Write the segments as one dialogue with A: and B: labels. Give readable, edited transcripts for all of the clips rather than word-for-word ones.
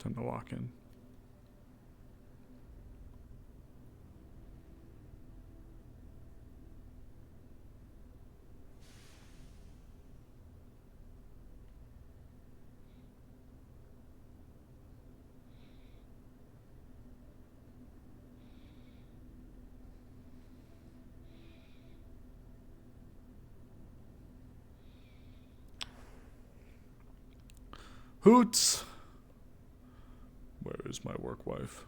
A: welcome to walk in. Hoots! Where is my work wife?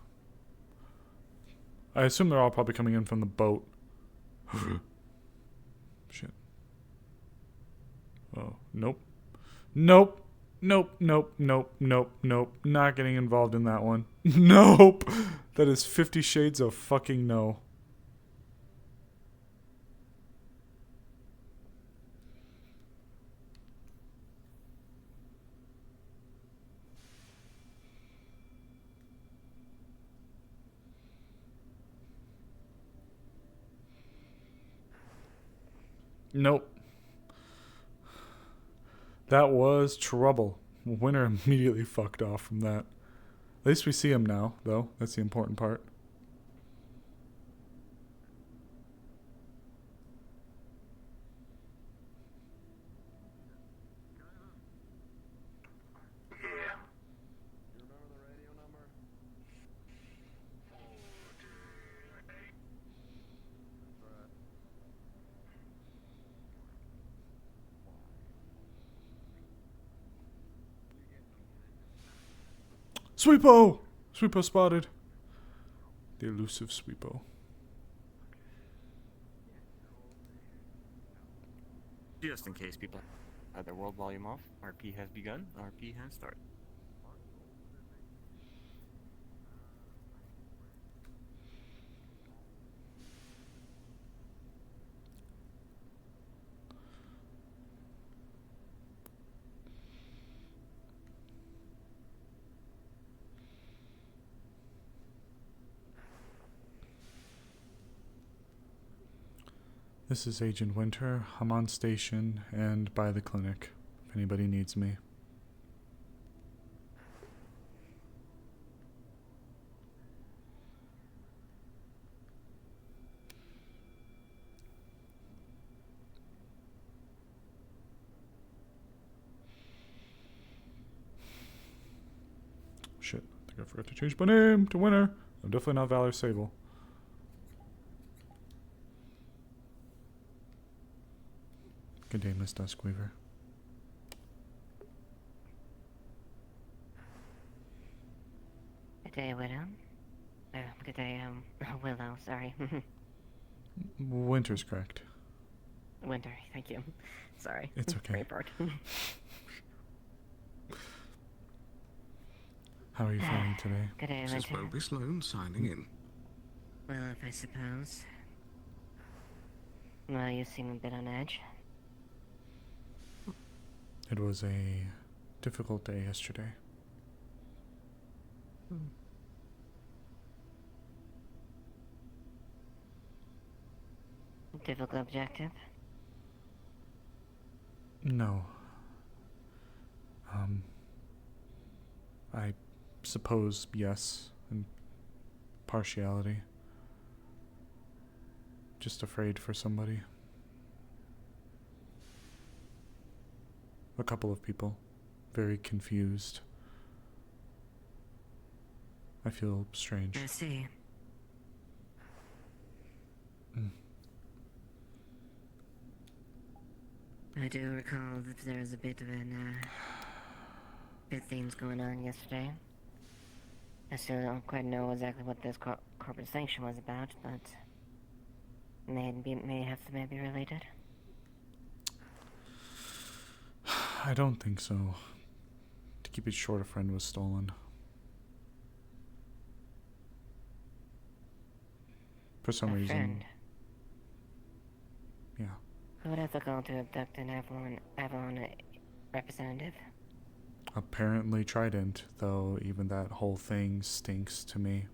A: I assume they're all probably coming in from the boat. Shit. Oh, nope. Nope. Nope, nope, nope, nope, nope. Not getting involved in that one. Nope! That is 50 shades of fucking no. Nope. That was trouble. Winter immediately fucked off from that. At least we see him now, though. That's the important part. Sweepo! Sweepo spotted. The elusive Sweepo.
B: Just in case people had their world volume off, RP has begun. RP has started.
A: This is Agent Winter. I'm on station and by the clinic, if anybody needs me. Shit, I think I forgot to change my name to Winter. I'm definitely not Valor Sable. Good day, Miss Duskweaver.
C: Good day, Widow. Good day, Willow, sorry.
A: Winter's correct.
C: Winter, thank you. Sorry.
A: It's okay.
C: Great part.
A: How are you feeling today?
C: Good day,
D: This is
C: Winter.
D: Bobby Sloan signing in.
C: Well, if I suppose. Well, you seem a bit on edge.
A: It was a difficult day yesterday.
C: Difficult objective.
A: No. I suppose yes, and partiality. Just afraid for somebody. A couple of people. Very confused. I feel strange.
C: I see. I do recall that there was a bit of things going on yesterday. I still don't quite know exactly what this corporate sanction was about, but may have to be related.
A: I don't think so. To keep it short, a friend was stolen. For some reason.
C: Friend.
A: Yeah.
C: Who would have the goal to abduct an Avalon representative?
A: Apparently Trident, though even that whole thing stinks to me.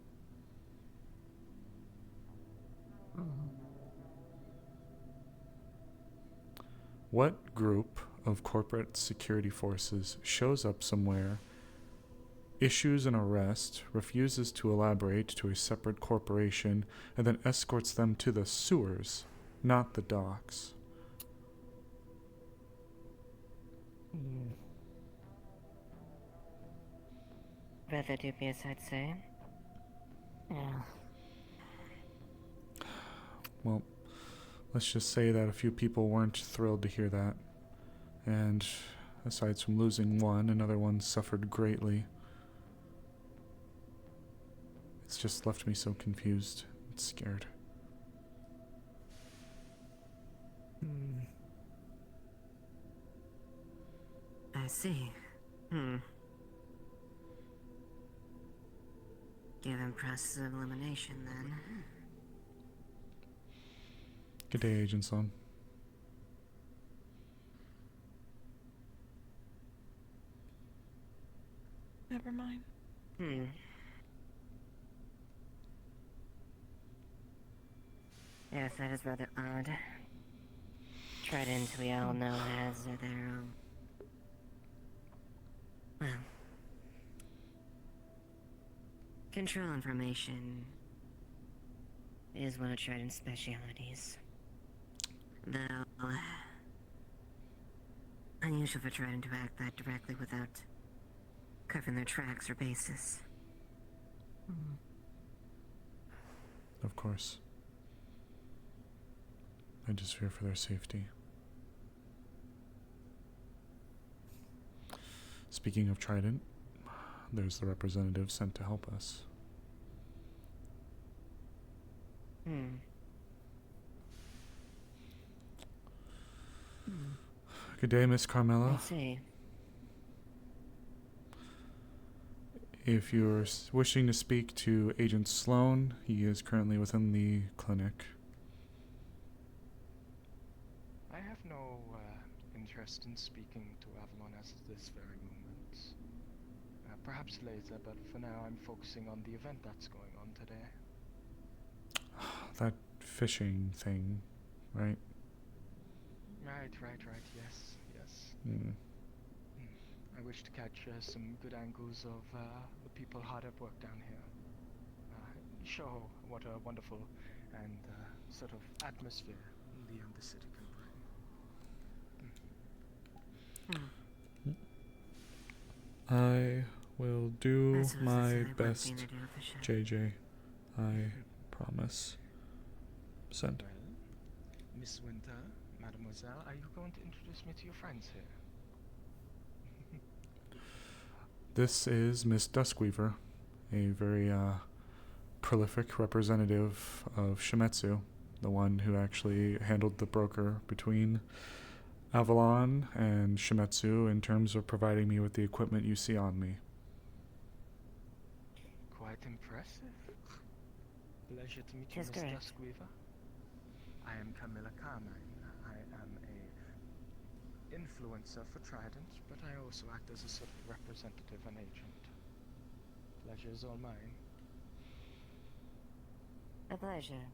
A: What group of corporate security forces shows up somewhere issues an arrest, refuses to elaborate to a separate corporation, and then escorts them to the sewers, not the docks.
C: Rather dubious, I'd say.
D: Yeah.
A: Well, let's just say that a few people weren't thrilled to hear that. And aside from losing one, another one suffered greatly. It's just left me so confused and scared.
C: I see. Given process of elimination, then.
A: Good day, Agent Sloan.
D: Never mind.
C: Yes, that is rather odd. Trident, we all know, has their own. Well. Control information is one of Trident's specialities. Though, unusual for Trident to act that directly without covering their tracks or bases.
A: Of course. I just fear for their safety. Speaking of Trident, there's the representative sent to help us. Good day, Miss Carmela.
C: I see.
A: If you're wishing to speak to Agent Sloan, he is currently within the clinic.
E: I have no interest in speaking to Avalon as of this very moment. Perhaps later, but for now I'm focusing on the event that's going on today.
A: That fishing thing, right?
E: Right, yes. I wish to catch some good angles of the people hard at work down here. Show what a wonderful and sort of atmosphere the Undercity can bring.
A: I will do
C: That's what I
A: my
C: said, I
A: best,
C: worked in the official.
A: JJ. I promise. Send.
E: Well, Miss Winter, Mademoiselle, are you going to introduce me to your friends here?
A: This is Miss Duskweaver, a very prolific representative of Shimetsu, the one who actually handled the broker between Avalon and Shimetsu in terms of providing me with the equipment you see on me.
E: Quite impressive. Pleasure to meet you,
C: Yes,
E: Miss
C: correct.
E: Duskweaver. I am Camilla Carmine. I am a influencer for Trident, but I also act as a sort of representative and agent. Pleasure is all mine.
C: A pleasure.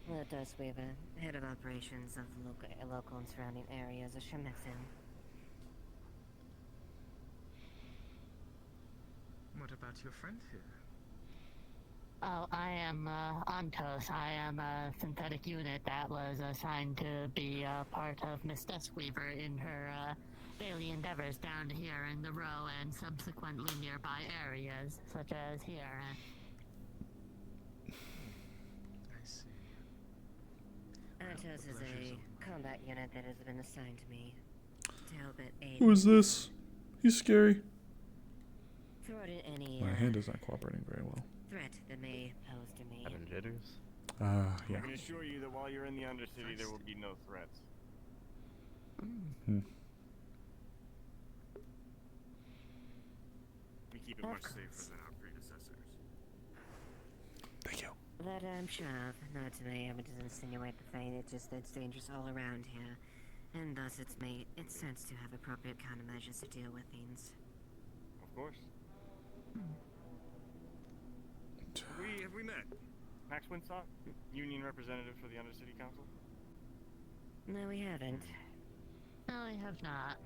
C: Lord Duskweaver, head of operations of local and surrounding areas of Shimetsu.
E: What about your friend here?
D: Oh, I am Antos. I am a synthetic unit that was assigned to be part of Miss Duskweaver in her daily endeavors down here in the row and subsequently nearby areas, such as here.
E: I see.
C: Antos is a combat unit that has been assigned to me to help it aid
A: Who is this? He's scary.
C: thwart any
A: My hand is not cooperating very well.
C: threat that may pose to me.
B: Having jitters?
A: Yeah.
B: I can assure you that while you're in the Undercity, there will be no threats. We keep it
C: Of
B: much
C: course.
B: safer than our predecessors.
A: Thank you.
C: That I'm sure of. Not to be able to insinuate the fact it's just that it's dangerous all around here. And thus it's made it sense to have appropriate countermeasures to deal with things.
B: Of course. Have we met? Max Winsock, union representative for the Undercity Council?
C: No, we haven't.
D: No, I have not.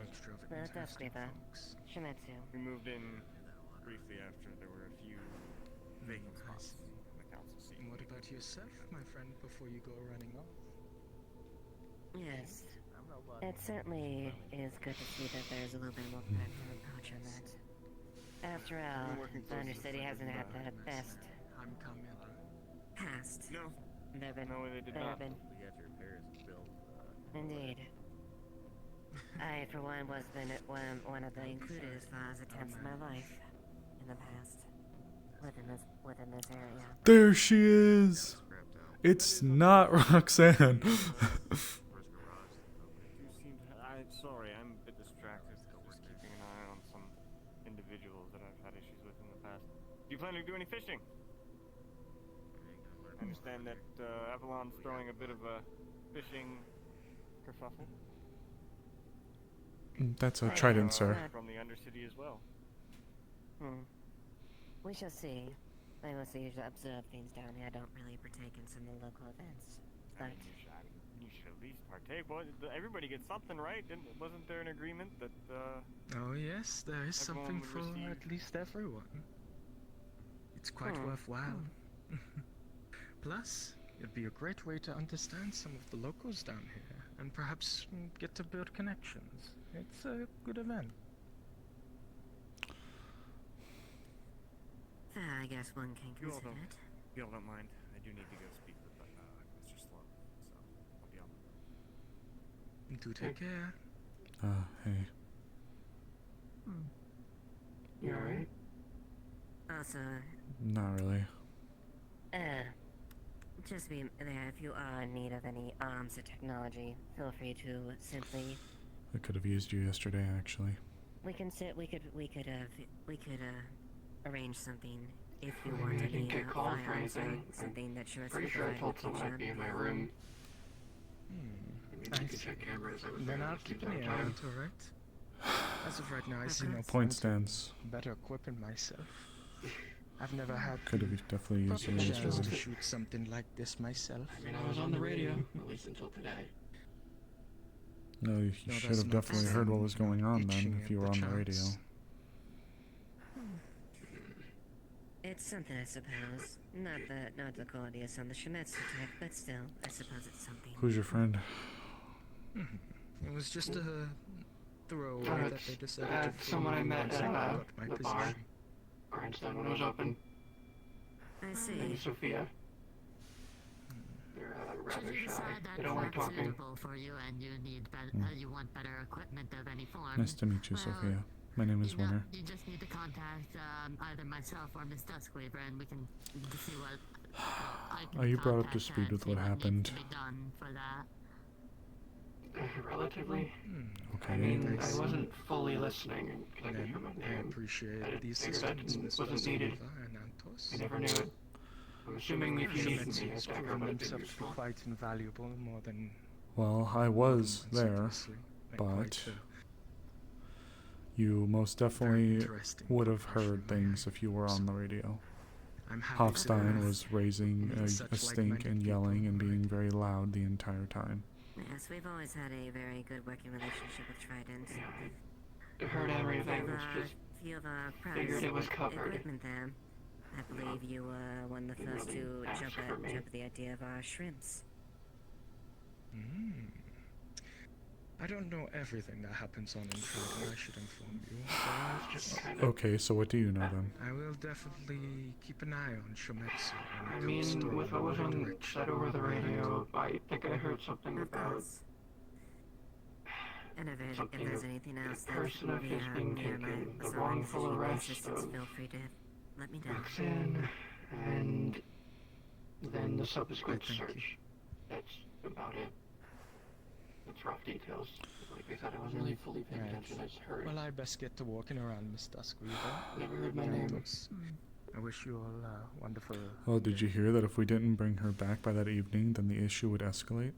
E: Extravagant
C: The
E: tasting
C: Duskweaver.
E: folks.
C: Shimetsu.
B: We moved in briefly after there were a few vacant
E: I
B: spots
E: see.
B: in the council seat.
E: And what about yourself, my friend, before you go running off?
C: Yes. It certainly is good to see that there's a little bit more proactive approach on that. After all,
B: Been working closely
C: Thunder
B: with
C: City
B: friends
C: hasn't
B: of,
C: had the best
E: I'm Carmilla.
C: past.
B: No,
C: There have been.
B: no, they did
C: There have
B: not.
C: been. Indeed. I, for one, was one of the included as far as attempts in my life in the past within this area.
A: There she is. It's not Roxanne.
B: You seem to. I'm sorry, I'm a bit distracted. Just keeping an eye on some individuals that I've had issues with in the past. Do you plan to do any fishing? I understand that Avalon's throwing a bit of a fishing kerfuffle.
A: That's a trident, sir.
B: From the Undercity as well.
C: We shall see. I mostly usually observe things down here. I don't really partake in some of the local events.
B: I
C: But
B: mean, you should at least partake. Well, everybody gets something, right? Wasn't there an agreement that
E: Oh yes, there is something
B: Everyone
E: for
B: would
E: at least everyone. It's quite
C: Hmm.
E: worthwhile. Plus, it'd be a great way to understand some of the locals down here, and perhaps get to build connections. It's a good event.
C: I guess one can
B: You all
C: consider
B: don't-
C: it.
B: if you all don't mind? I do need to go speak with Mr. Sloan, so I'll be on.
E: Do take care.
A: Hey.
F: You alright?
C: Also,
A: Not really.
C: just be there if you are in need of any arms or technology. Feel free to simply.
A: I could have used you yesterday, actually.
C: We could arrange something if you
F: I
C: want
F: mean, I
C: any
F: didn't get called for
C: files or
F: anything.
C: something that shows
F: Pretty sure I told someone I'd be in my room. I mean,
E: I
F: you could
E: see.
F: check cameras. I was
E: Then
F: there
E: I'll
F: most
E: keep
F: of
E: an
F: the
E: ear
F: time.
E: out, alright? As of right now, I see no
C: Point
A: Point
E: point
A: stance.
E: in better equipping myself. I've never had
A: Could have definitely used you
E: the chance to
A: yesterday.
E: shoot something like this myself.
F: I mean, I was on the radio, at least until today.
A: No, you
E: No,
A: should
E: that's
A: have
E: not
A: definitely
E: the
A: heard what
E: same.
A: was going on then
E: Itching
A: if
E: at
A: you were on the radio.
E: chance.
C: It's something, I suppose. Not the quality of some of the Shimetsu type, but still, I suppose it's something.
A: Who's your friend?
E: It was just a throwaway
F: Oh,
E: that
F: it's,
E: they decided to
F: someone I
E: throw
F: met
E: once I
F: at
E: got my
F: the bar.
E: position.
F: Grindstone when it was open.
C: I
F: And
C: see.
F: Sophia. They're
D: Should
F: rather
D: you
F: shy.
D: decide
F: They
D: that's
F: don't like
D: not
F: talking.
D: suitable for you and you need you want better equipment of any form.
A: Nice to meet you,
D: well,
A: Sophia. My name is
D: you know,
A: Winter.
D: you just need to contact either myself or Miss Duskweaver, and we can see what. I can
A: Are you brought up to
D: contact
A: speed
D: her
A: with
D: and see
A: what
D: needs
A: happened?
D: to be done for that.
F: Relatively.
A: Okay.
F: I mean,
E: I
F: I
E: see.
F: wasn't fully listening because I could hear my
E: Then I
F: name.
E: appreciate
F: I
E: the
F: figured
E: assistance,
F: that
E: Miss
F: wasn't needed.
E: Duskweaver and Antos.
F: I never knew it. I'm assuming if you needed me,
E: Shimetsu has
F: that
E: proven
F: would have been
E: himself to be
F: useful.
E: quite invaluable, more than
A: Well, I was there.
E: seriously, and quite,
A: but You most definitely
E: interesting
A: would have
E: profession
A: heard things if you were on the radio.
E: I'm happy to
A: Hofstein
E: have
A: was raising
E: meet such
A: a stink
E: like-minded
A: and
E: people,
A: yelling and being
E: right?
A: very loud the entire time.
C: Yes, we've always had a very good working relationship with Trident.
F: I heard everything. It's just
C: Few of our
F: figured it was covered.
C: equipment there. I believe you were one of the first
F: Really
C: to
F: asked
C: jump
F: for me.
C: at the idea of our shrimps.
E: I don't know everything that happens on Intruder, I should inform you. But
F: just kind of.
A: Okay, so what do you know then?
E: I will definitely keep an eye on Shimetsu
F: I
E: when it comes to
F: mean, with what wasn't
E: direction.
F: said over the radio, I think I heard something
C: Of
F: about
C: course. And if
F: something
C: there's
F: of
C: anything else
F: a
C: that
F: person of
C: we
F: his
C: have
F: being
C: near my
F: taken, the
C: surroundings
F: wrongful
C: that you need
F: arrest
C: assistance,
F: of
C: feel free to let me know.
F: Roxanne, and then the subsequent
E: Thank you.
F: search. That's about it. It's rough details. Like I said, I wasn't really fully paying
E: Right.
F: attention. I just heard.
E: Well, I best get to walking around, Miss Duskweaver.
F: Never heard my name.
E: Antos. I wish you all wonderful.
A: Oh, did you hear that if we didn't bring her back by that evening, then the issue would escalate?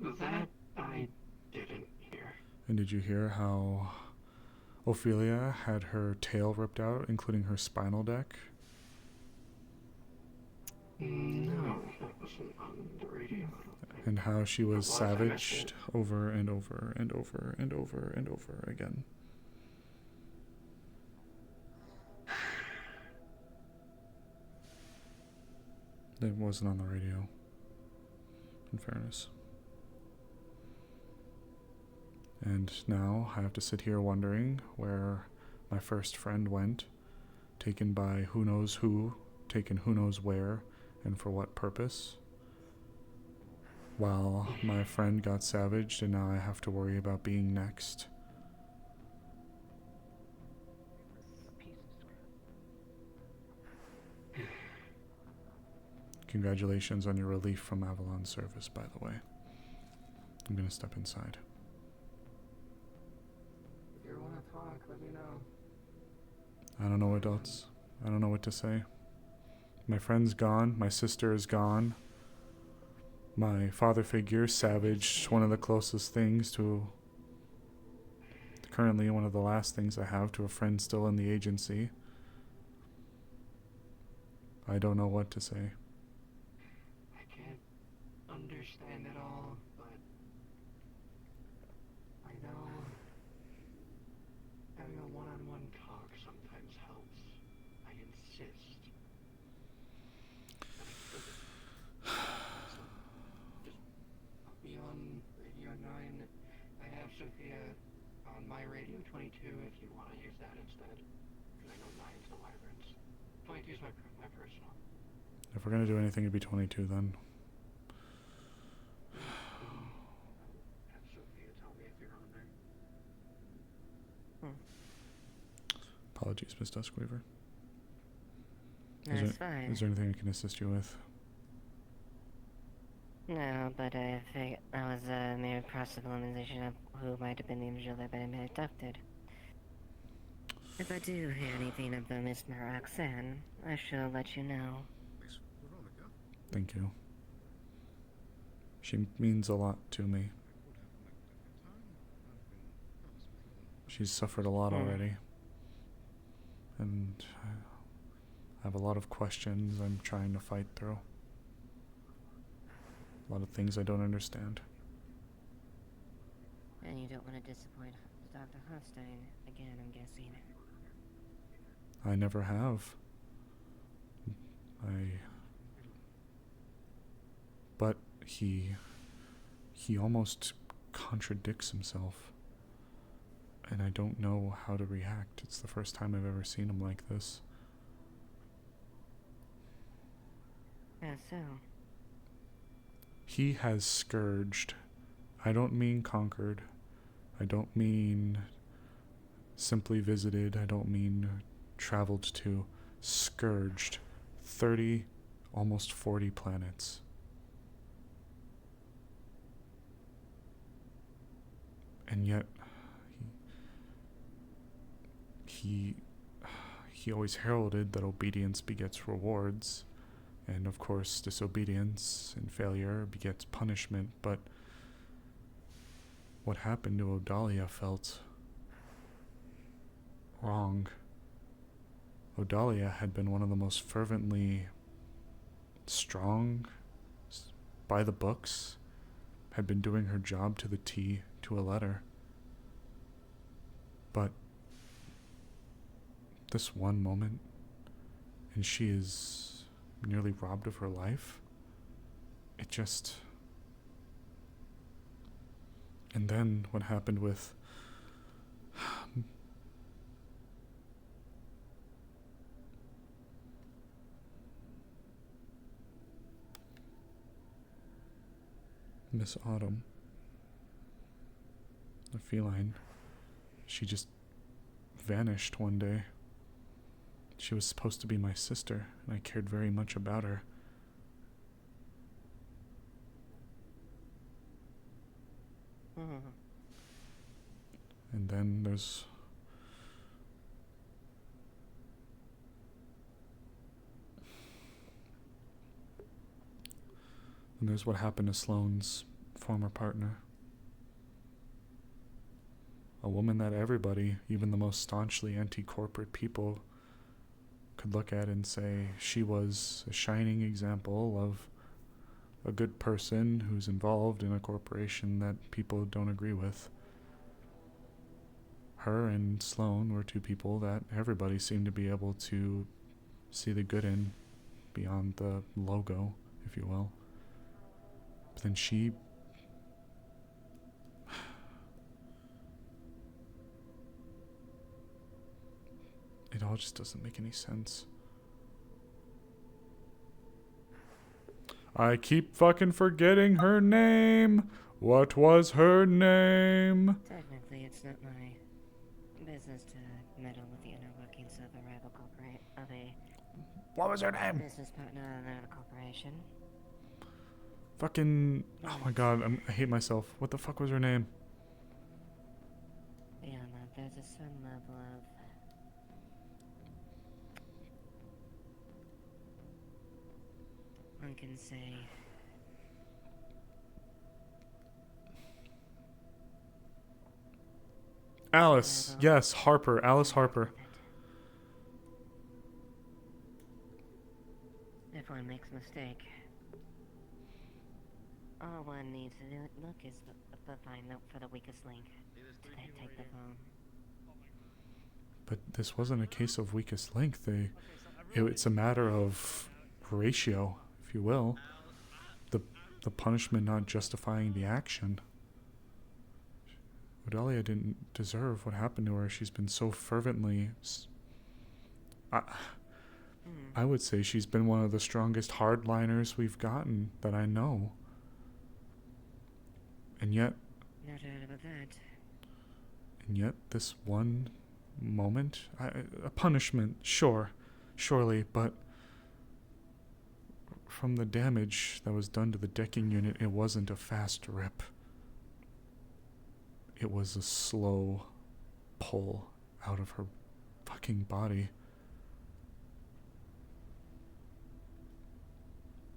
F: That I didn't hear.
A: And did you hear how Ophelia had her tail ripped out, including her spinal deck?
F: No, that wasn't on the radio. I don't think.
A: and how she was
F: Well, I missed
A: savaged
F: it.
A: over and over and over and over and over again. It wasn't on the radio, in fairness. And now I have to sit here wondering where my first friend went, taken by who knows who, taken who knows where, and for what purpose. While my friend got savaged, and now I have to worry about being next. Congratulations on your relief from Avalon service, by the way. I'm gonna step inside.
F: If you want to talk, let me know.
A: I don't know what else. I don't know what to say. My friend's gone. My sister is gone. My father figure, savaged, one of the closest things to. Currently, one of the last things I have to a friend still in the agency. I don't know what to say.
F: I can't understand it all, but I know having a one-on-one talk sometimes helps. I insist. Just put me on Radio 9. I have Sophia on my Radio 22 if you want to use that instead. Because I know 9's the Wyverns. 22 is my personal.
A: If we're gonna do anything, it'd be 22 then.
F: Have Sophia tell me if you're on there.
A: Apologies, Miss Duskweaver.
C: That's fine.
A: Is there anything I can assist you with?
C: No, but I think that was a mere possibilization of who might have been the individual that had been abducted. If I do hear anything about Miss Roxanne, I shall let you know.
A: Thank you. She means a lot to me. She's suffered a lot already. And I have a lot of questions I'm trying to fight through. A lot of things I don't understand.
C: And you don't want to disappoint Dr. Hofstein again, I'm guessing.
A: I never have. But he almost contradicts himself. And I don't know how to react. It's the first time I've ever seen him like this.
C: Yeah, so.
A: He has scourged. I don't mean conquered. I don't mean simply visited. I don't mean traveled to. Scourged 30, almost 40 planets. And yet, he always heralded that obedience begets rewards. And of course, disobedience and failure begets punishment, but what happened to Odalia felt wrong. Odalia had been one of the most fervently strong, by the books, had been doing her job to the T, to a letter. But this one moment, and she is nearly robbed of her life. It just... And then what happened with... Miss Autumn, the feline, she just vanished one day. She was supposed to be my sister, and I cared very much about her. And then there's... And there's what happened to Sloane's former partner. A woman that everybody, even the most staunchly anti-corporate people, could look at and say she was a shining example of a good person who's involved in a corporation that people don't agree with. Her and Sloan were two people that everybody seemed to be able to see the good in beyond the logo, if you will. But then she... It all just doesn't make any sense. I keep fucking forgetting her name. What was her name?
C: Technically, it's not my business to meddle with the inner workings of a rival
A: What was her name?
C: business partner of another corporation.
A: Fucking... Oh my god, I hate myself. What the fuck was her name?
C: Beyond that, there's a certain level of one can say
A: Alice. Yes, Harper. Alice Harper.
C: if one makes a mistake, all one needs to look is find for the weakest link to then take the phone.
A: But this wasn't a case of weakest link. It's a matter of ratio, if you will. The punishment not justifying the action. Odelia didn't deserve what happened to her. She's been so fervently... I would say she's been one of the strongest hardliners we've gotten that I know. And yet...
C: No doubt about that.
A: And yet, this one moment... a punishment, surely, but... From the damage that was done to the decking unit, it wasn't a fast rip. It was a slow pull out of her fucking body.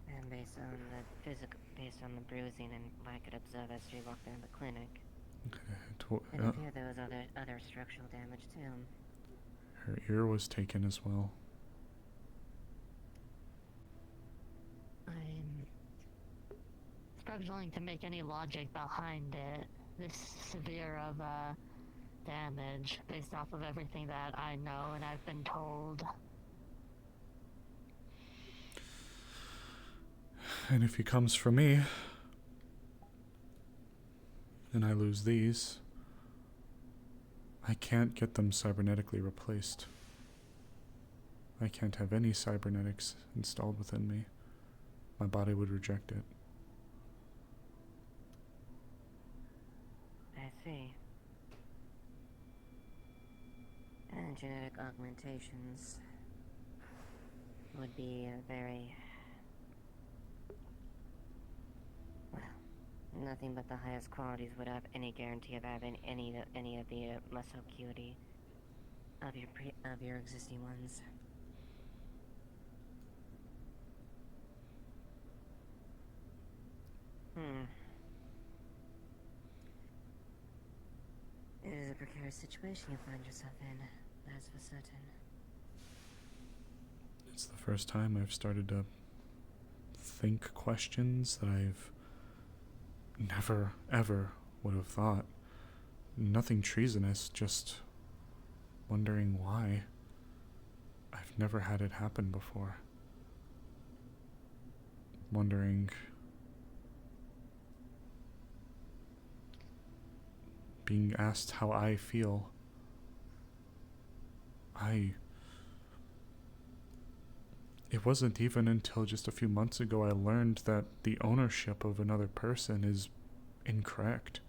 C: And based on the bruising and what I could observe as she walked into the clinic, it appeared there was other structural damage too.
A: Her ear was taken as well.
D: I'm struggling to make any logic behind it. This severe of damage based off of everything that I know and I've been told.
A: And if he comes for me, and I lose these, I can't get them cybernetically replaced. I can't have any cybernetics installed within me. My body would reject it.
C: I see. And genetic augmentations would be a very... well, nothing but the highest qualities would have any guarantee of having any of the muscle acuity of your existing ones. It is a precarious situation you find yourself in, that's for certain.
A: It's the first time I've started to think questions that I've never, ever would have thought. Nothing treasonous, just wondering why. I've never had it happen before. Wondering... being asked how I feel. It wasn't even until just a few months ago I learned that the ownership of another person is incorrect.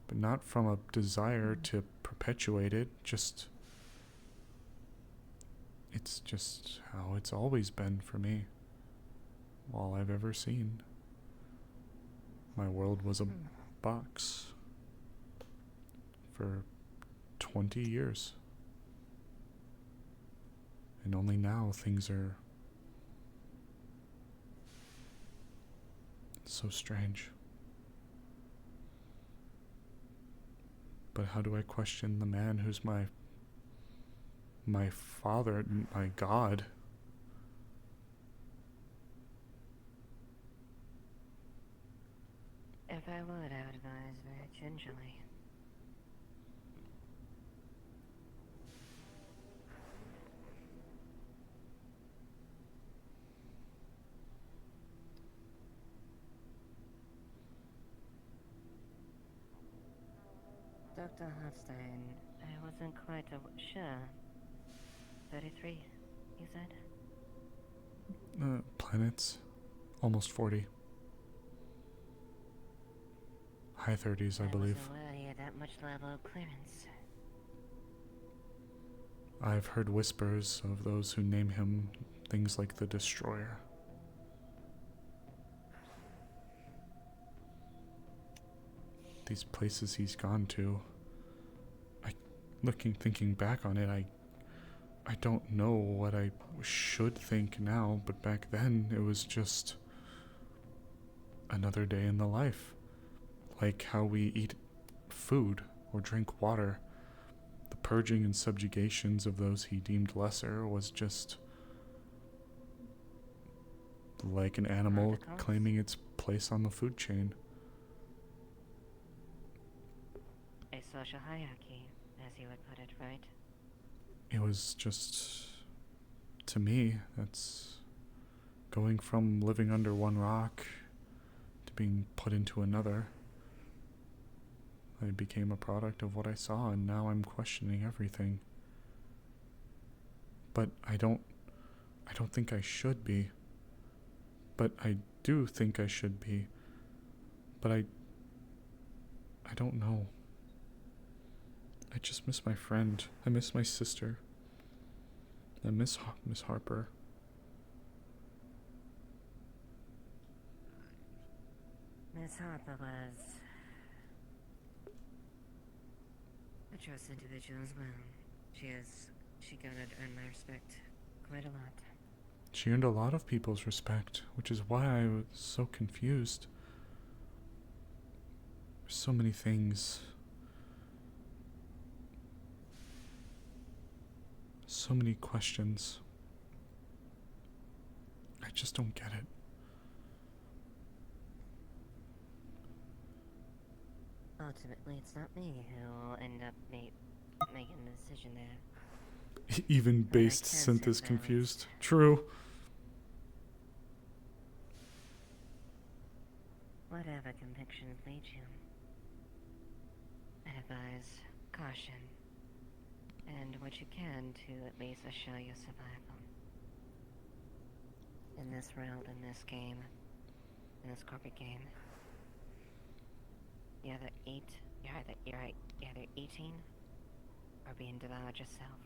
A: But not from a desire to perpetuate it, it's just how it's always been for me. All I've ever seen. My world was a box for 20 years. And only now things are so strange. But how do I question the man who's my father, my God?
C: Potentially. Dr. Hotstein, I wasn't quite sure. 33, you said?
A: Planets. Almost 40. High 30s, I believe.
C: wasn't aware he had that much level of clearance.
A: I've heard whispers of those who name him things like the Destroyer. These places he's gone to, thinking back on it, I don't know what I should think now, but back then it was just another day in the life. Like how we eat food or drink water. The purging and subjugations of those he deemed lesser was just like an animal claiming its place on the food chain.
C: A social hierarchy, as you would put it, right?
A: It was just, to me, that's going from living under one rock to being put into another. I became a product of what I saw, and now I'm questioning everything. But I don't think I should be. But I do think I should be. But I don't know. I just miss my friend. I miss my sister. I miss Miss Harper.
C: Miss Harper was a trust individual as well. She garnered earned my respect quite a lot.
A: She earned a lot of people's respect, which is why I was so confused. There's so many things. So many questions. I just don't get it.
C: Ultimately, it's not me who will end up making the decision there.
A: Even
C: But I
A: based
C: can
A: synth is
C: say
A: confused. True.
C: Whatever convictions lead you, I advise caution, and what you can to at least assure your survival. In this world, in this game, in this corporate game, you're either eating or being devoured yourself.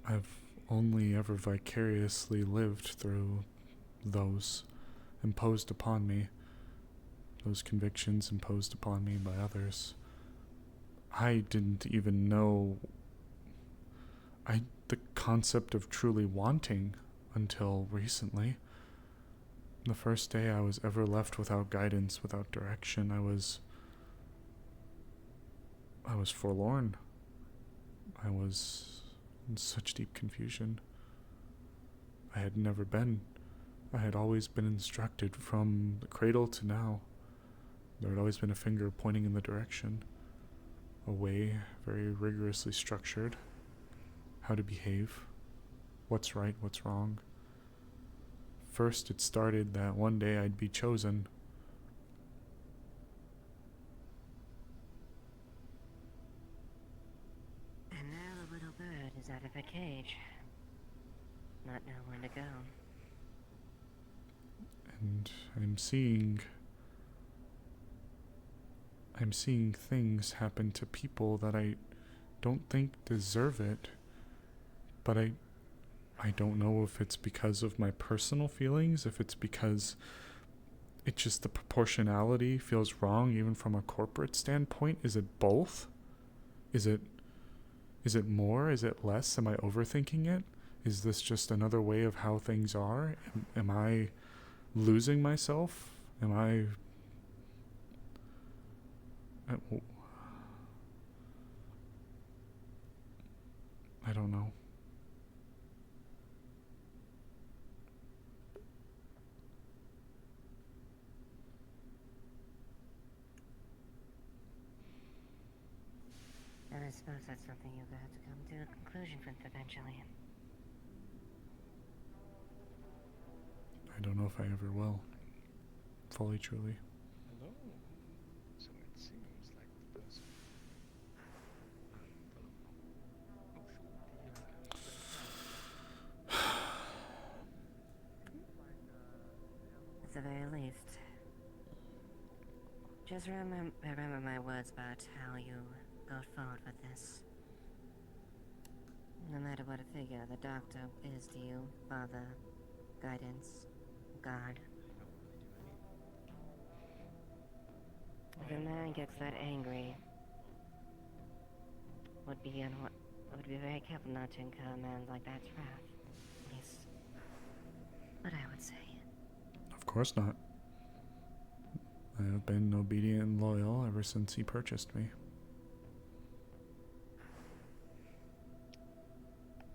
A: I've only ever vicariously lived through those imposed upon me, those convictions imposed upon me by others. I didn't even know the concept of truly wanting until recently. The first day I was ever left without guidance, without direction, I was forlorn. I was in such deep confusion. I had never been. I had always been instructed from the cradle to now. There had always been a finger pointing in the direction. A way very rigorously structured. How to behave. What's right, what's wrong. First it started that one day I'd be chosen.
C: And now the little bird is out of her cage. Not know where to go.
A: And I'm seeing things happen to people that I don't think deserve it. But I don't know if it's because of my personal feelings, if it's because it just the proportionality feels wrong even from a corporate standpoint. Is it both? Is it more? Is it less? Am I overthinking it? Is this just another way of how things are? Am I losing myself? Am I don't know.
C: suppose that's something you'll have to come to a conclusion with eventually.
A: I don't know if I ever will. Fully, truly.
E: Hello. So it seems like the person.
C: At the very least, just remember my words about how you go forward with this. No matter what figure the doctor is to you, father, guidance, God. If a man gets that angry, would be very careful not to incur a man like that's wrath. At least, what I would say.
A: Of course not. I have been obedient and loyal ever since he purchased me.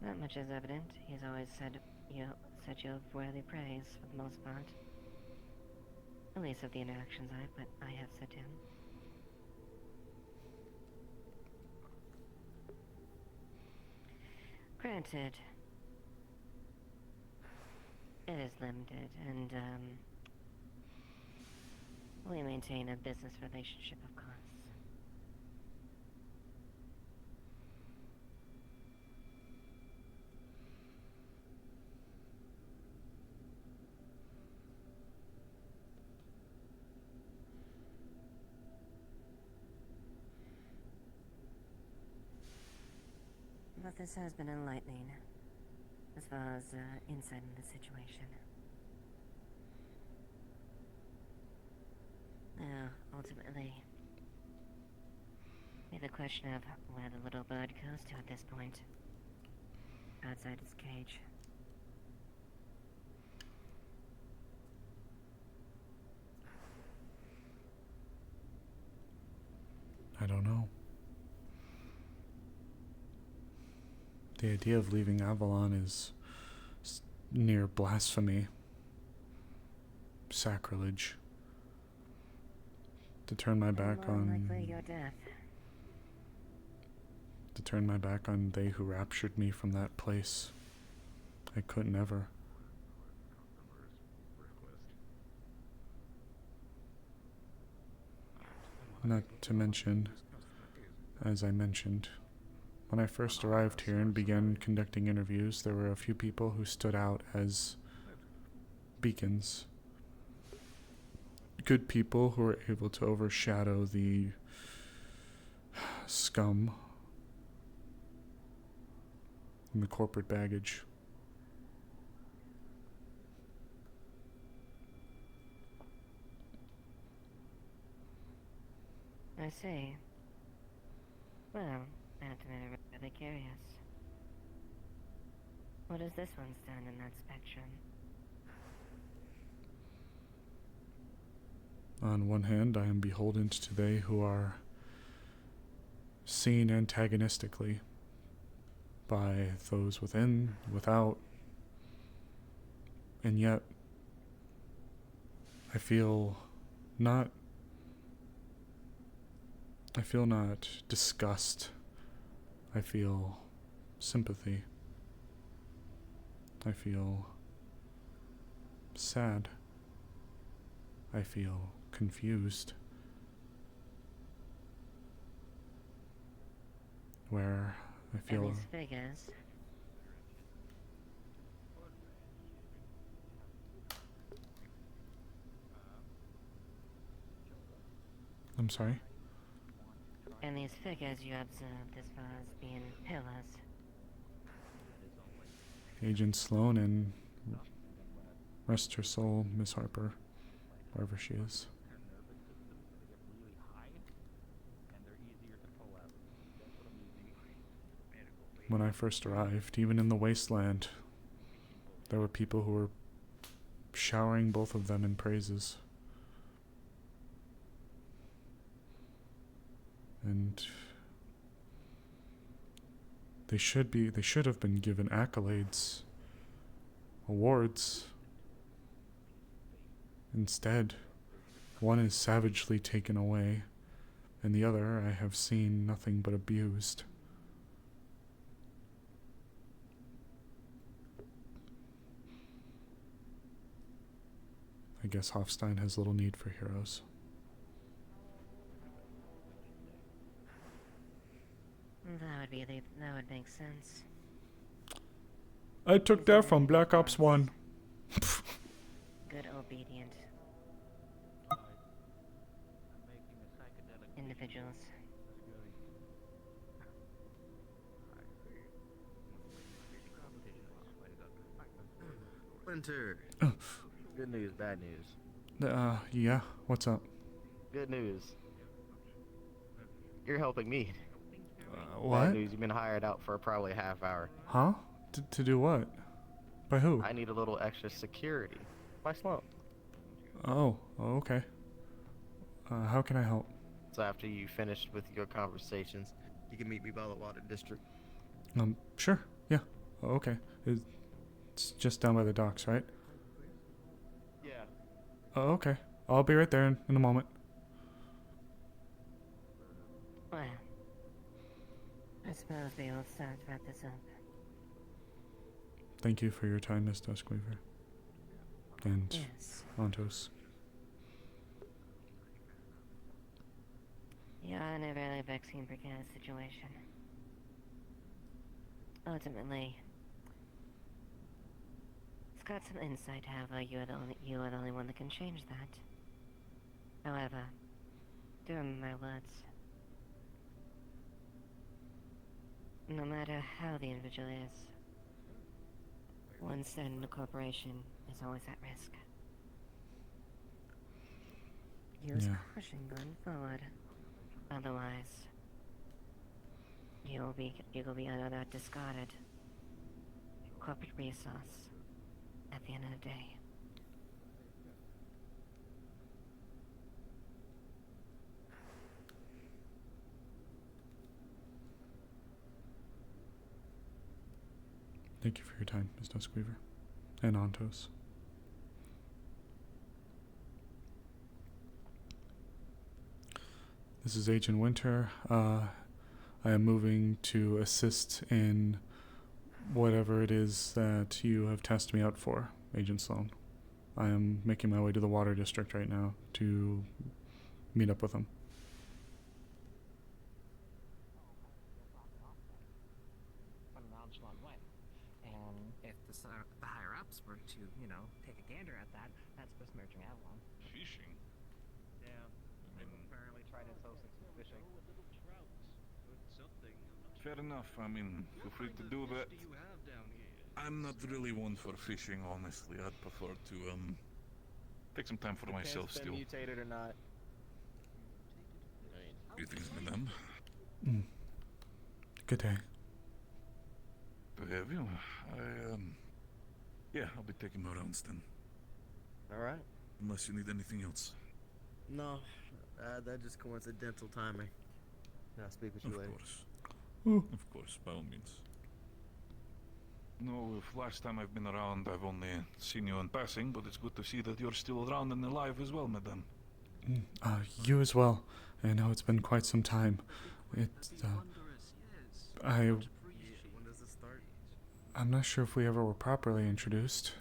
C: Not much is evident. He's always said you have worthy praise for the most part. At least of the interactions I have said to him. Granted, it is limited, and we maintain a business relationship, of course. But this has been enlightening, as far as insight into the situation. Now, ultimately, be the question of where the little bird goes to at this point, outside its cage.
A: I don't know. The idea of leaving Avalon is near blasphemy, sacrilege. To turn my back
C: More
A: on
C: likely your death.
A: they who raptured me from that place. I couldn't ever. Not to mention, as I mentioned, when I first arrived here and began conducting interviews, there were a few people who stood out as beacons. Good people who were able to overshadow the scum and the corporate baggage.
C: I see. Well, I have to be really curious. What does this one stand in that spectrum?
A: On one hand, I am beholden to they who are seen antagonistically by those within, without, and yet I feel not disgust. I feel sympathy. I feel sad. I feel confused. Where I feel...
C: And these figures.
A: I'm sorry?
C: And these figures you observed as far as being pillars.
A: Agent Sloan and rest her soul, Miss Harper, wherever she is. When I first arrived, even in the wasteland, there were people who were showering both of them in praises. And they should have been given accolades, awards. Instead, one is savagely taken away, and the other I have seen nothing but abused. I guess Hofstein has little need for heroes.
C: That would make sense.
A: I took that from Black Ops 1.
C: Good obedient individuals.
G: Winter. Good news, bad news.
A: Yeah, what's up?
G: Good news. You're helping me.
A: What?
G: Bad news, you've been hired out for probably a half hour.
A: Huh? To do what? By who?
G: I need a little extra security. By Slump.
A: Oh, okay. How can I help?
G: So after you finished with your conversations, you can meet me by the water district.
A: Sure, yeah. Okay. It's just down by the docks, right?
G: Yeah.
A: Oh, okay. I'll be right there in a moment.
C: Well, I suppose we all start to wrap this up.
A: Thank you for your time, Miss Duskweaver. And
C: Yes.
A: Ontos.
C: You are in a very vexing, precarious situation. Ultimately, it's got some insight, however, you are the only one that can change that. However, do remember my words. No matter how the individual is, once they're in the corporation is always at risk. Use
A: Yeah.
C: caution going forward. Otherwise, you'll be another discarded corporate resource at the end of the day.
A: Thank you for your time, Miss Duskweaver. And Ontos. This is Agent Winter. I am moving to assist in whatever it is that you have tested me out for, Agent Sloan. I am making my way to the Water District right now to meet up with them.
H: Nonchalant way. And if the higher ups were to, take a gander at that, that's besmirching Avalon.
I: Fishing?
H: Yeah. Apparently tried to toast some fishing.
I: Fair enough. I mean, feel free to do that. I'm not really one for fishing, honestly. I'd prefer to, take some time for myself
G: Been
I: still.
G: mutated or not.
I: Greetings, madam.
A: Good day.
I: To have you. Yeah, I'll be taking my rounds then.
G: Alright.
I: Unless you need anything else.
G: No, that's just coincidental timing. I'll speak with you later.
I: Of course, by all means. No, if last time I've been around, I've only seen you in passing, but it's good to see that you're still around and alive as well, madam.
A: You as well. I know it's been quite some time. It's,
G: When does it start?
A: I'm not sure if we ever were properly introduced.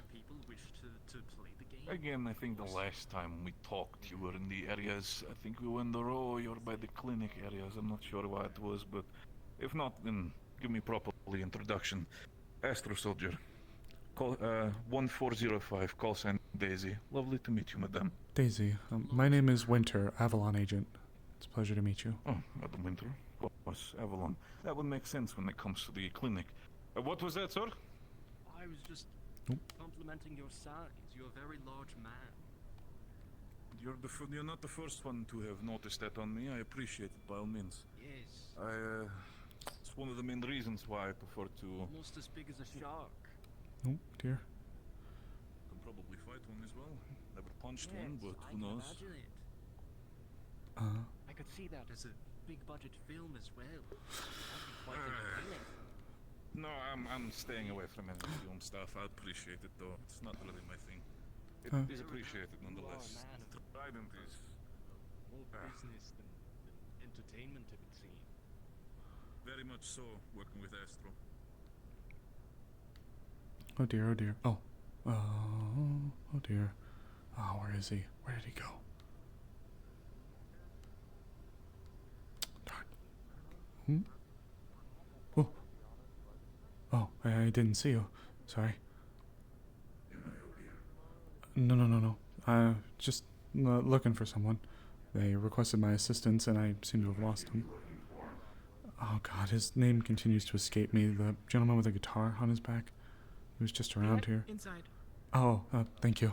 I: Again, I think the last time we talked, you were in the areas. I think we were in the row, you're by the clinic areas. I'm not sure why it was, but if not, then give me properly introduction. Astro Soldier. Call 1405, call sign Daisy. Lovely to meet you, madam.
A: Daisy, my name is Winter, Avalon agent. It's a pleasure to meet you.
I: Oh, Madam Winter. Of course, Avalon. That would make sense when it comes to the clinic. What was that, sir?
J: I was just complimenting your size. You're a very large man.
I: You're not the first one to have noticed that on me. I appreciate it by all means.
J: Yes.
I: It's one of the main reasons why I prefer to...
J: Almost as big as a shark.
A: Oh, dear.
I: Can probably fight one as well. Never punched
J: Yes,
I: one, but
J: I
I: who
J: can
I: knows?
J: imagine it. I could see that as a big budget film as well. That'd be quite entertaining.
I: No, I'm staying away from any film stuff. I appreciate it, though. It's not really my thing. It is appreciated nonetheless.
J: You are a man of
I: Trident is...
J: more business than entertainment, it would seem.
I: Very much so, working with Astro.
A: Oh dear, oh dear. Oh. Oh dear. Oh, where is he? Where did he go? Darn. Oh. Oh, I didn't see you. Sorry. No. Just looking for someone. They requested my assistance, and I seem to have lost him. Oh God, his name continues to escape me. The gentleman with the guitar on his back. He was just around here.
J: Inside.
A: Oh, thank you.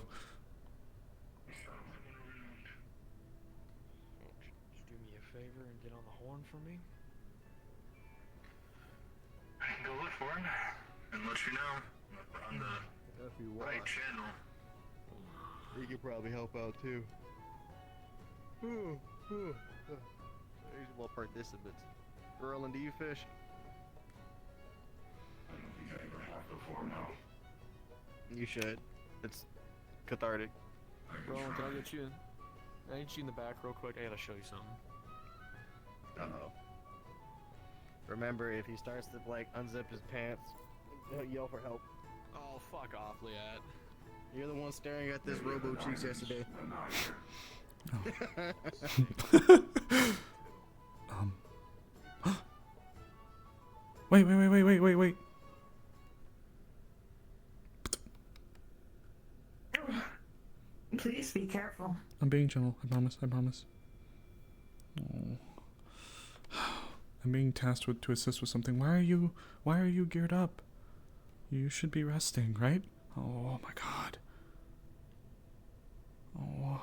J: Just do me a favor and get on the horn for me.
K: I can go look for him and let you know on the
G: If you want,
K: right channel.
G: he could probably help out too. He's well participants. Erlen, do you fish?
K: I don't think I ever have before, no.
G: You should. It's cathartic.
J: Roland, can I get you in? I need you in the back real quick. I gotta show you something.
G: Uh-oh. Remember, if he starts to, like, unzip his pants, yell for help.
J: Oh, fuck off, Liat.
G: You're the one staring at this Robo Cheeks yesterday.
A: Wait.
L: Please be careful.
A: I'm being gentle. I promise. Oh. I'm being tasked to assist with something. Why are you geared up? You should be resting, right? Oh my God. Oh,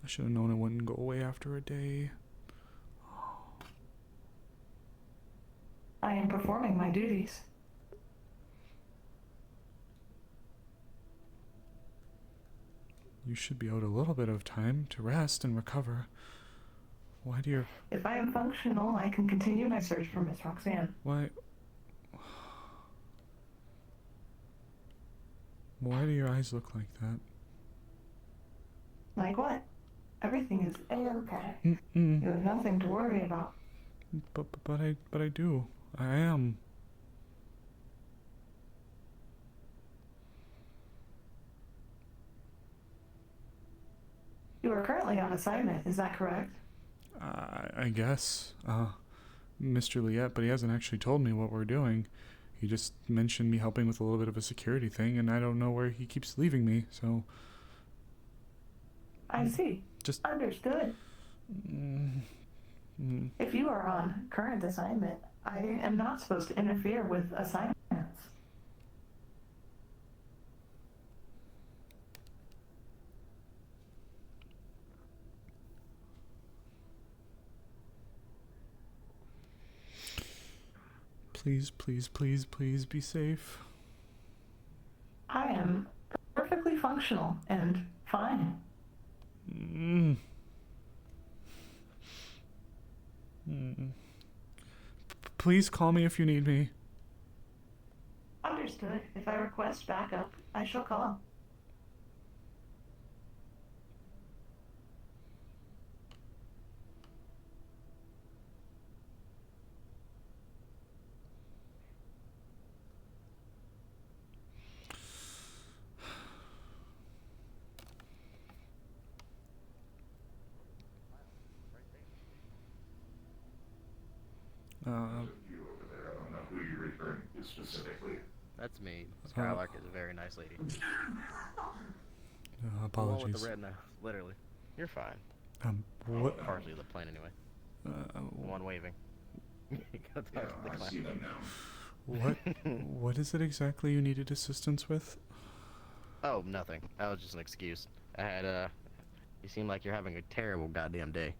A: I should have known it wouldn't go away after a day.
L: I am performing my duties.
A: You should be owed a little bit of time to rest and recover. Why do you...
L: If I am functional, I can continue my search for Miss Roxanne.
A: Why do your eyes look like that?
L: Like what? Everything is A-okay.
A: Mm-mm.
L: You have nothing to worry about.
A: But I do. I am.
L: You are currently on assignment, is that correct?
A: I guess. Mr. Liet, but he hasn't actually told me what we're doing. He just mentioned me helping with a little bit of a security thing, and I don't know where he keeps leaving me, so...
L: I see.
A: Just...
L: Understood. If you are on current assignment, I am not supposed to interfere with assignments.
A: Please be safe.
L: I am perfectly functional and fine.
A: Please call me if you need me.
L: Understood. If I request backup, I shall call.
K: You over there, I don't know who you're referring to specifically.
G: That's me. Skylark is a very nice lady.
A: Apologies.
G: The one with the retina, literally. You're fine.
A: What?
G: Partially the plane, anyway. The one waving.
K: I see them now.
A: What is it exactly you needed assistance with?
G: Oh, nothing. That was just an excuse. I had, you seem like you're having a terrible goddamn day.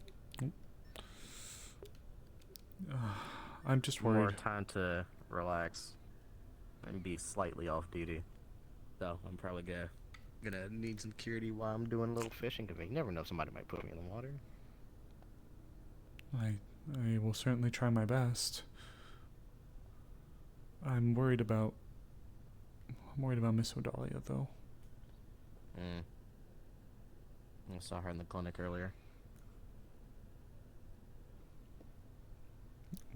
A: I'm just worried.
G: More time to relax and be slightly off duty. So I'm probably gonna need some security while I'm doing a little fishing, because you never know, somebody might put me in the water.
A: I will certainly try my best. I'm worried about Miss Odalia, though.
G: I saw her in the clinic earlier.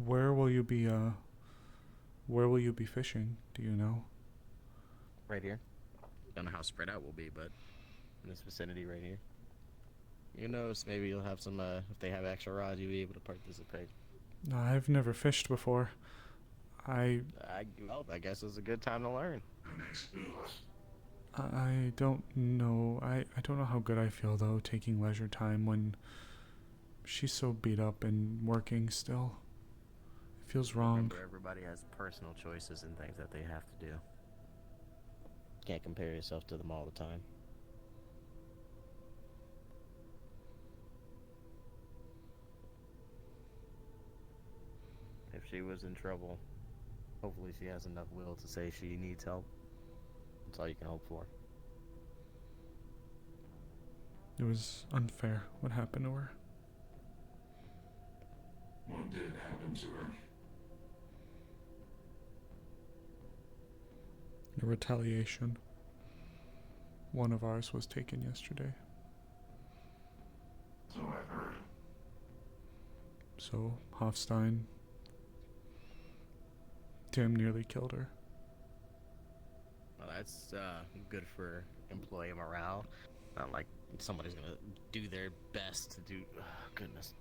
A: Where will you be fishing? Do you know?
G: Right here. Don't know how spread out we'll be, but in this vicinity right here. Who knows? Maybe you'll have some. If they have extra rods, you'll be able to participate.
A: No, I've never fished before.
G: Well, I guess it's a good time to learn.
A: I don't know. I don't know how good I feel though taking leisure time when she's so beat up and working still. It feels wrong.
G: Remember, everybody has personal choices and things that they have to do. Can't compare yourself to them all the time. If she was in trouble, hopefully she has enough will to say she needs help. That's all you can hope for.
A: It was unfair what happened to her.
K: What did happen to her?
A: A retaliation. One of ours was taken yesterday.
K: So I've heard.
A: So Hofstein damn nearly killed her.
G: Well, that's good for employee morale. Not like somebody's gonna do their best to do. Oh, goodness.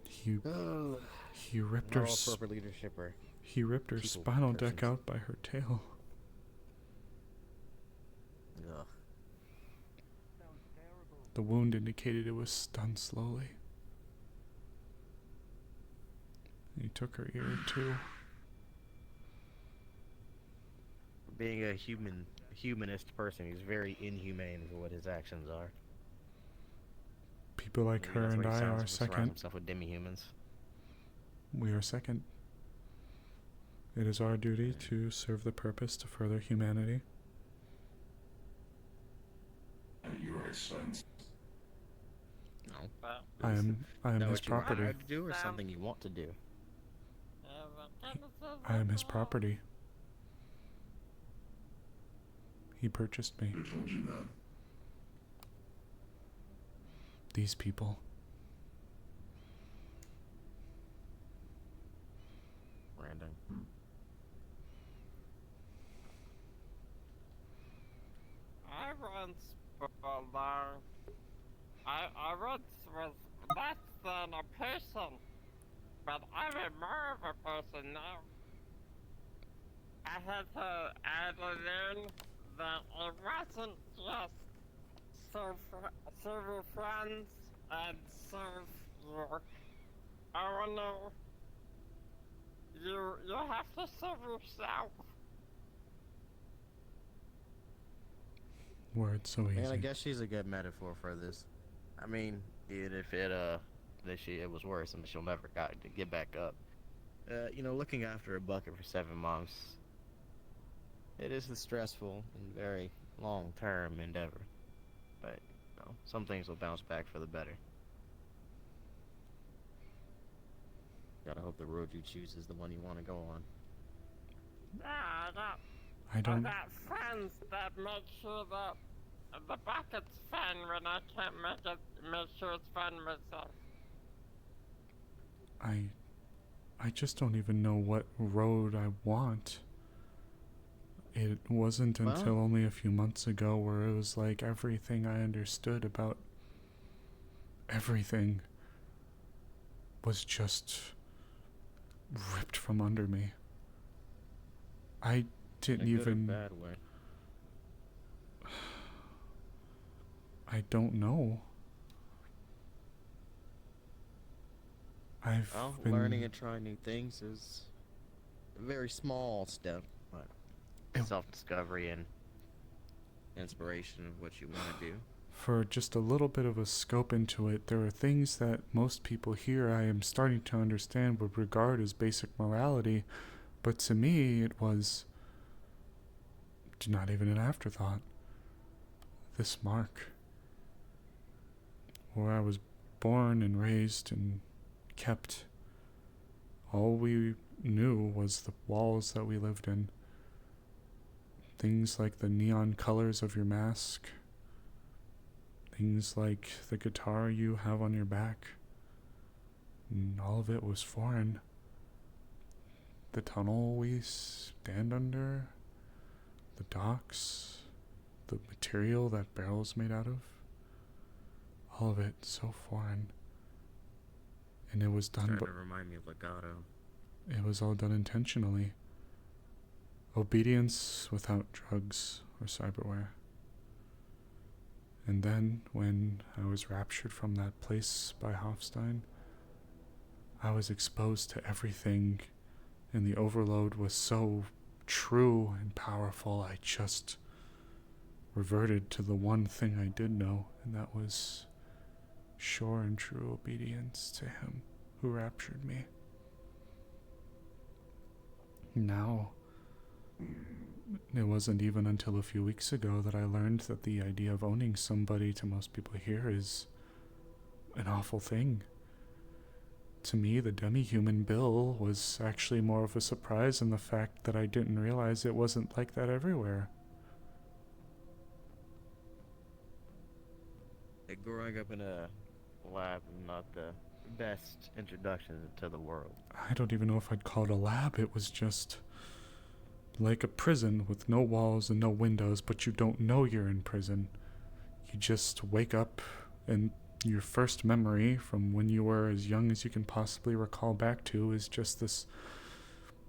A: He ripped her.
G: Corporate leadership or
A: He ripped her
G: people
A: spinal deck
G: persons.
A: out by her tail.
G: Ugh.
A: The wound indicated it was done slowly. He took her ear too.
G: Being a humanist person, he's very inhumane for what his actions are.
A: People like
G: Maybe
A: her
G: that's
A: and
G: why he
A: I
G: surrounds
A: are second.
G: himself with demi-humans.
A: We are second. It is our duty to serve the purpose to further humanity.
K: At your expense.
G: No.
A: I am
G: Know
A: his
G: what you want
A: property.
G: to do or something you want to do?
A: I am his property. He purchased me.
K: Who told you that?
A: These people.
G: Brandon.
B: I once I once was less than a person, but I'm more of a person now. I had to learn that it wasn't just serve your friends and serve your. Oh no. You have to serve yourself.
A: Words so easy.
G: And I guess she's a good metaphor for this. I mean, even if it was worse and she'll never get back up. Looking after a bucket for 7 months, it is a stressful and very long-term endeavor. But some things will bounce back for the better. Gotta hope the road you choose is the one you want to go on.
B: Yeah,
A: I don't.
B: I got friends that make sure that the bucket's fun when I can't make sure it's fun myself.
A: I just don't even know what road I want. It wasn't until only a few months ago where it was like everything I understood about everything was just ripped from under me. I didn't
G: In a good or
A: even.
G: bad way.
A: I don't know. I've been
G: Learning and trying new things is a very small step, but self-discovery and inspiration of what you want to do.
A: For just a little bit of a scope into it, there are things that most people here I am starting to understand would regard as basic morality, but to me it was not even an afterthought. This mark, where I was born and raised and kept, all we knew was the walls that we lived in. Things like the neon colors of your mask, things like the guitar you have on your back, and all of it was foreign. The tunnel we stand under, the docks, the material that barrel's made out of. All of it so foreign. And it was done,
G: Trying
A: but
G: to remind me of Legato.
A: it was all done intentionally. Obedience without drugs or cyberware. And then, when I was raptured from that place by Hofstein, I was exposed to everything, and the overload was so true and powerful, I just reverted to the one thing I did know, and that was sure and true obedience to him who raptured me. Now, it wasn't even until a few weeks ago that I learned that the idea of owning somebody to most people here is an awful thing. To me, the demi-human Bill was actually more of a surprise in the fact that I didn't realize it wasn't like that everywhere.
G: Growing up in a lab is not the best introduction to the world.
A: I don't even know if I'd call it a lab. It was just like a prison with no walls and no windows, but you don't know you're in prison. You just wake up, and your first memory from when you were as young as you can possibly recall back to is just this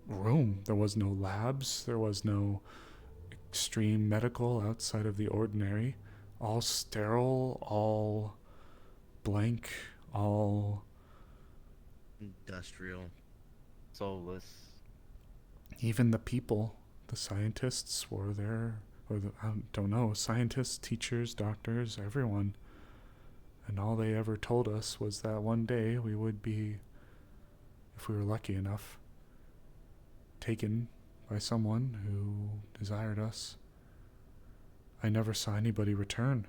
A: room. There was no labs, there was no extreme medical outside of the ordinary. All sterile, all blank, all
G: industrial, soulless.
A: Even the people, the scientists were there, or I don't know, scientists, teachers, doctors, everyone. And all they ever told us was that one day we would be, if we were lucky enough, taken by someone who desired us. I never saw anybody return.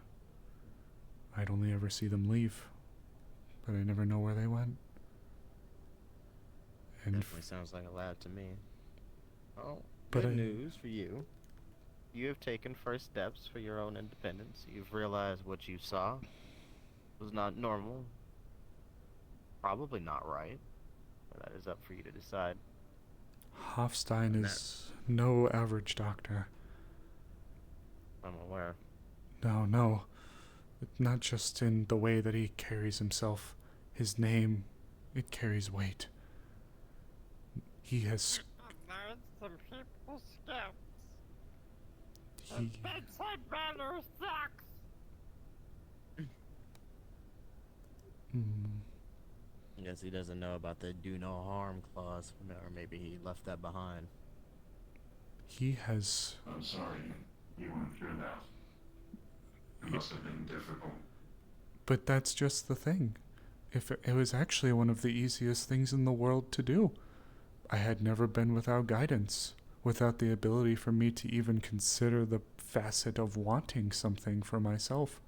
A: I'd only ever see them leave, but I never know where they went. And
G: Definitely sounds like a lab to me. Oh,
A: But
G: good
A: I-
G: news for you. You have taken first steps for your own independence. You've realized what you saw was not normal. Probably not right. But that is up for you to decide.
A: Hofstein
G: And
A: is no average doctor.
G: I'm aware.
A: No. Not just in the way that he carries himself. His name, it carries weight. He has...
B: There's some people's scouts.
A: He,
B: Bedside manner sucks.
G: I guess he doesn't know about the do no harm clause, or maybe he left that behind.
A: he has...
K: I'm sorry you went through that. It must have been difficult.
A: But that's just the thing. If it was actually one of the easiest things in the world to do. I had never been without guidance, without the ability for me to even consider the facet of wanting something for myself.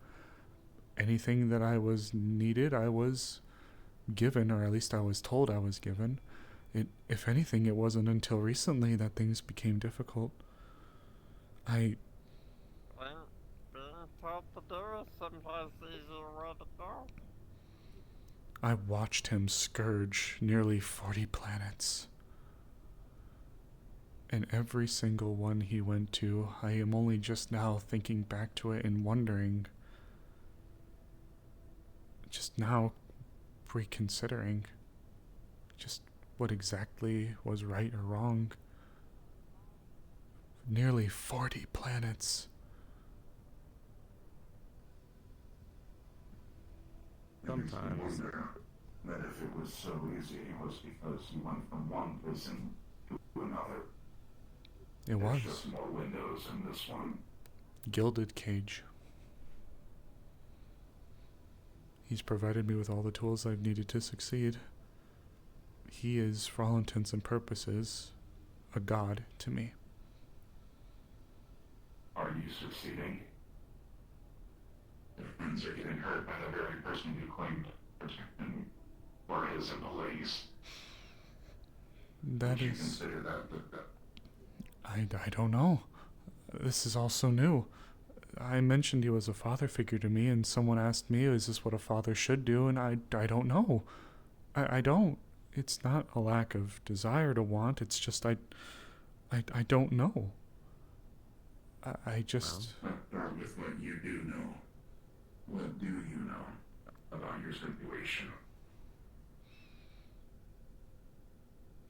A: Anything that I was needed, I was given, or at least I was told I was given. If anything, it wasn't until recently that things became difficult.
B: Well, being told to do is sometimes the easier way to go.
A: I watched him scourge nearly 40 planets. And every single one he went to, I am only just now thinking back to it and wondering, just now reconsidering just what exactly was right or wrong. Nearly 40 planets.
G: Sometimes.
K: Wonder that if it was so easy, it was because you went from one prison to another.
A: It was.
K: There's just more windows in this one.
A: Gilded cage. He's provided me with all the tools I've needed to succeed. He is, for all intents and purposes, a god to me.
K: Are you succeeding? Their friends are getting hurt by the very person you claimed to protect them, or his employees.
A: That
K: Would you
A: is...
K: consider that
A: I don't know. This is all so new. I mentioned he was a father figure to me, and someone asked me, is this what a father should do? And I don't know. I don't. It's not a lack of desire to want, it's just I don't know. I just...
K: Let's start with what you do know. What do you know about your situation?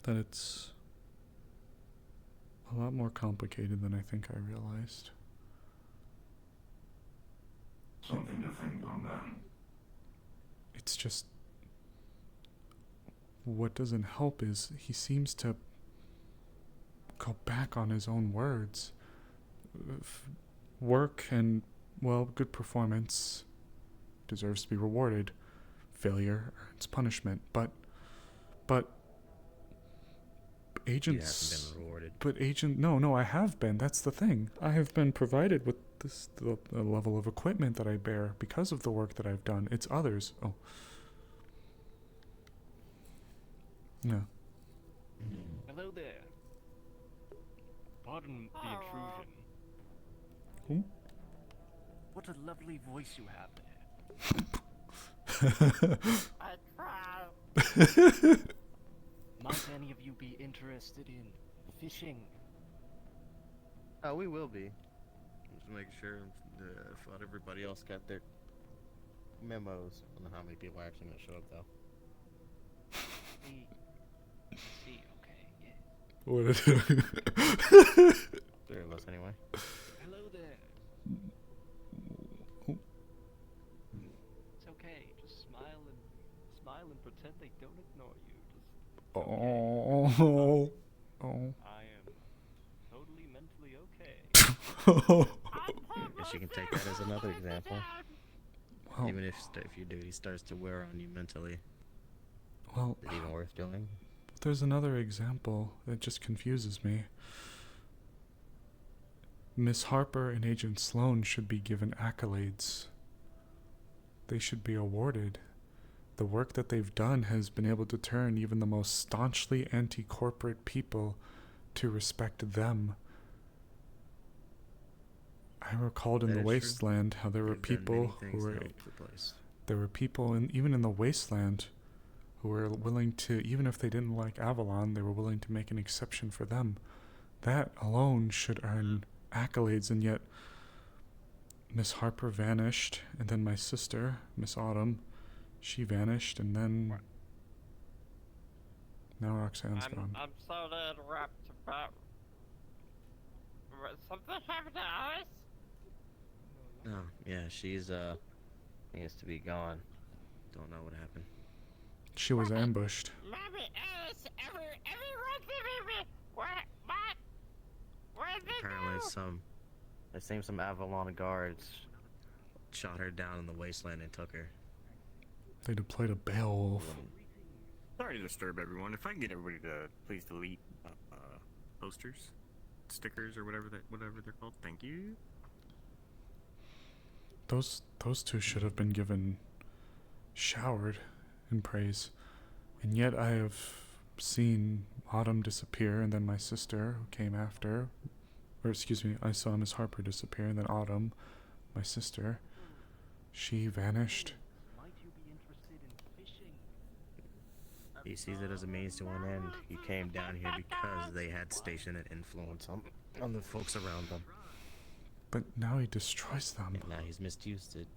A: That it's a lot more complicated than I think I realized.
K: Something to think on then.
A: It's just... What doesn't help is he seems to go back on his own words. Work and, well, good performance deserves to be rewarded. Failure earns punishment. But agents...
G: You haven't been rewarded.
A: But no, I have been. That's the thing. I have been provided with the level of equipment that I bear because of the work that I've done. It's others. Oh. No.
J: Hello there. Pardon the intrusion.
A: Who?
J: What a lovely voice you have there.
B: I try.
J: Might any of you be interested in fishing?
G: Oh, we will be. Just make sure if everybody else got their memos. I don't know how many people are actually going to show up though.
J: See, okay, yeah.
A: What?
G: Three of us anyway.
J: Hello there. It's okay. Just smile and pretend they don't ignore you. Just
A: Oh.
J: I am totally mentally okay.
G: Guess you can take that as another example.
A: Well,
G: Even if your duty starts to wear on you mentally,
A: well,
G: is it even worth doing?
A: there's another example that just confuses me. Miss Harper and Agent Sloan should be given accolades. They should be awarded. The work that they've done has been able to turn even the most staunchly anti-corporate people to respect them. I recalled in
G: That
A: the
G: is true.
A: Wasteland how there were
G: They've done
A: people
G: many
A: who
G: things
A: were...
G: to help the place.
A: There were people, even in the Wasteland, who were willing to, even if they didn't like Avalon, they were willing to make an exception for them. That alone should earn accolades, and yet Miss Harper vanished, and then my sister, Miss Autumn, she vanished, and then now Roxanne's gone.
B: I'm sorry to interrupt, but something happened to Alice?
G: No, yeah, she's needs to be gone. Don't know what happened.
A: She was ambushed.
B: Mommy, Alice, everyone give me. What? Where'd they
G: Apparently
B: go?
G: it seems some Avalon guards shot her down in the wasteland and took her.
A: They deployed a Beowulf.
M: Sorry to disturb everyone. If I can get everybody to please delete posters, stickers, or whatever they're called. Thank you.
A: Those two should have been given showered in praise. And yet I have seen Autumn disappear, and then my sister, who came after, or excuse me, I saw Miss Harper disappear, and then Autumn, my sister, she vanished.
G: He sees it as a means to an end. He came down here because they had station and influence on the folks around them.
A: But now he destroys them.
G: And now he's misused it.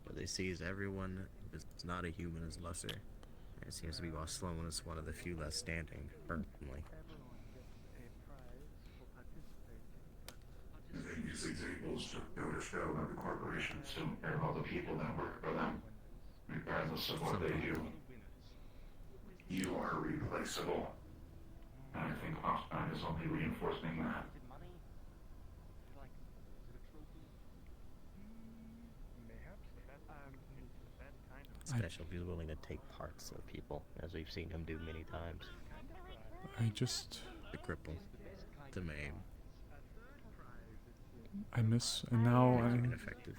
G: What they see is everyone who's not a human is lesser. And it seems to be while Sloan is one of the few left standing, permanently.
K: I think these examples go to show that the corporations don't care about the people that work for them, regardless of what they do. You are replaceable. And I think Hostile is only reinforcing that.
G: Special if he's willing to take parts of people, as we've seen him do many times.
A: I just...
G: To cripple. To maim.
A: and now I'm...
G: Ineffective.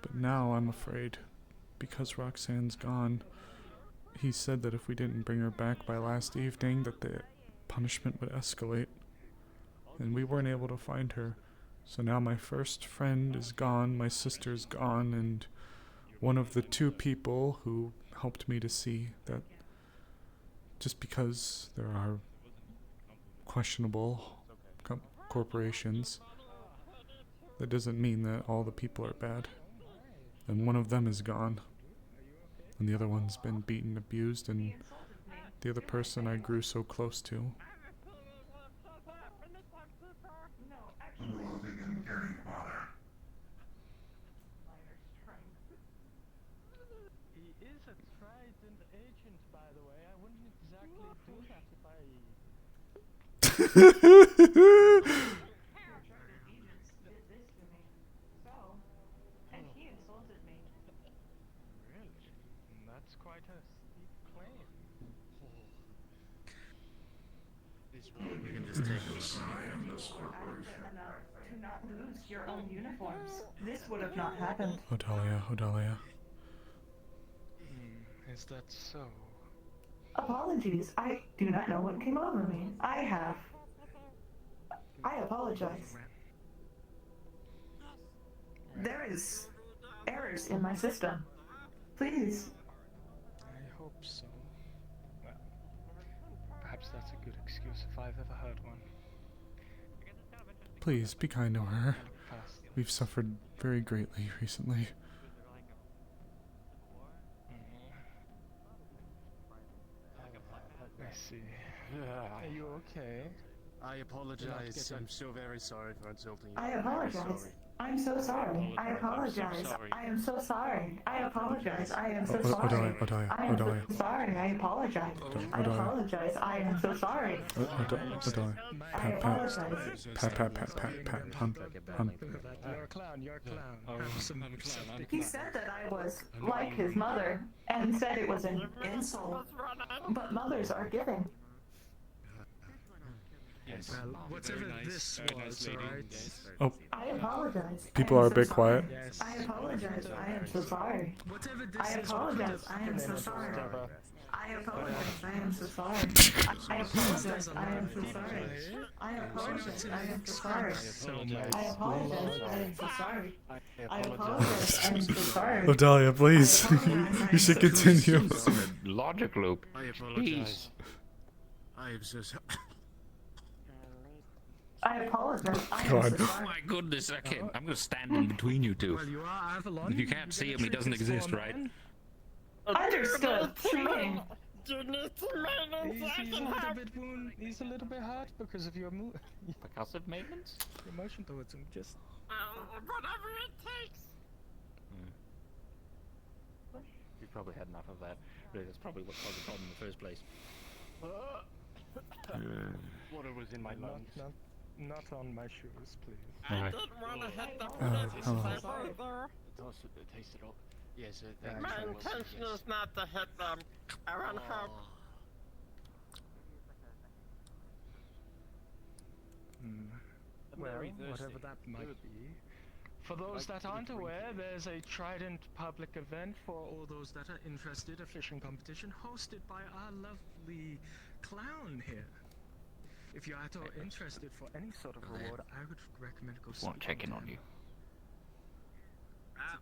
A: But now I'm afraid, because Roxanne's gone, he said that if we didn't bring her back by last evening, that the punishment would escalate. And we weren't able to find her. So now my first friend is gone, my sister's gone, and one of the two people who helped me to see that just because there are questionable corporations, that doesn't mean that all the people are bad. And one of them is gone. And the other one's been beaten, abused, and the other person I grew so close to.
K: You will begin caring, Father.
E: He is a Trident agent, by the way. I wouldn't exactly do that if I...
L: And he insulted me.
E: Really? That's quite a steep claim.
M: You can just take those.
L: To not lose your own uniforms. This would have not happened.
A: Odalia, Odalia.
E: Is that so?
L: Apologies. I do not know what came over me. I apologize. There is errors in my system. Please.
E: I hope so. Well, perhaps that's a good excuse if I've ever heard one.
A: Please, be kind to her. We've suffered very greatly recently.
E: I see. Are you okay?
J: I apologize. I'm so very sorry for insulting you.
L: I apologize. I'm so sorry. I apologize. I am so sorry. I apologize. I am so sorry.
A: Odalia,
L: I am
A: Odalia.
L: so sorry. I apologize. I apologize. I am so sorry.
A: Odalia.
L: I
A: Pat,
L: apologize.
A: Pat.
E: You're a clown. You're a clown.
L: He said that I was like his mother and said it was an insult. But mothers are giving.
J: Yes. Well, whatever this was, alright.
A: Oh.
L: I apologize.
A: People are a bit quiet.
L: I apologize. I am so sorry. I apologize. I am so sorry. I apologize. I am so sorry. I apologize. I am so sorry. I apologize. I am so sorry. I apologize. I am so sorry. I apologize. I am so sorry.
A: Odalia, please. You should continue.
N: Logic loop.
J: I apologize. I am so sorry.
L: I apologize. I am
A: God.
L: so
N: Oh
L: sorry.
N: my goodness, okay. I'm gonna stand in between you two.
J: Well, you are Avalon.
N: If you can't see him, he doesn't exist, right?
L: Understood. Shooting.
B: You need to maintenance.
E: He's a little bit hard because of your
N: Percussive maintenance?
E: emotion towards him. Just
B: Whatever it takes.
N: You probably had enough of that. Really, that's probably what caused the problem in the first place.
J: Water was in my lungs.
E: not on my shoes, please.
B: I didn't want to hit the
A: hello.
B: further.
J: It tasted all. Yes,
B: My intention is not to hit them. I want help.
E: Well, whatever that might be. For those that aren't aware, there's a Trident public event for all those that are interested, a fishing competition hosted by our lovely clown here. If you're at all interested for any sort of reward, I would recommend go
N: Won't check in on you.
B: I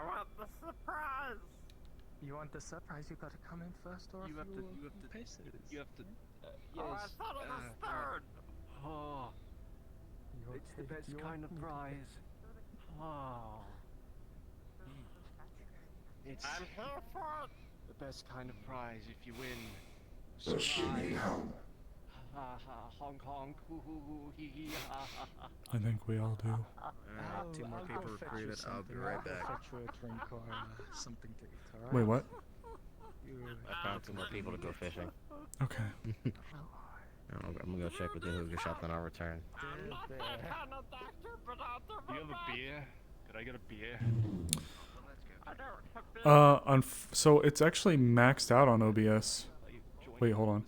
B: want the surprise.
E: You want the surprise? You gotta come in first, or
J: You have to.
E: paces.
J: You have to.
B: Oh, I thought it was third.
J: Oh,
E: You'll
J: it's the
E: take
J: best
E: your
J: kind of
E: meat.
J: prize. Oh. It's
B: I'm here for it.
J: the best kind of prize if you win.
K: Does she need help?
J: Ha ha, honk honk, hoo hoo hoo, hee hee, ha ha ha.
A: I think we all do.
E: I'll-
M: Two more
E: I'll go
M: people
E: fetch
M: recruited.
E: you
M: I'll be
E: something.
M: right
E: I'll go
M: back.
E: fetch you a drink or something to eat, alright?
A: Wait, what?
N: I found some more people to go fishing.
A: Okay.
G: I'm gonna go check with the hookah shop, then I'll return.
B: I'm not that kind of doctor, but I'll do my
J: Do you have a
B: best.
J: beer? Could I get a beer?
B: I don't have been.
A: So it's actually maxed out on OBS. Wait, hold on.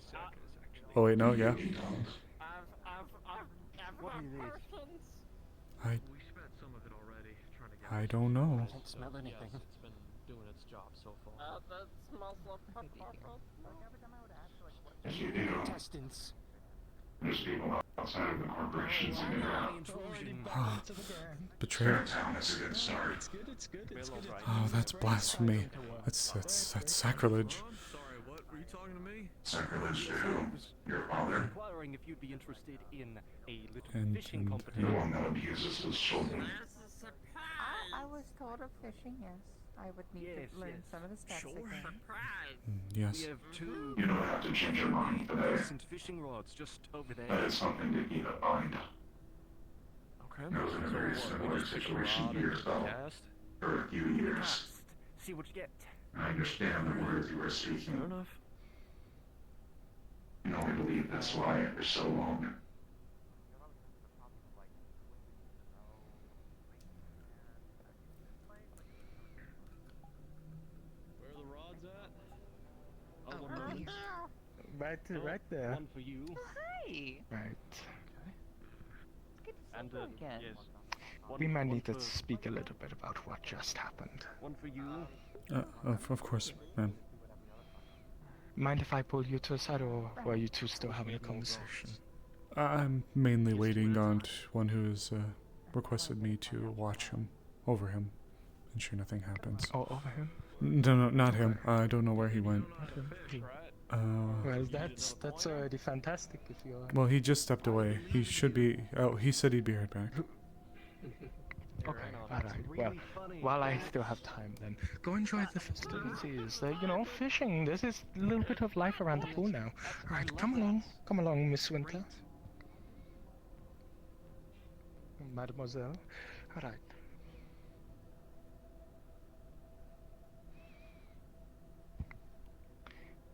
A: Oh wait, no, yeah.
B: I've got persons.
A: I
J: We spent some of it already trying to get.
A: I don't know.
H: I don't smell anything.
J: Yes, it's been doing its job so far.
B: That smells like pepper.
K: As you do,
J: Intestines.
K: there's people outside of the corporations in here.
E: Intrusion.
A: Ah,
E: To the gang.
A: betrayal.
K: Their town is a good start.
E: It's good, it's good, it's good.
A: Oh, that's blasphemy. That's sacrilege.
J: Sorry, what were you you talking to me?
K: Sacrilege to who? Your father?
J: Inquiring if you'd be interested in a little
A: And-
J: fishing
A: and-
K: The
J: competition.
K: one that abuses his children.
O: I was told of fishing, yes. I would need
J: Yes,
O: to learn
J: yes.
O: some of the steps
J: Sure.
O: again.
A: Yes.
J: We have two
K: You don't have to change your mind today.
J: decent fishing rods just over there.
K: That is something to keep in mind.
J: Okay.
K: There was a very
J: So,
K: similar
J: we just pick a
K: situation
J: rod and
K: years ago.
J: cast.
K: For a few years.
J: Cast. See what you get.
K: I understand the words you are speaking.
J: Fair enough.
K: You only believe that's why for so long.
J: Where are the rods at?
O: Oh,
J: moment.
E: Right there.
J: One for you.
O: Hi!
E: Right.
O: Good to
J: And
O: see you again.
J: yes.
E: We might
J: one
E: need to
J: for-
E: speak a little bit about what just happened.
J: One for you.
A: Of course, ma'am.
E: Mind if I pull you to the side, or were you two still having a conversation?
A: I'm mainly waiting on one who has requested me to watch him, over him, ensure nothing happens.
E: Oh, over him?
A: No, not him. I don't know where he went.
E: Well, that's already fantastic if you're...
A: Well, he just stepped away. He should be... Oh, he said he'd be right back.
E: Okay, alright. Well, while I still have time then, go enjoy the festivities. You know, fishing, this is a little bit of life around the pool now. Alright, come along, Miss Winter. Mademoiselle. Alright.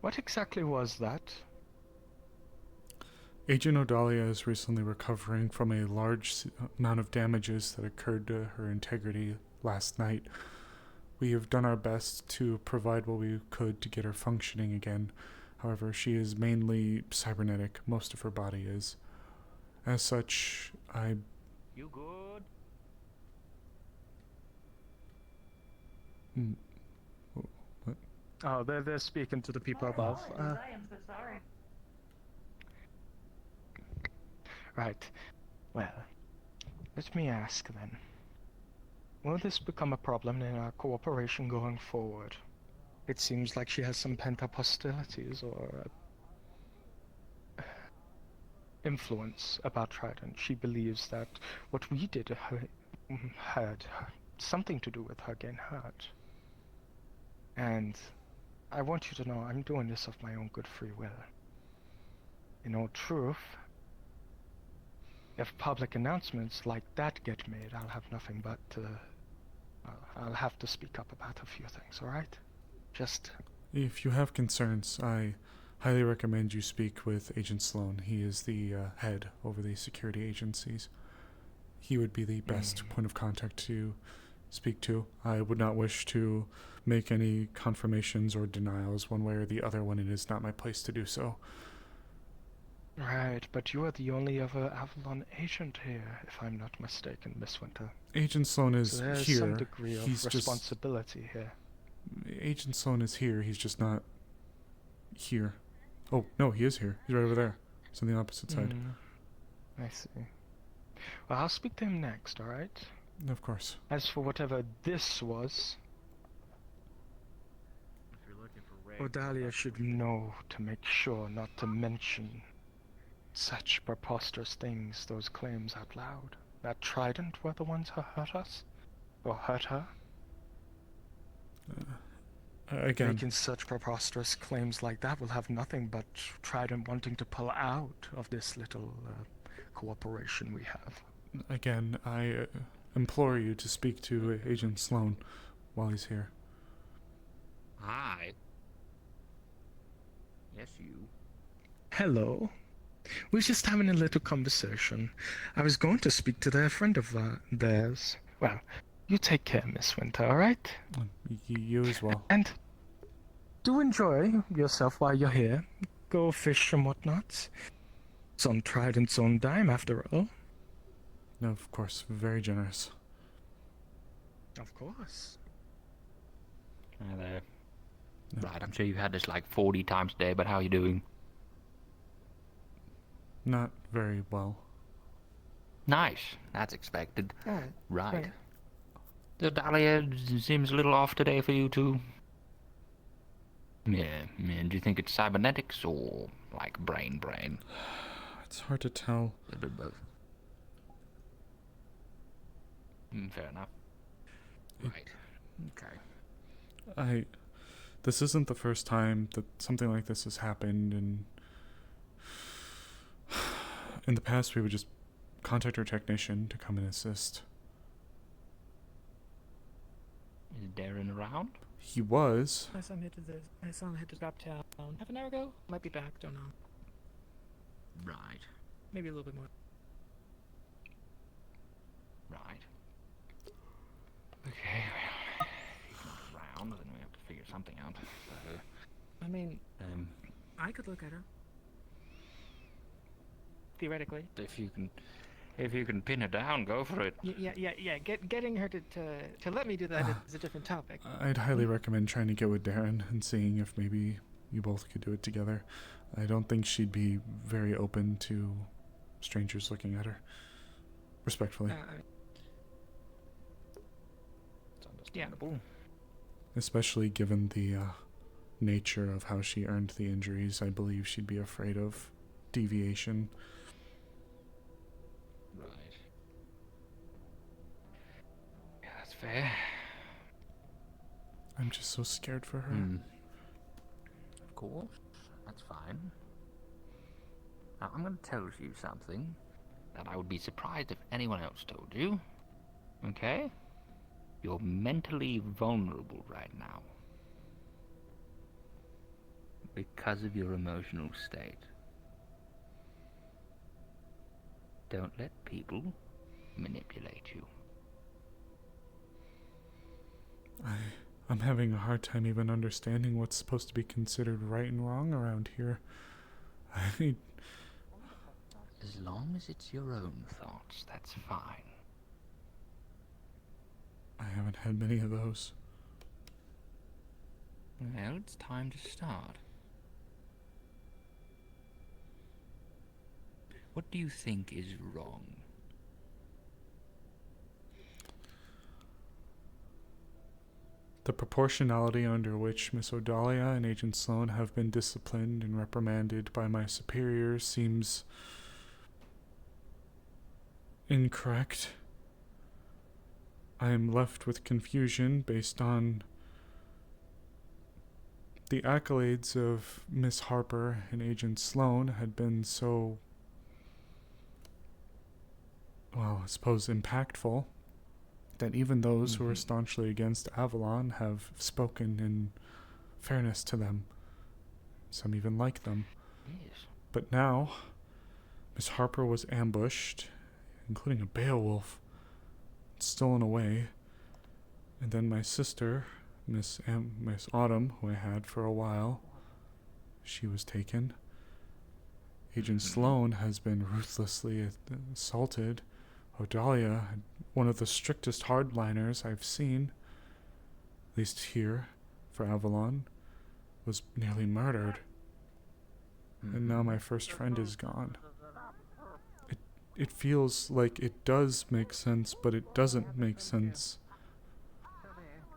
E: What exactly was that?
A: Agent Odalia is recently recovering from a large amount of damages that occurred to her integrity last night. We have done our best to provide what we could to get her functioning again. However, she is mainly cybernetic. Most of her body is. As such,
J: You good?
A: What?
E: Oh, they're speaking to the people above.
L: I am so sorry.
E: Right. Well, let me ask then. Will this become a problem in our cooperation going forward? It seems like she has some pent-up hostilities or influence about Trident. She believes that what we did had something to do with her getting hurt. And I want you to know I'm doing this of my own good free will. In all truth, if public announcements like that get made, I'll have nothing but I'll have to speak up about a few things, alright? Just...
A: If you have concerns, I highly recommend you speak with Agent Sloan. He is the head over the security agencies. He would be the best point of contact to speak to. I would not wish to make any confirmations or denials one way or the other when it is not my place to do so.
E: Right, but you are the only other Avalon agent here, if I'm not mistaken, Miss Winter.
A: Agent Sloan is
E: so there's
A: here.
E: Some degree of
A: He's
E: responsibility here.
A: Agent Sloan is here. He's just not here. Oh, no, he is here. He's right over there. He's on the opposite side.
E: I see. Well, I'll speak to him next, alright?
A: Of course.
E: As for whatever this was,
J: If you're looking for
E: Odalia should know to make sure not to mention such preposterous things, those claims out loud. That Trident were the ones who hurt us? Or hurt her?
A: Again.
E: Making such preposterous claims like that will have nothing but Trident wanting to pull out of this little cooperation we have.
A: Again, I implore you to speak to Agent Sloan while he's here.
J: Hi. Yes, you.
E: Hello. We were just having a little conversation. I was going to speak to their friend of theirs. Well, you take care, Miss Winter, alright?
A: You as well.
E: And do enjoy yourself while you're here. Go fish and whatnot. It's on Trident's own dime, after all.
A: No, of course. Very generous.
E: Of course.
P: Hi there. Right, I'm sure you've had this like 40 times today, but how are you doing?
A: Not very well.
P: Nice. That's expected.
E: Right.
P: Right. The Dahlia seems a little off today for you too. Yeah, yeah. Do you think it's cybernetics or like brain?
A: It's hard to tell.
P: A bit of both. Fair enough. Right. Okay.
A: This isn't the first time that something like this has happened, and in the past we would just contact our technician to come and assist.
P: Is Darren around?
A: He was.
H: I saw him hit the drop town half an hour ago. Might be back, don't know.
P: Right.
H: Maybe a little bit more.
P: Right. Okay, well, if he's not around, then we have to figure something out. So,
H: I mean, I could look at her. Theoretically.
P: If you can pin her down, go for it.
H: Yeah. Getting her to let me do that is a different topic.
A: I'd highly recommend trying to get with Darren and seeing if maybe you both could do it together. I don't think she'd be very open to strangers looking at her. Respectfully.
P: It's understandable.
A: Especially given the nature of how she earned the injuries, I believe she'd be afraid of deviation.
P: Right. Yeah, that's fair.
A: I'm just so scared for her.
P: Of course. That's fine. Now, I'm going to tell you something that I would be surprised if anyone else told you. Okay? You're mentally vulnerable right now. Because of your emotional state. Don't let people manipulate you.
A: I'm having a hard time even understanding what's supposed to be considered right and wrong around here.
P: As long as it's your own thoughts, that's fine.
A: I haven't had many of those.
P: Well, it's time to start. What do you think is wrong?
A: The proportionality under which Miss Odalia and Agent Sloan have been disciplined and reprimanded by my superiors seems incorrect. I am left with confusion based on the accolades of Miss Harper and Agent Sloan had been so, well, I suppose impactful, that even those who are staunchly against Avalon have spoken in fairness to them. Some even like them.
P: Yes.
A: But now, Miss Harper was ambushed, including a Beowulf, stolen away, and then my sister, Miss Autumn, who I had for a while, she was taken. Agent Sloan has been ruthlessly assaulted. Odalia, one of the strictest hardliners I've seen, at least here, for Avalon, was nearly murdered. And now my first friend is gone. It feels like it does make sense, but it doesn't make sense.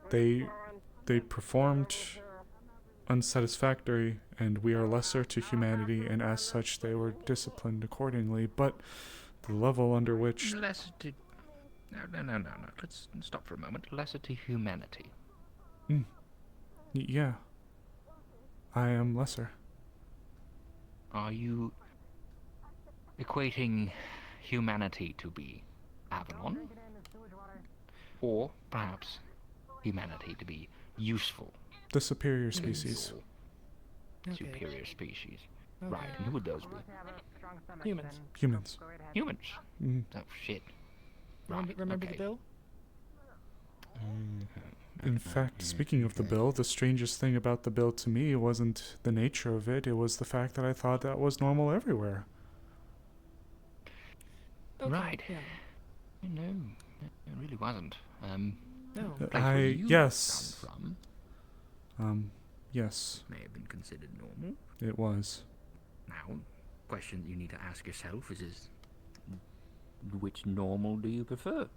A: They performed unsatisfactory, and we are lesser to humanity, and as such they were disciplined accordingly, but the level under which...
P: Lesser to... No. Let's stop for a moment. Lesser to humanity.
A: Yeah. I am lesser.
P: Are you equating humanity to be Avalon? Or perhaps humanity to be useful?
A: The superior species.
P: Superior species. Right, and who would those be?
H: Humans.
A: Humans.
P: Humans?
A: Mm.
P: Oh, shit.
H: Remember the bill?
A: In fact, speaking of the bill, the strangest thing about the bill to me wasn't the nature of it, it was the fact that I thought that was normal everywhere.
H: Okay,
P: Right.
H: Yeah.
P: No, it really wasn't.
H: No.
P: Place where you
A: Yes.
P: come from
A: Yes.
P: may have been considered normal.
A: It was.
P: Now, question that you need to ask yourself is which normal do you prefer?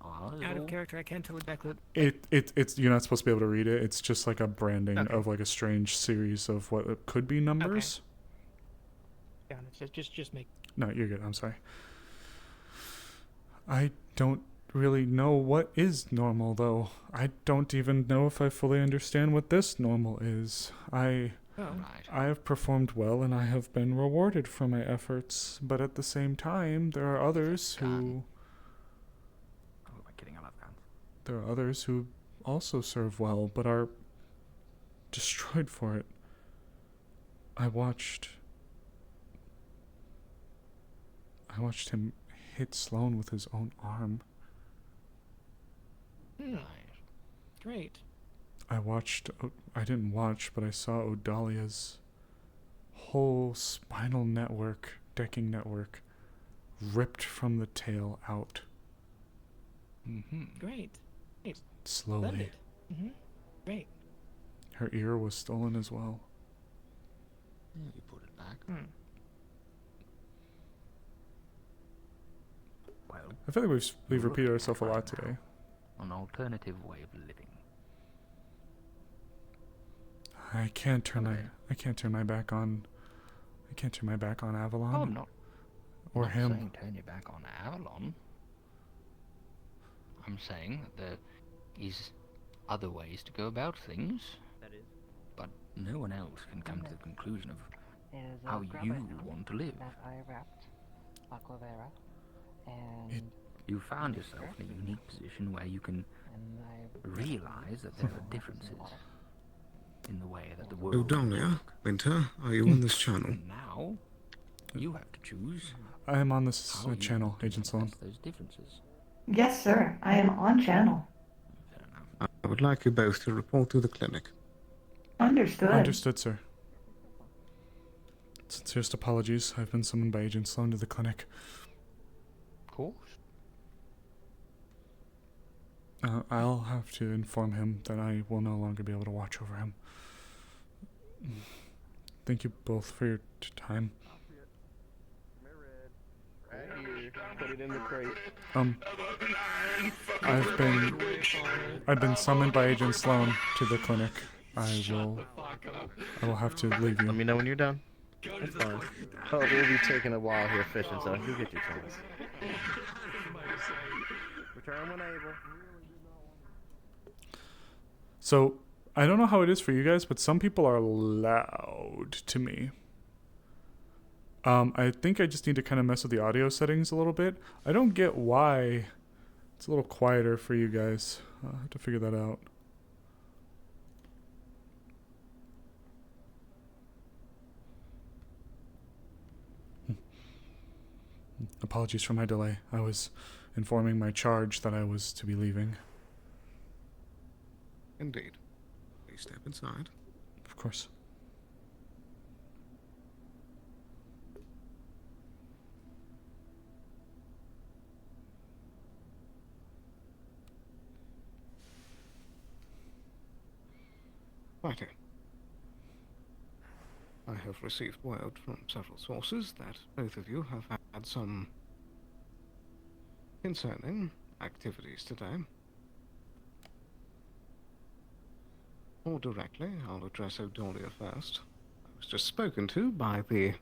H: Out of character, I can't tell exactly.
A: It's you're not supposed to be able to read it. It's just like a branding of like a strange series of what could be numbers.
H: Yeah, just make.
A: No, you're good. I'm sorry. I don't really know what is normal though. I don't even know if I fully understand what this normal is. I have performed well and I have been rewarded for my efforts, but at the same time, there are others who also serve well but are destroyed for it. I watched him hit Sloane with his own arm.
H: Great.
A: I didn't watch, but I saw Odalia's whole spinal network, decking network, ripped from the tail out.
H: Great.
A: Slowly.
H: Great.
A: Her ear was stolen as well.
P: You put it back. Well,
A: I feel like we've repeated ourselves a lot today.
P: An alternative way of living.
A: I can't turn my back on Avalon.
P: Oh, I'm not.
A: Or
P: not
A: him.
P: Saying turn your back on Avalon. I'm saying that there is other ways to go about things. But no one else can come to the conclusion of how you want to live. You found yourself in a unique position where you can realize that there are differences in the way that the world.
Q: Odalia, Winter, are you on this channel?
P: Now, you have to choose.
A: I am on this channel, Agent Sloan.
P: Those differences.
L: Yes, sir. I am on channel.
Q: I would like you both to report to the clinic.
L: Understood.
A: Understood, sir. Sincerest apologies. I've been summoned by Agent Sloan to the clinic.
P: Of course.
A: I'll have to inform him that I will no longer be able to watch over him. Thank you both for your time.
G: Put it in the crate.
A: I've been summoned by Agent Sloan to the clinic. I will have to leave you.
G: Let me know when you're done. It's fine. Oh, we'll be taking a while here fishing, so you'll get your chance. Return when able.
A: So, I don't know how it is for you guys, but some people are loud to me. I think I just need to kind of mess with the audio settings a little bit. I don't get why it's a little quieter for you guys. I'll have to figure that out. Apologies for my delay. I was informing my charge that I was to be leaving.
Q: Indeed. Please step inside.
A: Of course.
Q: Righty. I have received word from several sources that both of you have had some concerning activities today. More directly, I'll address Odalia first. I was just spoken to by the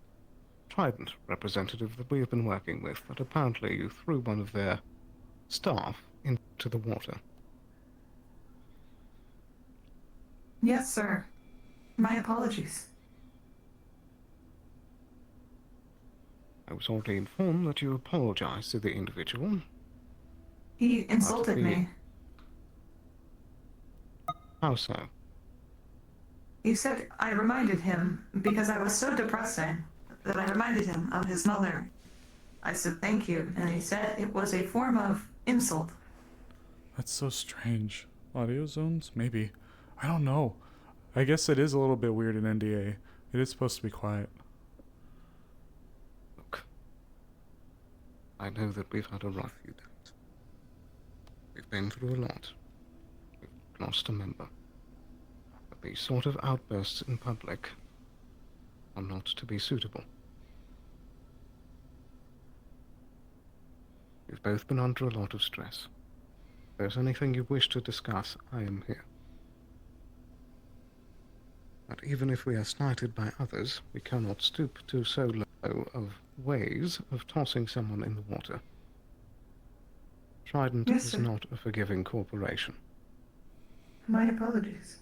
Q: Trident representative that we have been working with, that apparently you threw one of their staff into the water.
L: Yes, sir. My apologies.
Q: I was already informed that you apologized to the individual.
L: He insulted me.
Q: How so?
L: He said I reminded him, because I was so depressing, that I reminded him of his mother. I said thank you, and he said it was a form of insult.
A: That's so strange. Audio zones? Maybe. I don't know. I guess it is a little bit weird in NDA. It is supposed to be quiet.
Q: Look, I know that we've had a rough few days. We've been through a lot. We've lost a member. But these sort of outbursts in public are not to be suitable. We've both been under a lot of stress. there's anything you wish to discuss, I am here. But even if we are slighted by others, we cannot stoop to so low of ways of tossing someone in the water. Trident
L: Yes,
Q: is
L: sir.
Q: not a forgiving corporation.
L: My apologies.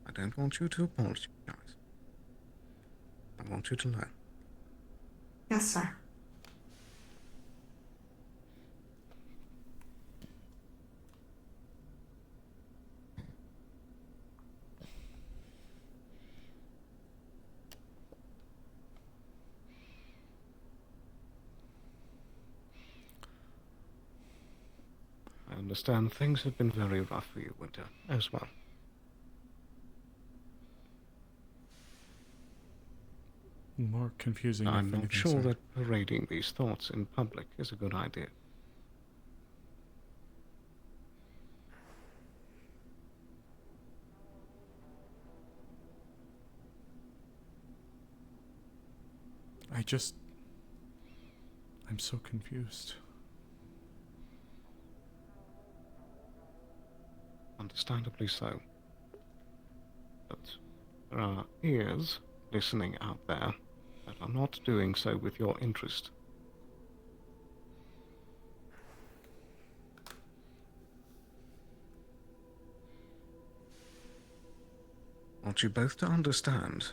Q: I don't want you to apologize. I want you to learn.
L: Yes, sir.
Q: I understand things have been very rough for you, Winter, as well.
A: More confusing.
Q: I'm
A: if
Q: not
A: anything,
Q: sure
A: sir.
Q: that parading these thoughts in public is a good idea.
A: I'm so confused.
Q: Understandably so. But there are ears listening out there that are not doing so with your interest. I want you both to understand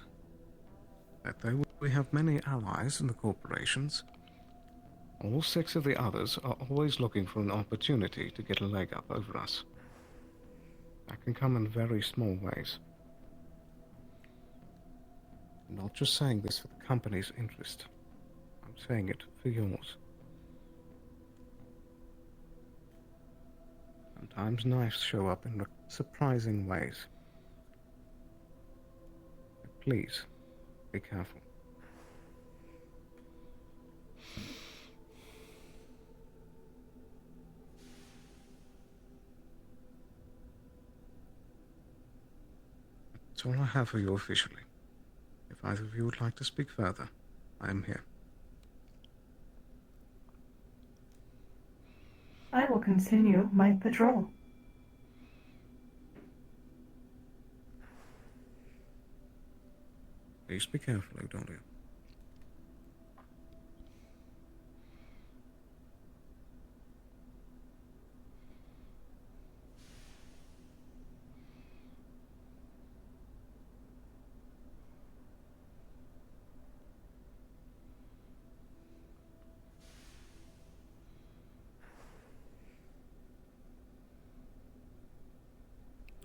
Q: that though we have many allies in the corporations, all 6 of the others are always looking for an opportunity to get a leg up over us. That can come in very small ways. I'm not just saying this for the company's interest. I'm saying it for yours. Sometimes knives show up in surprising ways. Please, be careful. That's all I have for you officially. If either of you would like to speak further, I am here.
L: I will continue my patrol.
Q: Please be careful, Odolia.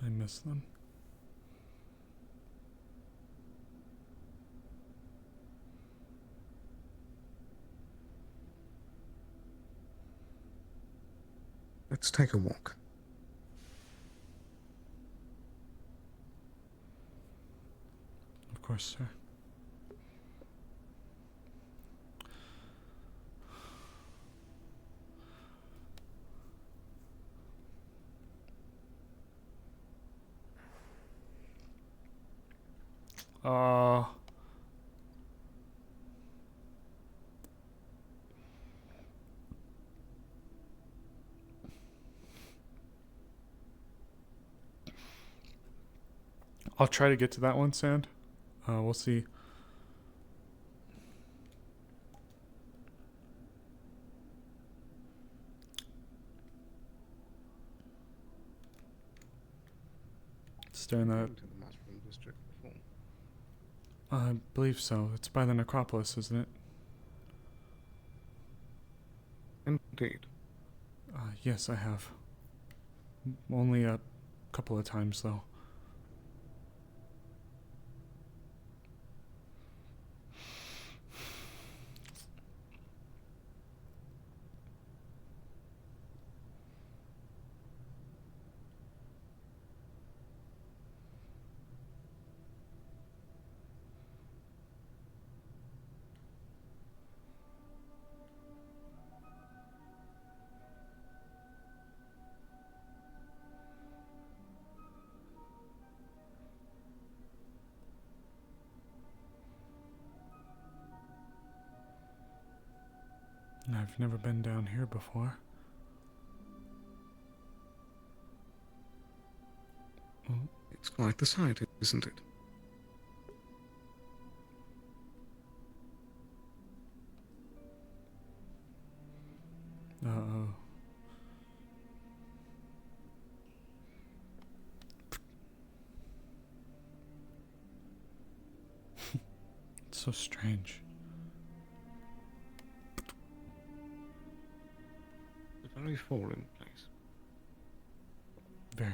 A: I miss them.
Q: Let's take a walk.
A: Of course, sir. I'll try to get to that one, Sand. We'll see. Staring that. I believe so. It's by the necropolis, isn't it?
Q: Indeed.
A: Yes, I have. Only a couple of times, though. I've never been down here before.
Q: Well, it's quite the sight, isn't it?
A: Uh-oh. It's so strange.
Q: A very foreign place.
A: Very.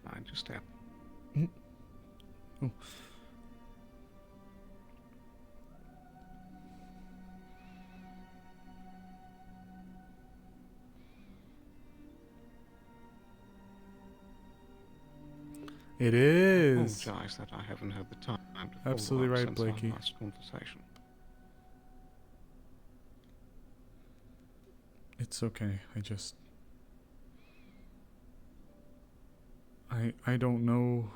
Q: Mind your step.
A: Oh. It is.
Q: I apologize that I haven't had the time to follow
A: Absolutely
Q: up
A: right,
Q: since our
A: Blakey.
Q: last conversation.
A: It's okay. I don't know.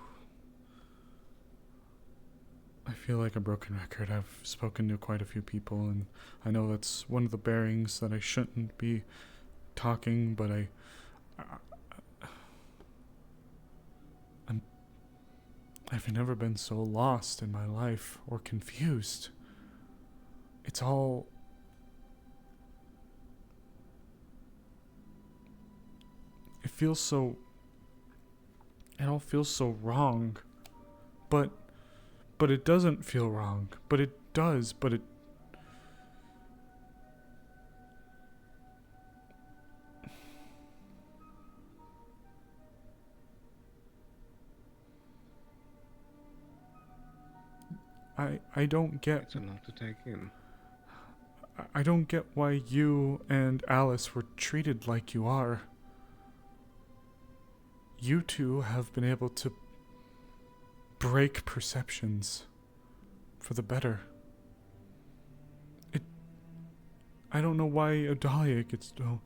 A: I feel like a broken record. I've spoken to quite a few people, and I know that's one of the bearings that I shouldn't be talking, but I've never been so lost in my life or confused. It's all... It all feels so wrong. But it doesn't feel wrong. But it does, but it... I don't get...
Q: It's a lot to take in.
A: I don't get why you and Alice were treated like you are. You two have been able to break perceptions for the better. I don't know why Adalia gets... Oh,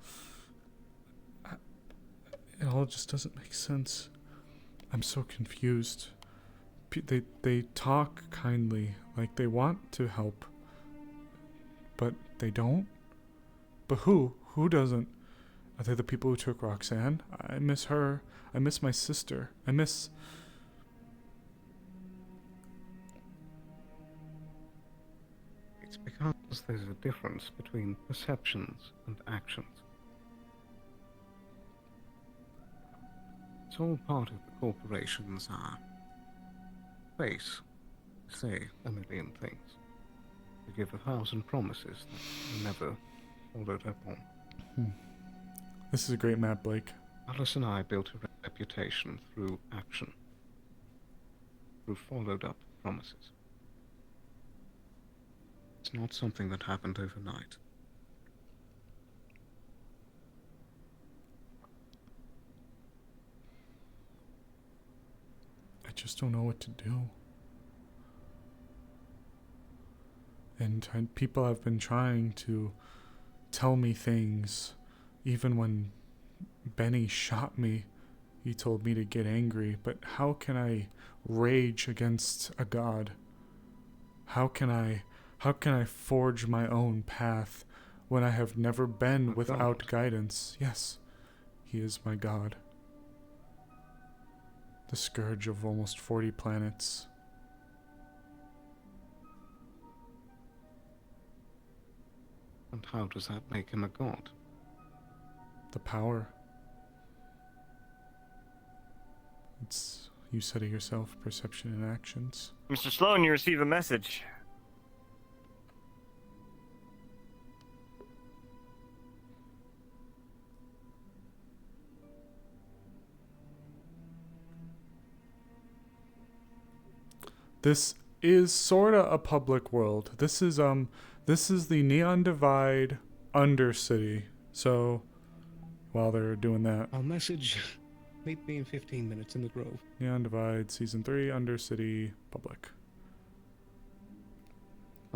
A: it all just doesn't make sense. I'm so confused. They talk kindly, like they want to help, but they don't. But who? Who doesn't? Are they the people who took Roxanne? I miss her. I miss my sister. I miss...
Q: It's because there's a difference between perceptions and actions. It's all part of the corporation's face. Say a million things. To give 1,000 promises that are never followed up on.
A: This is a great map, Blake.
Q: Alice and I built a reputation through action. Through followed up promises. It's not something that happened overnight.
A: I just don't know what to do. And people have been trying to tell me things. Even when Benny shot me, he told me to get angry. But how can I rage against a god? How can I forge my own path when I have never been without guidance? Yes, he is my god. The scourge of almost 40 planets.
Q: And how does that make him a god?
A: The power. It's, you said it yourself, perception and actions.
M: Mr. Sloan, you receive a message.
A: This is sorta a public world. This is the Neon Divide Undercity. So while they're doing that,
Q: I'll message. Meet me in 15 minutes in the Grove.
A: Neon Divide Season 3 Undercity Public.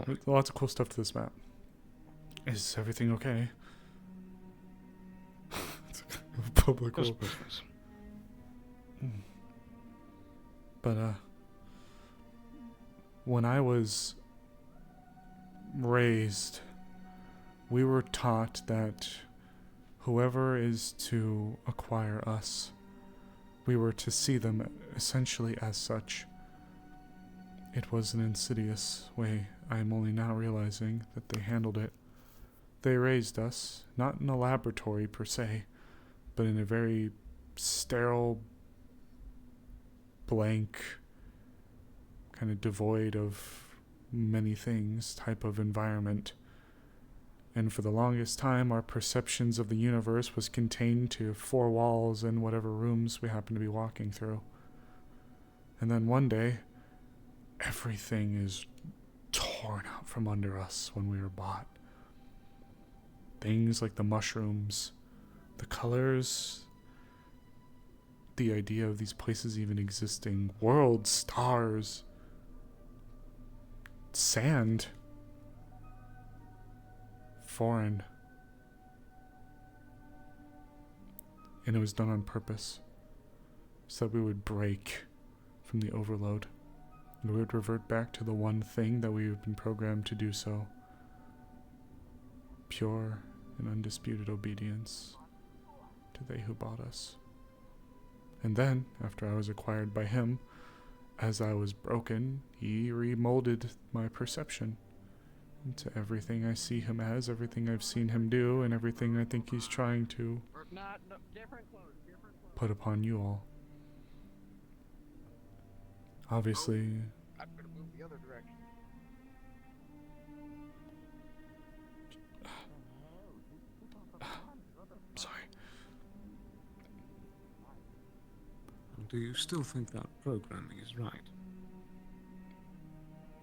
A: There's lots of cool stuff to this map. Is everything okay? It's a public world. But, when I was raised, we were taught that whoever is to acquire us, we were to see them essentially as such. It was an insidious way. I am only now realizing that they handled it. They raised us, not in a laboratory per se, but in a very sterile, blank, kind of devoid of many things type of environment. And for the longest time, our perceptions of the universe was contained to 4 walls and whatever rooms we happened to be walking through. And then one day, everything is torn out from under us when we were bought. Things like the mushrooms, the colors, the idea of these places even existing, worlds, stars, sand, foreign. And it was done on purpose, so that we would break from the overload. And we would revert back to the one thing that we have been programmed to do so. Pure and undisputed obedience to they who bought us. And then, after I was acquired by him, as I was broken, he remolded my perception into everything I see him as, everything I've seen him do, and everything I think he's trying to put upon you all. Obviously,
J: I'm gonna move the other direction.
A: sorry.
Q: Do you still think that programming is right?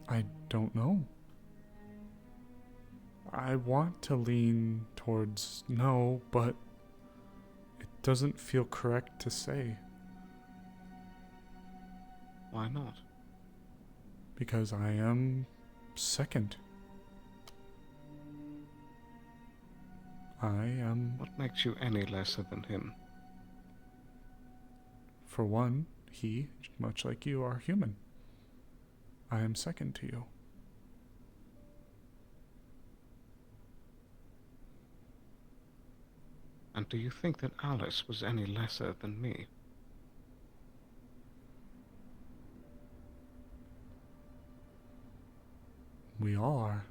A: I don't know. I want to lean towards no, but it doesn't feel correct to say.
Q: Why not?
A: Because I am second. I am...
Q: What makes you any lesser than him?
A: For one, he, much like you, are human. I am second to you.
Q: And do you think that Alice was any lesser than me?
A: We all are.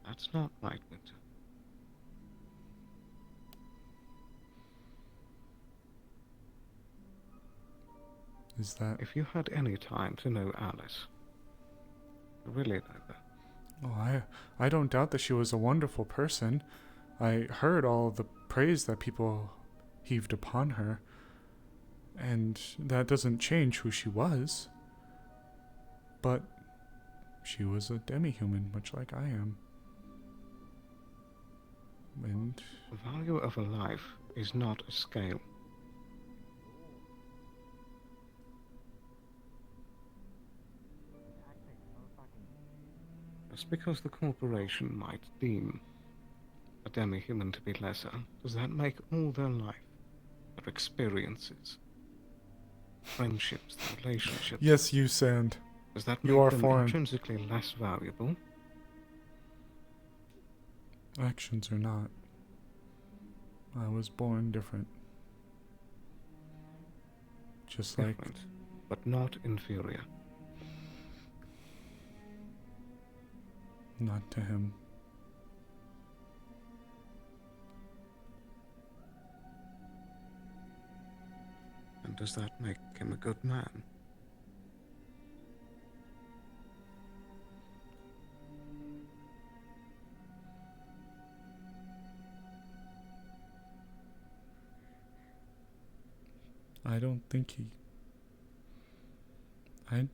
Q: That's not right, Winter.
A: Is that...
Q: If you had any time to know Alice, really like that.
A: Oh, I don't doubt that she was a wonderful person. I heard all the praise that people heaved upon her, and that doesn't change who she was. But she was a demi-human, much like I am. And
Q: the value of a life is not a scale. Just because the corporation might deem a demi-human to be lesser, does that make all their life, their experiences, friendships, their relationships...
A: Yes, you, Sand.
Q: Does that
A: you
Q: make
A: are
Q: them
A: foreign.
Q: Intrinsically less valuable?
A: Actions are not. I was born different. Just like...
Q: Different, but not inferior.
A: Not to him.
Q: And does that make him a good man?
A: I don't think he... I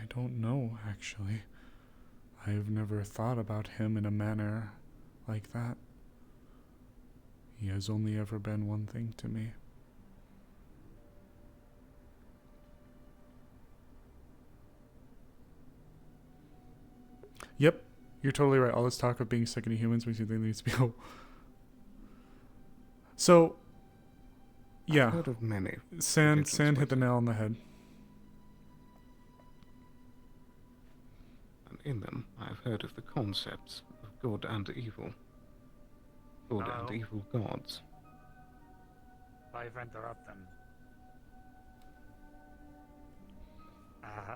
A: don't know, actually. I've never thought about him in a manner like that. He has only ever been one thing to me. Yep, you're totally right. All this talk of being second to humans makes you think there needs to be hope. So, yeah.
Q: I've heard of many.
A: Sand hit the nail on the head.
Q: And in them, I've heard of the concepts of good and evil. Good and evil gods.
N: Sorry for interrupting.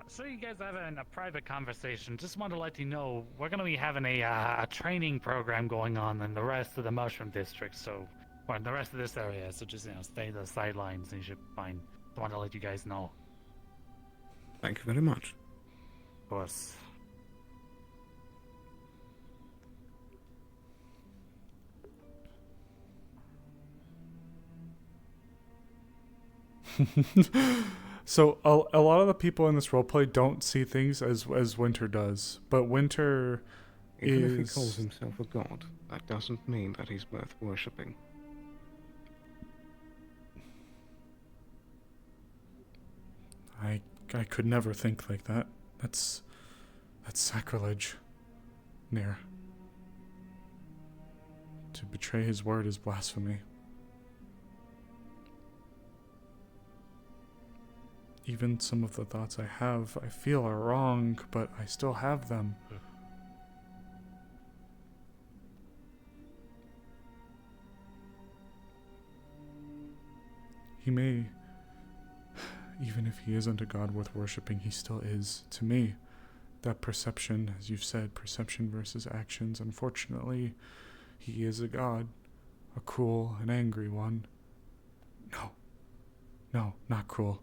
N: So you guys are having a private conversation. Just want to let you know we're going to be having a training program going on in the rest of the Mushroom District. So, or in the rest of this area. So just stay to the sidelines and you should be fine. Just want to let you guys know.
Q: Thank you very much.
N: Of course.
A: So a lot of the people in this roleplay don't see things as Winter does, but Winter
Q: Even
A: is...
Q: if he calls himself a god, that doesn't mean that he's worth worshipping.
A: I could never think like that. That's sacrilege. Nair. To betray his word is blasphemy. Even some of the thoughts I have, I feel are wrong, but I still have them. He may, even if he isn't a god worth worshipping, he still is, to me. That perception, as you've said, perception versus actions, unfortunately, he is a god. A cruel and angry one. No, not cruel.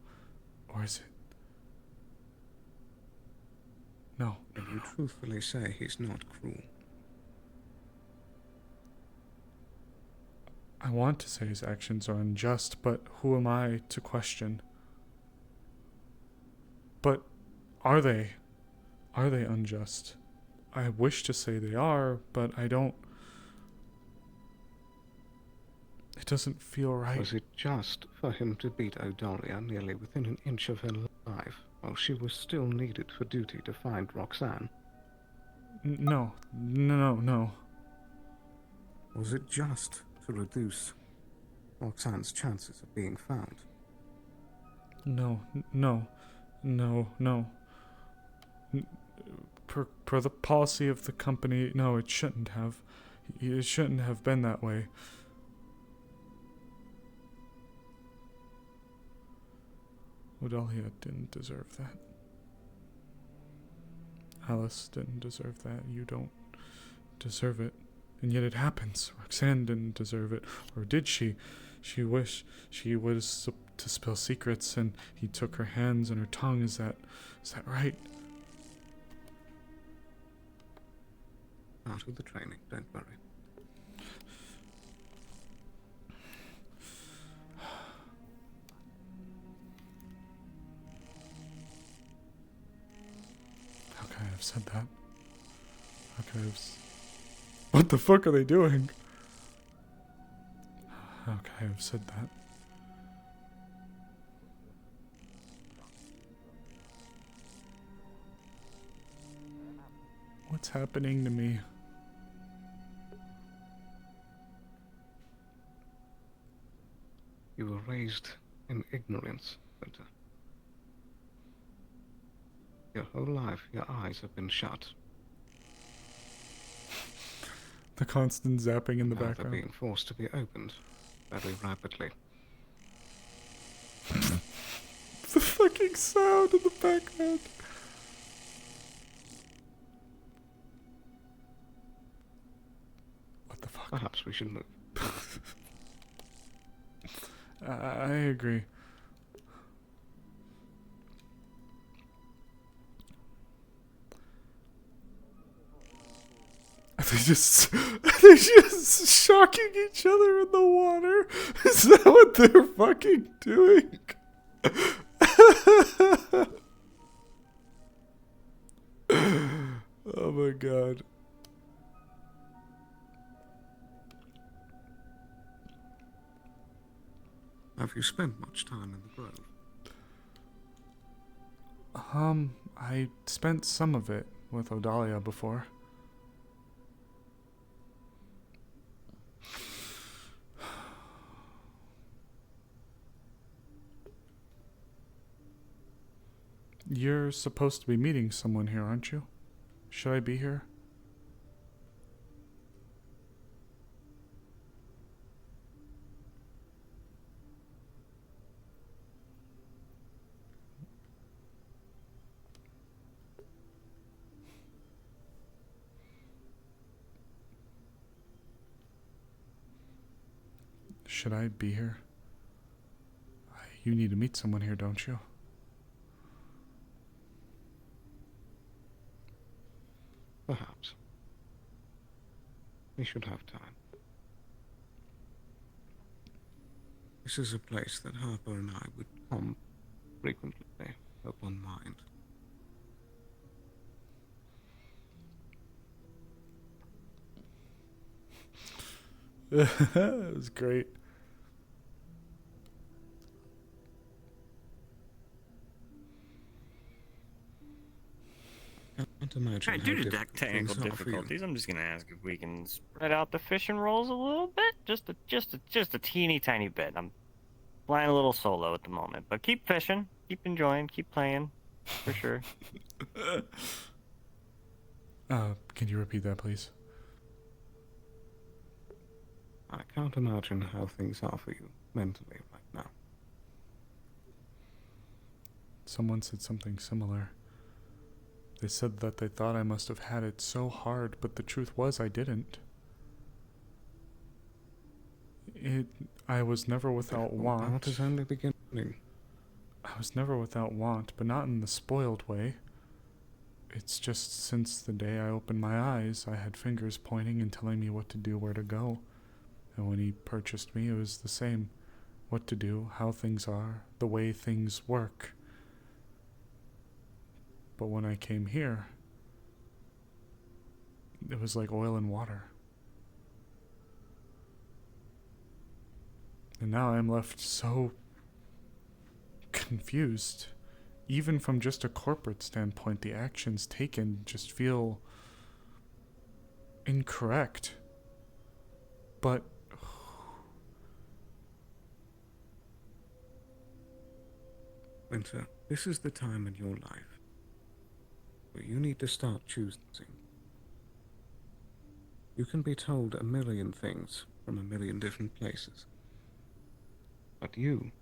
A: Or is it? No.
Q: Can you truthfully say he's not cruel?
A: I want to say his actions are unjust, but who am I to question? But are they? Are they unjust? I wish to say they are, but I don't. It doesn't feel right.
Q: Was it just for him to beat Odalia nearly within an inch of her life, while she was still needed for duty to find Roxanne?
A: No.
Q: Was it just to reduce Roxanne's chances of being found?
A: No. Per the policy of the company, no, it shouldn't have. It shouldn't have been that way. Odalia didn't deserve that. Alice didn't deserve that. You don't deserve it. And yet it happens. Roxanne didn't deserve it. Or did she? She wished she was to spill secrets and he took her hands and her tongue. Is that right?
Q: Part of the training, don't worry.
A: Okay, I've said that. Okay, what the fuck are they doing? Okay, I've said that. What's happening to me?
Q: You were raised in ignorance, Winter. Your whole life, your eyes have been shut.
A: The constant zapping in the
Q: Now
A: background.
Q: they're being forced to be opened very rapidly.
A: The fucking sound in the background. What the fuck?
Q: Perhaps we should move.
A: I agree. They're just shocking each other in the water. Is that what they're fucking doing? Oh my god.
Q: Have you spent much time in the grove?
A: I spent some of it with Odalia before. You're supposed to be meeting someone here, aren't you? Should I be here? Should I be here? You need to meet someone here, don't you?
Q: Perhaps. We should have time. This is a place that Harper and I would come frequently upon mind.
A: It was great.
M: Alright, due to technical difficulties, I'm just gonna ask if we can spread out the fishing roles a little bit, just a teeny tiny bit. I'm flying a little solo at the moment, but keep fishing, keep enjoying, keep playing, for sure.
A: Can you repeat that, please?
Q: I can't imagine how things are for you mentally right now.
A: Someone said something similar. They said that they thought I must have had it so hard, but the truth was I didn't. I was never without want.
Q: That is only beginning.
A: I was never without want, but not in the spoiled way. It's just since the day I opened my eyes, I had fingers pointing and telling me what to do, where to go. And when he purchased me, it was the same. What to do, how things are, the way things work. But when I came here, it was like oil and water. And now I'm left so confused. Even from just a corporate standpoint, the actions taken just feel incorrect. But
Q: Winter, this is the time in your life where you need to start choosing. You can be told a million things from a million different places, but you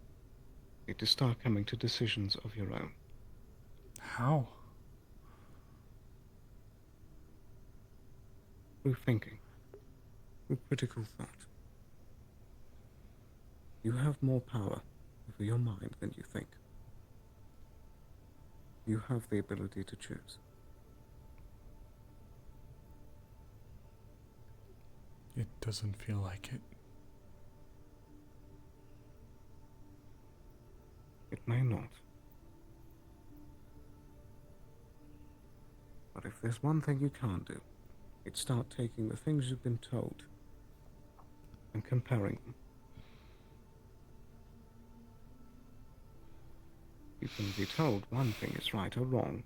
Q: need to start coming to decisions of your own.
A: How?
Q: Through thinking, through critical thought. You have more power over your mind than you think. You have the ability to choose.
A: It doesn't feel like it.
Q: It may not. But if there's one thing you can't do, it's start taking the things you've been told and comparing them. You can be told one thing is right or wrong.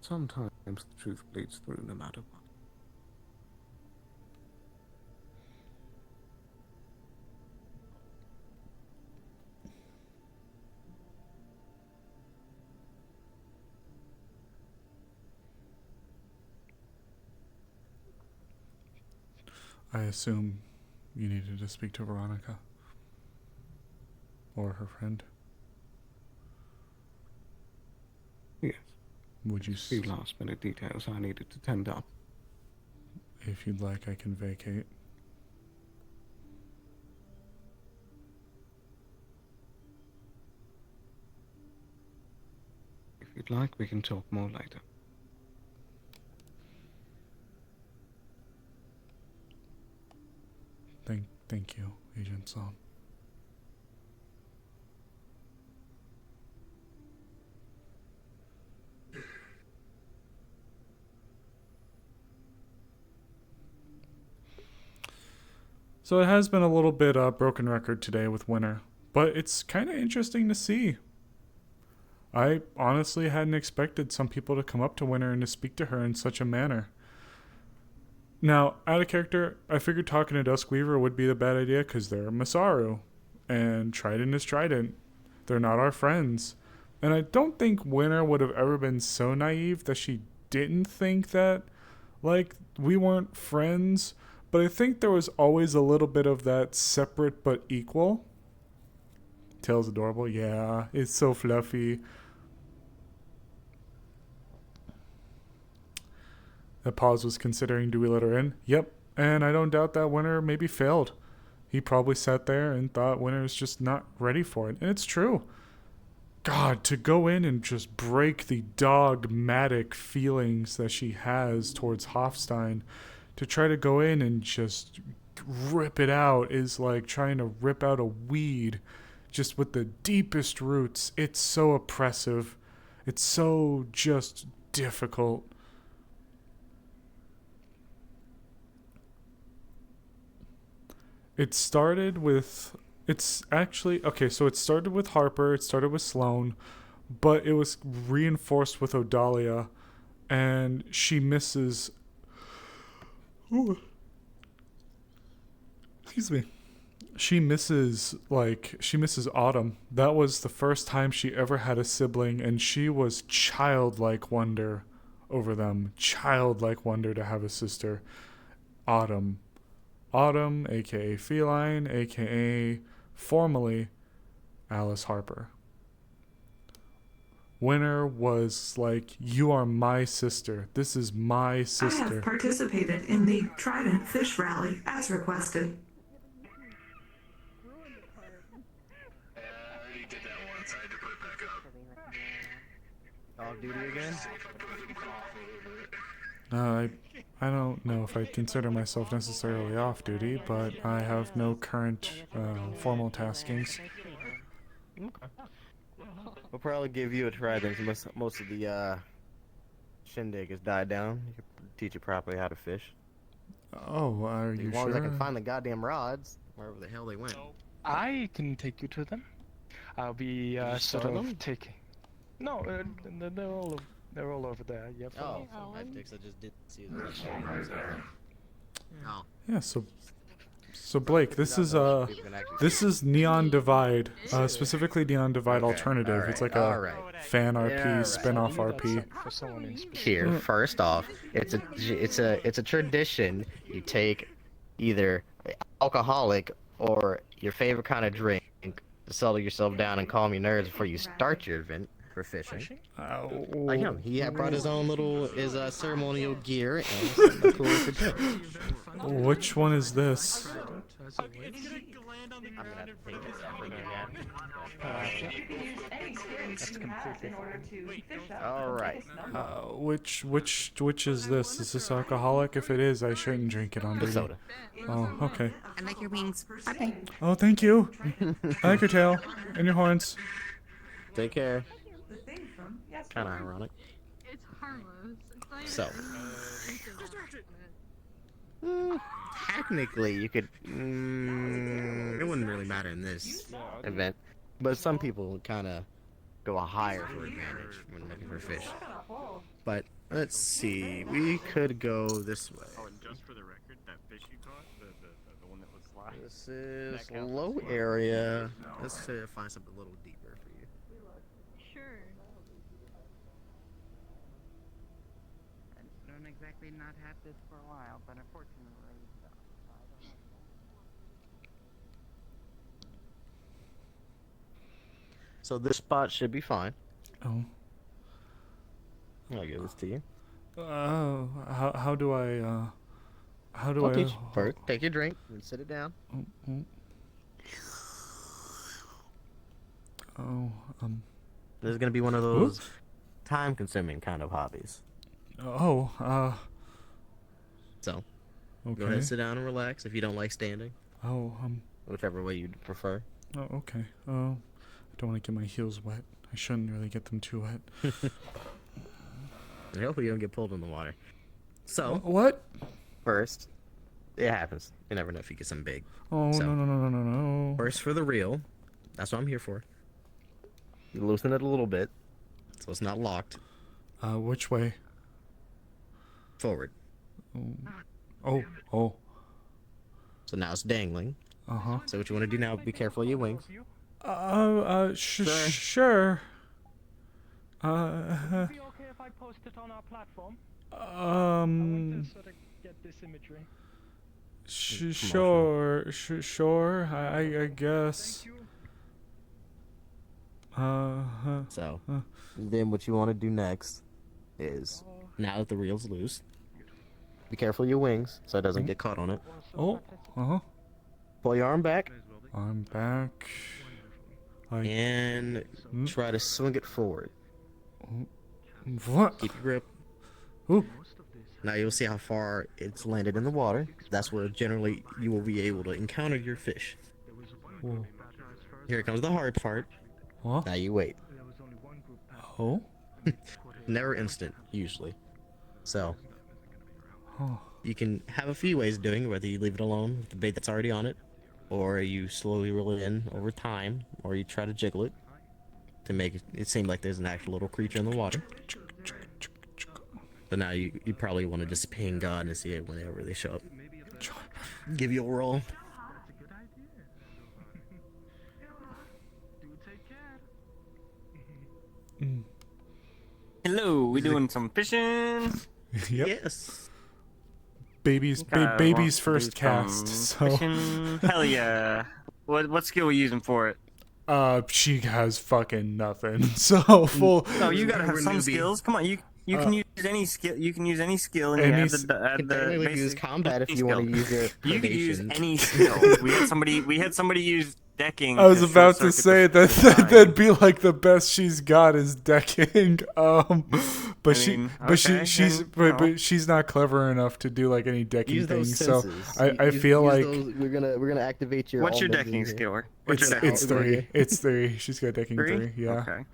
Q: Sometimes the truth bleeds through no matter what.
A: I assume you needed to speak to Veronica. Or her friend.
Q: Yes.
A: Would you...
Q: A few last minute details I needed to tend up.
A: If you'd like, I can vacate.
Q: If you'd like, we can talk more later.
A: Thank you, Agent Song. So it has been a little bit broken record today with Winter, but it's kind of interesting to see. I honestly hadn't expected some people to come up to Winter and to speak to her in such a manner. Now, out of character, I figured talking to Duskweaver would be the bad idea because they're Masaru, and Trident is Trident. They're not our friends. And I don't think Winter would have ever been so naive that she didn't think that, like, we weren't friends. But I think there was always a little bit of that separate but equal. Tail's adorable. Yeah, it's so fluffy. That Paz was considering, do we let her in? Yep. And I don't doubt that Winter maybe failed. He probably sat there and thought Winter's just not ready for it. And it's true. God, to go in and just break the dogmatic feelings that she has towards Hofstein, to try to go in and just rip it out is like trying to rip out a weed just with the deepest roots. It's so oppressive. It's so just difficult. It started with, it's actually, okay, so it started with Harper, it started with Sloane, but it was reinforced with Odalia, and she misses, excuse me, she misses Autumn. That was the first time she ever had a sibling, and she was childlike wonder over them, childlike wonder to have a sister. Autumn, aka Feline, aka formerly Alice Harper. Winter was like, you are my sister. This is my
L: I
A: sister.
L: have participated in the Trident Fish Rally as requested.
G: Off duty again?
A: I don't know if I consider myself necessarily off duty, but I have no current formal taskings.
G: Okay. We'll probably give you a try then. Most of the shindig has died down. You can teach it properly how to fish.
A: Oh, are you
G: As long as I
A: sure?
G: can find the goddamn rods, wherever the hell they went.
E: I can take you to them. I'll be
G: you
E: sort
G: start
E: of
G: them?
E: taking. No, they're all over there. Yeah.
G: Oh, I just didn't see them. Oh.
A: Yeah, so Blake, this is Neon Divide, specifically Neon Divide Alternative. It's like a fan RP, spin-off RP.
G: Here, first off, it's a tradition. You take either alcoholic or your favorite kind of drink to settle yourself down and calm your nerves before you start your event for fishing. I know he had brought his own little ceremonial gear and something cool for drink.
A: Which one is this?
G: I'm gonna have to take this thing again. All right.
A: Which is this? Is this alcoholic? If it is, I shouldn't drink it on
G: The
A: duty.
G: soda.
A: Oh, okay.
O: I like your wings. Bye-bye.
A: Oh, thank you. I like your tail and your horns.
G: Take care. Kind of ironic.
R: It's harmless. It's
G: So. Technically, you could. It wouldn't really matter in this event, but some people would kind of go higher for advantage when looking for fish. But let's see, we could go this way.
S: Oh, and just for the record, that fish you caught, the one that was sliding.
G: This is low area. Let's find something a little deeper for you.
R: Sure.
H: I don't exactly not have this for a while, but unfortunately,
G: So this spot should be fine.
A: Oh.
G: I'll give this to you.
A: How do I
G: I'll teach you. First, take your drink and sit it down. This is gonna be one of those time-consuming kind of hobbies.
A: So.
G: Go ahead
A: Okay.
G: and sit down and relax if you don't like standing. Whichever way you'd prefer.
A: Oh, okay. I don't want to get my heels wet. I shouldn't really get them too wet.
G: And hopefully you don't get pulled in the water. So.
A: What?
G: First, it happens. You never know if you get something big.
A: Oh,
G: So,
A: no.
G: First for the real, That's what I'm here for. You loosen it a little bit, so it's not locked.
A: Which way?
G: Forward.
A: Oh.
G: So now it's dangling.
A: Uh-huh.
G: So what you want to do now? Be careful of your wings.
A: Sure.
E: Would it be okay if I post it on our platform? I want to sort of get this imagery.
A: Sure. I guess.
G: So, then what you want to do next is, now that the reel's loose, be careful of your wings so it doesn't get caught on it.
A: Oh,
G: Pull your arm back.
A: Arm back.
G: And try to swing it forward.
A: What?
G: Keep your grip.
A: Ooh.
G: Now you'll see how far it's landed in the water. That's where generally you will be able to encounter your fish.
A: Whoa.
G: Here comes the hard part.
A: What?
G: Now you wait.
A: Oh?
G: Never instant, usually. So,
A: Huh.
G: you can have a few ways of doing it, whether you leave it alone with the bait that's already on it, or you slowly reel it in over time, or you try to jiggle it to make it seem like there's an actual little creature in the water. So now you probably want to just ping God and see it whenever they show up. Give you a roll.
M: Hello, we doing some fishing?
A: Yep.
G: Yes.
A: Baby's first cast. So.
M: Fishing. Hell yeah. What skill we using for it?
A: She has fucking nothing. So full.
M: No, you gotta have some skills. Come on, you can use any skill. You can use any skill, and you have the
G: technically use combat if you want to use your.
M: You can use any skill. We had somebody use decking.
A: I was about to say that'd be like the best she's got is decking. But she's not clever enough to do like any decking
G: Use those
A: things. So
G: senses.
A: I feel like
G: we're gonna activate your.
M: What's your
G: almonds
M: decking
G: in here.
M: skill?
A: It's 3. It's 3. She's got decking 3. Yeah.
M: Okay.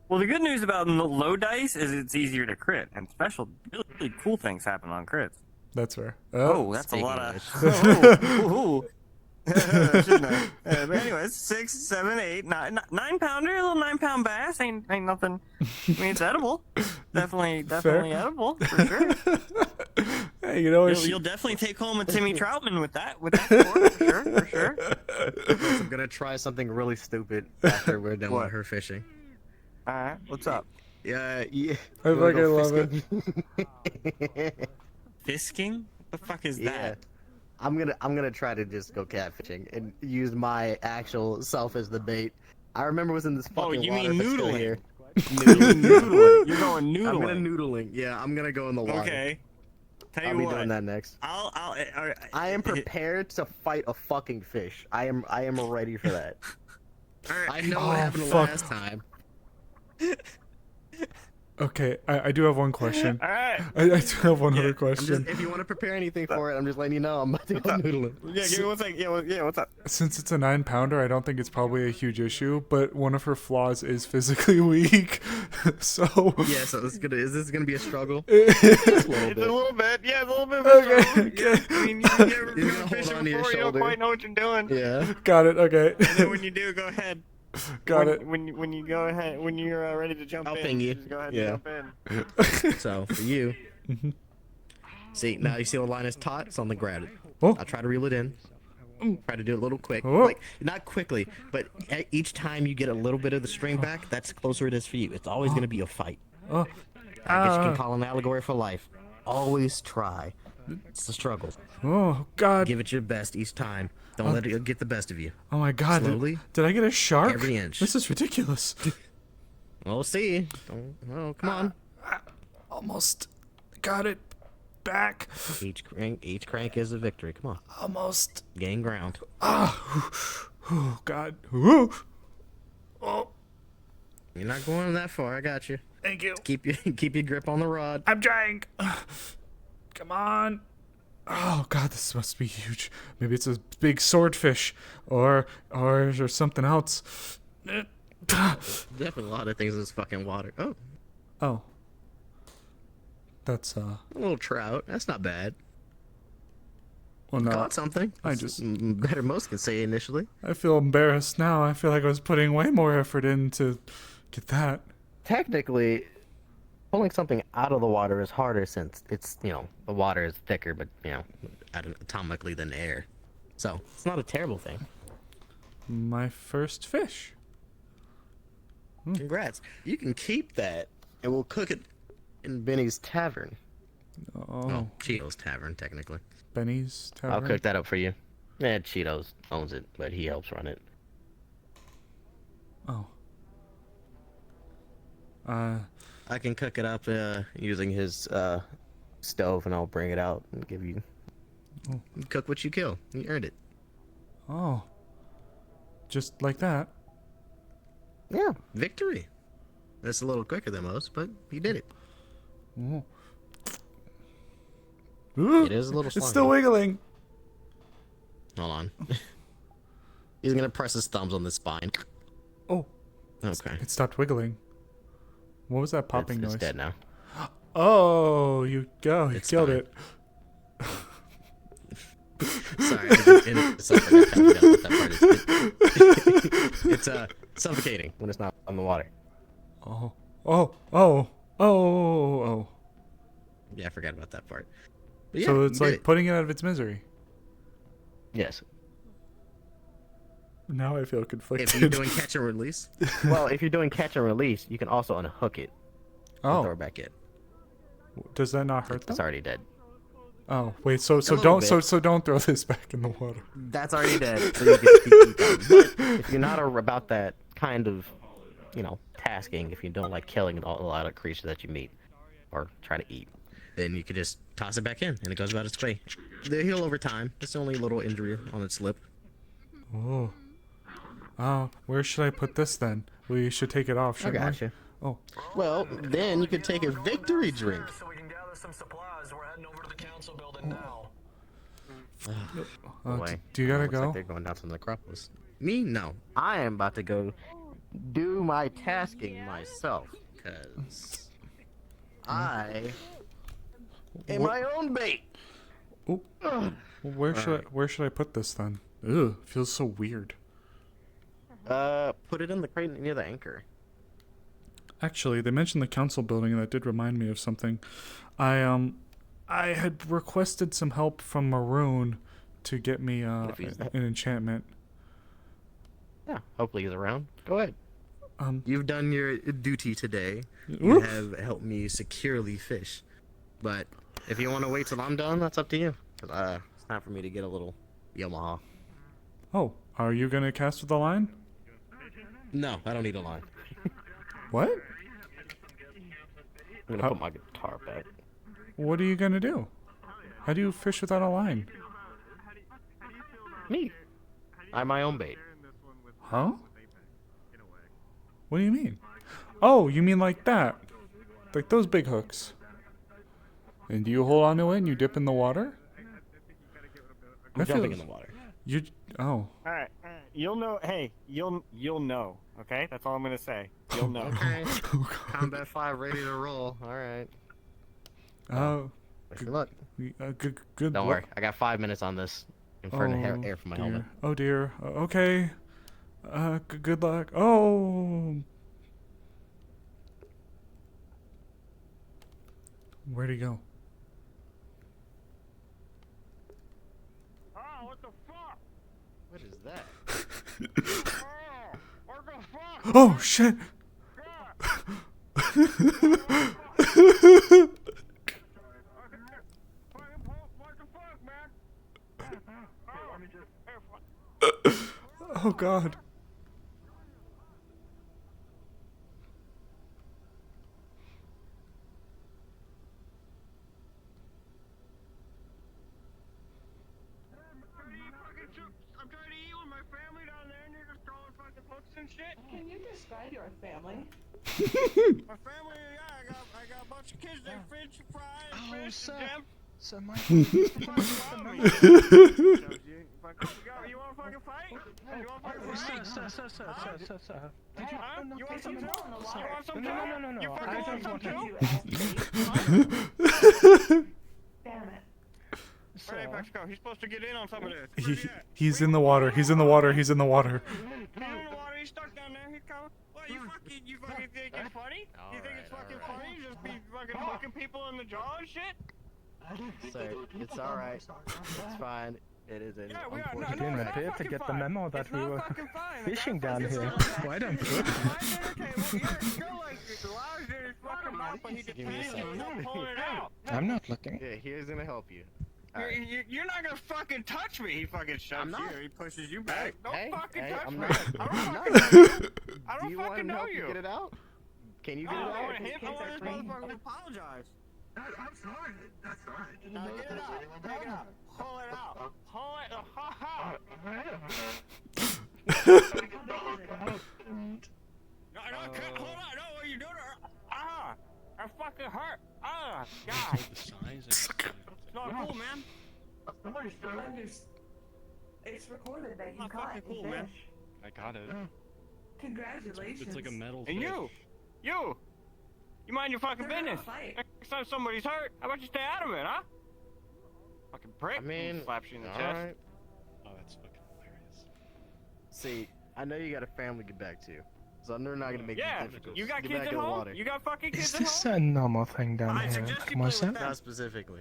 M: Well, the good news about low dice is it's easier to crit, and special, really cool things happen on crits.
A: That's fair.
M: Oh, that's a
G: Speaking
M: lot
G: of
M: of. Shouldn't I? But anyways, 6, 7, 8, 9 pounder, a little 9-pound bass ain't nothing. I mean, it's edible. Definitely edible for sure.
A: Hey, you know what?
M: You'll definitely take home a Timmy Troutman with that for sure.
G: I'm gonna try something really stupid after we're done with her fishing.
M: Alright, what's up?
G: Yeah.
A: I fucking love it.
M: Fisking? What the fuck is
G: Yeah.
M: that?
G: I'm gonna try to just go catfishing and use my actual self as the bait. I remember was in this fucking
M: you
G: water
M: mean
G: but still
M: noodling?
G: here.
M: Noodling. You're going noodling.
G: I'm gonna noodling. Yeah, I'm gonna go in the water.
M: Okay. Tell
G: I'll
M: you
G: be
M: what.
G: doing that next. I am prepared to fight a fucking fish. I am ready for that. I know what happened last time.
A: Okay, I do have one question.
M: All right.
A: I do have one other question.
G: If you want to prepare anything for it, I'm just letting you know I'm about to go noodling.
M: Yeah, give me one second. Yeah, what's up?
A: Since it's a 9-pounder, I don't think it's probably a huge issue. But one of her flaws is physically weak. So
G: yeah, so is this gonna be a struggle?
M: It's a little bit. Yeah, it's a little bit.
A: Okay.
M: Yeah, I mean, you're fishing before, you don't quite know what you're doing.
G: Yeah.
A: Got it. Okay.
M: And then when you do, go ahead.
A: Got it.
M: When you go ahead, when you're ready to jump
G: I'll
M: in,
G: ping you.
M: just go ahead
G: Yeah.
M: and jump in.
G: So for you, see now you see the line is taut. It's on the ground.
A: Oh.
G: I'll try to reel it in. Try to do it a little quick,
A: Oh.
G: like not quickly, but each time you get a little bit of the string back, that's closer it is for you. It's always gonna be a fight.
A: Oh.
G: I guess you can call it an allegory for life. Always try. It's a struggle.
A: Oh God.
G: Give it your best each time. Don't let it get the best of you.
A: Oh my God.
G: Slowly.
A: Did I get a shark?
G: Every inch.
A: This is ridiculous.
G: We'll see. Oh, come on.
A: Almost got it back.
G: Each crank is a victory. Come on.
A: Almost.
G: Gain ground.
A: Oh God. Ooh. Oh.
G: You're not going that far. I got you.
A: Thank you.
G: Keep your grip on the rod.
A: I'm trying. Come on. Oh God, this must be huge. Maybe it's a big swordfish, or something else.
G: Definitely a lot of things in this fucking water. Oh.
A: Oh. That's
G: A little trout. That's not bad.
A: Well, no.
G: Caught something.
A: I
G: It's
A: just
G: better most can say initially.
A: I feel embarrassed now. I feel like I was putting way more effort in to get that.
G: Technically, pulling something out of the water is harder since it's, you know, the water is thicker, but, you know, atomically than air. So, it's not a terrible thing.
A: My first fish.
G: Congrats. You can keep that, and we'll cook it in Benny's Tavern.
A: Oh.
G: Well, Cheeto's Tavern, technically.
A: Benny's Tavern?
G: I'll cook that up for you. Yeah, Cheetos owns it, but he helps run it.
A: Oh.
G: I can cook it up using his stove, and I'll bring it out and give you...
A: Oh.
G: You cook what you kill. You earned it.
A: Oh. Just like that?
G: Yeah, victory. That's a little quicker than most, but you did it.
A: Oh. Ooh,
G: It is a little
A: it's
G: slimy.
A: still wiggling.
G: Hold on. He's gonna press his thumbs on the spine.
A: Oh.
G: Okay.
A: It stopped wiggling. What was that popping
G: It's
A: noise?
G: dead now.
A: Oh, you killed
G: fine.
A: it.
G: Sorry, it's suffocating when it's not on the water.
A: Oh.
G: Yeah, I forgot about that part. But yeah,
A: So it's
G: you did
A: like putting it out of its misery.
G: Yes.
A: Now I feel conflicted.
G: If you're doing catch and release, well, if you're doing catch and release, you can also unhook it. And
A: Oh.
G: throw it back in.
A: Does that not hurt them?
G: It's already dead.
A: Oh, wait, so
G: little
A: don't
G: bit.
A: so don't throw this back in the water.
G: That's already dead. So you can keep going. But if you're not about that kind of, you know, tasking, if you don't like killing a lot of creatures that you meet or try to eat, then you could just toss it back in and it goes about its way. They heal over time. It's only a little injury on its lip.
A: Oh. Where should I put this then? We should take it off,
G: I
A: shouldn't we?
G: gotcha.
A: Oh.
G: Well, then you could take a victory drink. Boy,
A: do you gotta
G: looks
A: go?
G: Like they're going down to the Necropolis. Me? No. I am about to go do my tasking myself, because I am my own bait.
A: Oh. Well, where should I put this then? Ugh, feels so weird.
G: Put it in the crate near the anchor.
A: Actually, they mentioned the council building, and that did remind me of something. I had requested some help from Maroon to get me an enchantment.
G: Yeah, hopefully he's around. Go ahead. You've done your duty today. You
A: Woof.
G: have helped me securely fish. But if you want to wait till I'm done, that's up to you. 'Cause, it's time for me to get a little Yamaha.
A: Oh, are you gonna cast with a line?
G: No, I don't need a line.
A: What?
G: I'm gonna put my guitar back.
A: What are you gonna do? How do you fish without a line?
G: Me. I'm my own bait.
A: Huh? What do you mean? Oh, you mean like that? Like those big hooks. And do you hold on to it and you dip in the water?
G: I'm jumping in the water.
A: You oh.
M: All right. You'll know. Hey, you'll know. Okay, that's all I'm gonna say. You'll know.
G: Okay. Combat 5 ready to roll. All right.
A: Oh.
G: Wish me luck.
A: Good.
G: Don't worry. I got 5 minutes on this. In front of air from my
A: dear.
G: helmet.
A: Oh dear. Okay. Good luck. Oh. Where'd he go?
B: Oh, what the fuck?
G: What is that?
B: What the fuck?
A: Oh shit. Oh god.
L: Can you describe your family?
B: My family, yeah, I got a bunch of kids. They French fries, fish,
E: sir.
B: jam.
E: Sir, my
B: You wanna fucking fight? You wanna fucking fight?
E: Sir.
B: You want some too? You want some too?
E: No.
B: You
E: I
B: fucking want
E: don't
B: some
E: want
B: too?
L: Damn it.
B: Where'd Apex go? He's supposed to get in on some of this.
A: He's in the water. He's in the water. He's in the water.
B: He's in the water. He's stuck down there. He's coming. What, you fucking think it's funny? You think it's fucking funny? Just be fucking hooking people in the jaw and shit?
G: Sir, it's alright. It's fine. It is an
E: You didn't appear to get the memo that we were fishing down here. Why don't you? I'm not looking.
G: Yeah, here's gonna help you.
B: You're not gonna fucking touch me. He fucking shoves you. He pushes you back. Don't fucking touch
G: I'm
B: me.
G: not.
B: I don't fucking know you.
G: Get it out? Can you get it out?
B: I want this motherfucker to apologize.
K: I'm sorry. That's fine.
B: Now get it out. Take it out. Pull it out. Pull it out. No, hold on. No, what are you doing? That fucking hurt. God. It's not cool, man.
L: It's recorded that you
B: Not
L: caught
B: fucking
L: a
B: cool,
L: fish.
B: man.
J: I got it.
L: Congratulations.
J: It's like a metal
B: And
J: fish.
B: you mind your fucking
L: They're gonna
B: business.
L: fight.
B: Next time somebody's hurt, how about you stay out of it, huh? Fucking prick.
G: I mean,
B: slaps you in the chest.
G: alright.
J: Oh, that's fucking hilarious.
G: See, I know you got a family to get back to, so I'm not gonna make
B: Yeah,
G: it difficult.
B: you got
G: Get
B: kids
G: back
B: at
G: in the
B: home?
G: water.
B: You got fucking
E: Is
B: kids at
E: this
B: home?
E: a normal thing down
B: I
E: here,
B: suggest you
E: Marcel?
B: play with
G: Not specifically.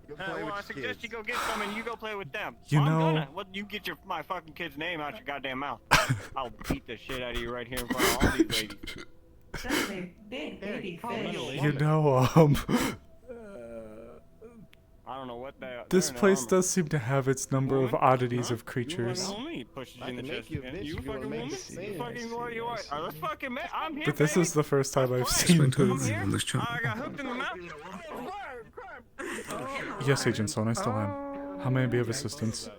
G: You play
B: well,
G: with
B: I
G: your
B: suggest
G: kids.
B: you go get some and you go play with them.
A: You
B: I'm
A: know-
B: gonna. Well, you get my fucking kid's name out your goddamn mouth. I'll beat the shit out of you right here in front of all these ladies.
L: That's a big baby fish.
A: You know,
B: I don't know what they.
A: this
B: they're in
A: place
B: armor.
A: does seem to have its number of oddities of creatures.
B: You woman, he pushes you in the
G: can make
B: chest
G: you a
B: again.
G: bitch
B: You
G: if you wanna
B: fucking
G: make
B: woman?
G: it seem
B: You
G: nice.
B: fucking what you want? Let's fucking I'm here,
A: But this
B: baby.
A: is the first time I've
B: Let's
A: seen
B: play. I'm
A: this.
B: here.
Q: on this channel.
B: I got hooked in the mouth.
A: Yes, Agent Stone, I still am. How may I be of assistance?